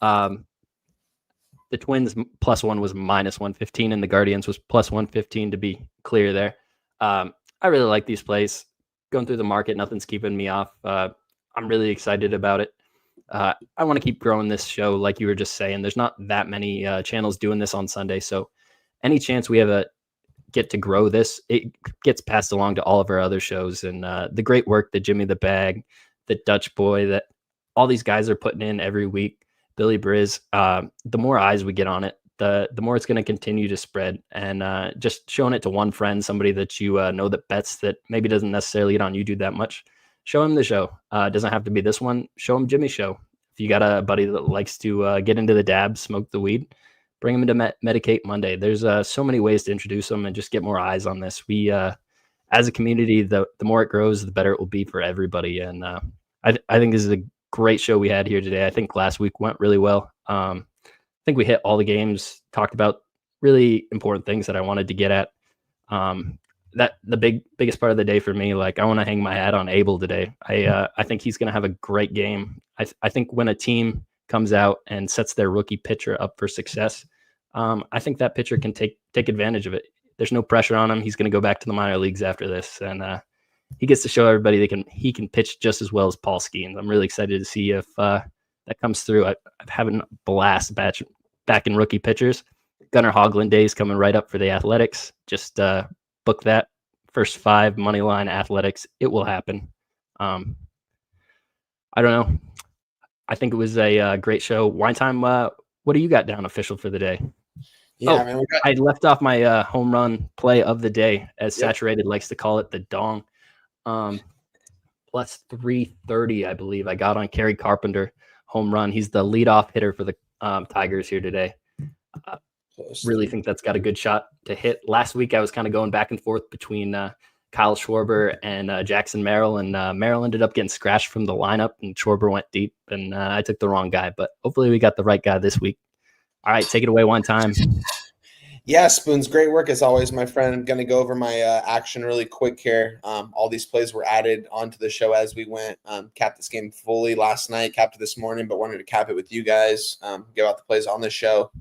The Twins +1 was minus 115, and the Guardians was plus 115, to be clear there. I really like these plays. Going through the market, nothing's keeping me off. I'm really excited about it. I want to keep growing this show, like you were just saying. There's not that many channels doing this on Sunday, so any chance we have get to grow this, it gets passed along to all of our other shows. And the great work that Jimmy the Bag, the Dutch Boy, that all these guys are putting in every week, Billy Briz, the more eyes we get on it, the more it's going to continue to spread. And just showing it to one friend, somebody that you know that bets, that maybe doesn't necessarily get on YouTube that much, show him the show. It doesn't have to be this one. Show him Jimmy's show. If you got a buddy that likes to get into the dab, smoke the weed, bring him into Medicate Monday. There's so many ways to introduce them and just get more eyes on this. We, as a community, the more it grows, the better it will be for everybody. And I think this is a great show we had here today. I think last week went really well. I think we hit all the games, talked about really important things that I wanted to get at. That the biggest part of the day for me, like, I want to hang my hat on Abel today. I think he's going to have a great game. I think when a team comes out and sets their rookie pitcher up for success, I think that pitcher can take advantage of it. There's no pressure on him. He's going to go back to the minor leagues after this, and he gets to show everybody he can pitch just as well as Paul Skeens. I'm really excited to see if that comes through. I'm having a blast back in rookie pitchers. Gunnar Hoglund days coming right up for the Athletics. Just book that first 5 money line Athletics. It will happen. I don't know. I think it was a great show. Wine time. What do you got down official for the day? Yeah, man, I left off my home run play of the day, as Saturated likes to call it, the dong. Plus 330, I believe. I got on Kerry Carpenter home run. He's the leadoff hitter for the Tigers here today. Really think that's got a good shot to hit. Last week, I was kind of going back and forth between Kyle Schwarber and Jackson Merrill, and Merrill ended up getting scratched from the lineup, and Schwarber went deep, and I took the wrong guy. But hopefully we got the right guy this week. All right, take it away one time. Yeah, Spoons, great work as always, my friend. I'm going to go over my action really quick here. All these plays were added onto the show as we went. Capped this game fully last night, capped it this morning, but wanted to cap it with you guys, give out the plays on the show.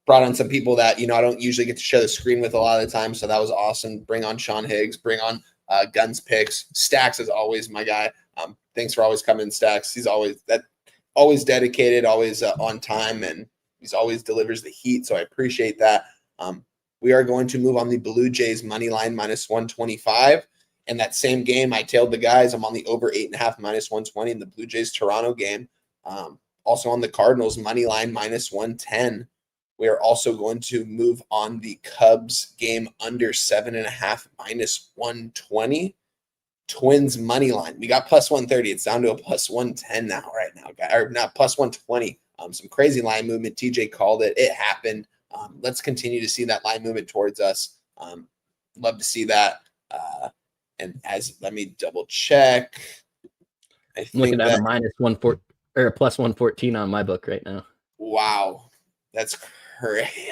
Brought on some people that, I don't usually get to share the screen with a lot of the time, so that was awesome. Bring on Sean Higgs, bring on Guns Picks. Stacks, as always, my guy. Thanks for always coming, Stacks. He's always dedicated, always on time, and he's always delivers the heat, so I appreciate that. We are going to move on the Blue Jays money line minus 125. In that same game, I tailed the guys. I'm on the over 8.5 minus 120 in the Blue Jays Toronto game. Also on the Cardinals money line minus 110. We are also going to move on the Cubs game under 7.5 minus 120. Twins money line. We got plus 130. It's down to a plus 110 now, right now, guys. Or not plus 120. Some crazy line movement. TJ called it. It happened. Let's continue to see that line movement towards us. Love to see that. And let me double check. I I'm think looking at that a -114 or a +114 on my book right now. wow, that's crazy.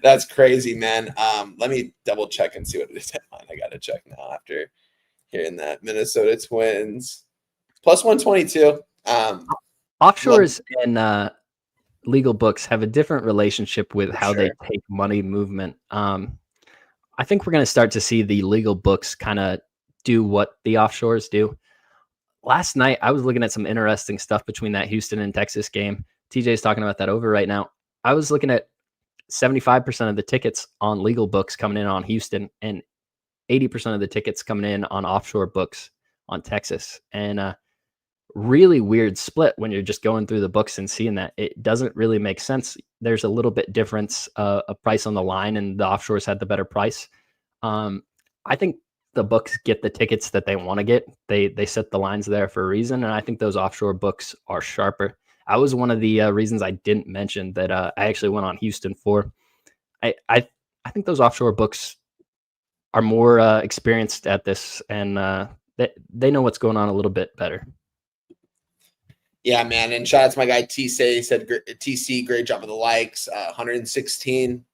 That's crazy, man. Let me double check and see what it is at mine. I gotta check now after hearing that. Minnesota Twins +122. Offshores and legal books have a different relationship with For how they sure. take money movement. I think we're going to start to see the legal books kind of do what the offshores do. Last night, I was looking at some interesting stuff between that Houston and Texas game. TJ's talking about that over right now. I was looking at 75% of the tickets on legal books coming in on Houston and 80% of the tickets coming in on offshore books on Texas. And really weird split when you're just going through the books and seeing that. It doesn't really make sense. There's a little bit difference, a price on the line, and the offshores had the better price. I think the books get the tickets that they want to get. They set the lines there for a reason, and I think those offshore books are sharper. I was one of the reasons I didn't mention that I actually went on Houston for. I think those offshore books are more experienced at this, and they know what's going on a little bit better. Yeah, man. And shout out to my guy TC. He said TC, great job with the likes. 116.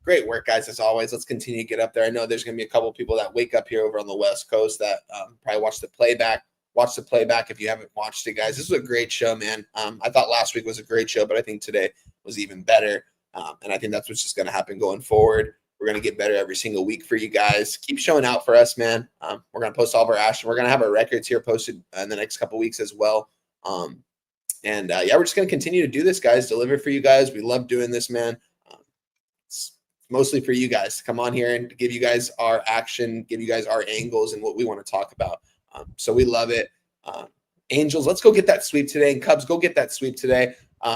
Great work, guys, as always. Let's continue to get up there. I know there's going to be a couple of people that wake up here over on the West Coast that probably watch the playback. Watch the playback if you haven't watched it, guys. This was a great show, man. I thought last week was a great show, but I think today was even better. And I think that's what's just going to happen going forward. We're going to get better every single week for you guys. Keep showing out for us, man. We're going to post all of our action. We're going to have our records here posted in the next couple of weeks as well. And yeah, we're just going to continue to do this, guys, deliver for you guys. We love doing this, man. It's mostly for you guys to come on here and give you guys our action, give you guys our angles and what we want to talk about. So we love it. Angels, let's go get that sweep today. And Cubs, go get that sweep today.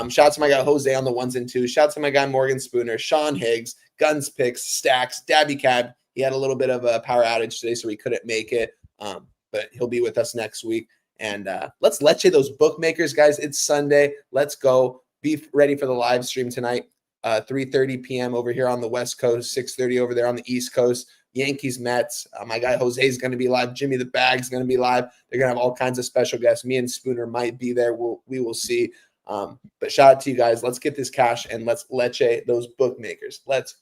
Shout out to my guy Jose on the 1s and 2s. Shout out to my guy Morgan Spooner, Sean Higgs, Guns Picks, Stacks, Dabby Cab. He had a little bit of a power outage today, so he couldn't make it. But he'll be with us next week. And let's let you those bookmakers, guys. It's Sunday. Let's go. Be ready for the live stream tonight, 3:30 p.m. over here on the West Coast, 6:30 over there on the East Coast. Yankees, Mets. My guy Jose is going to be live. Jimmy the Bag's going to be live. They're going to have all kinds of special guests. Me and Spooner might be there. We will see. But shout out to you guys. Let's get this cash and let's let you those bookmakers. Let's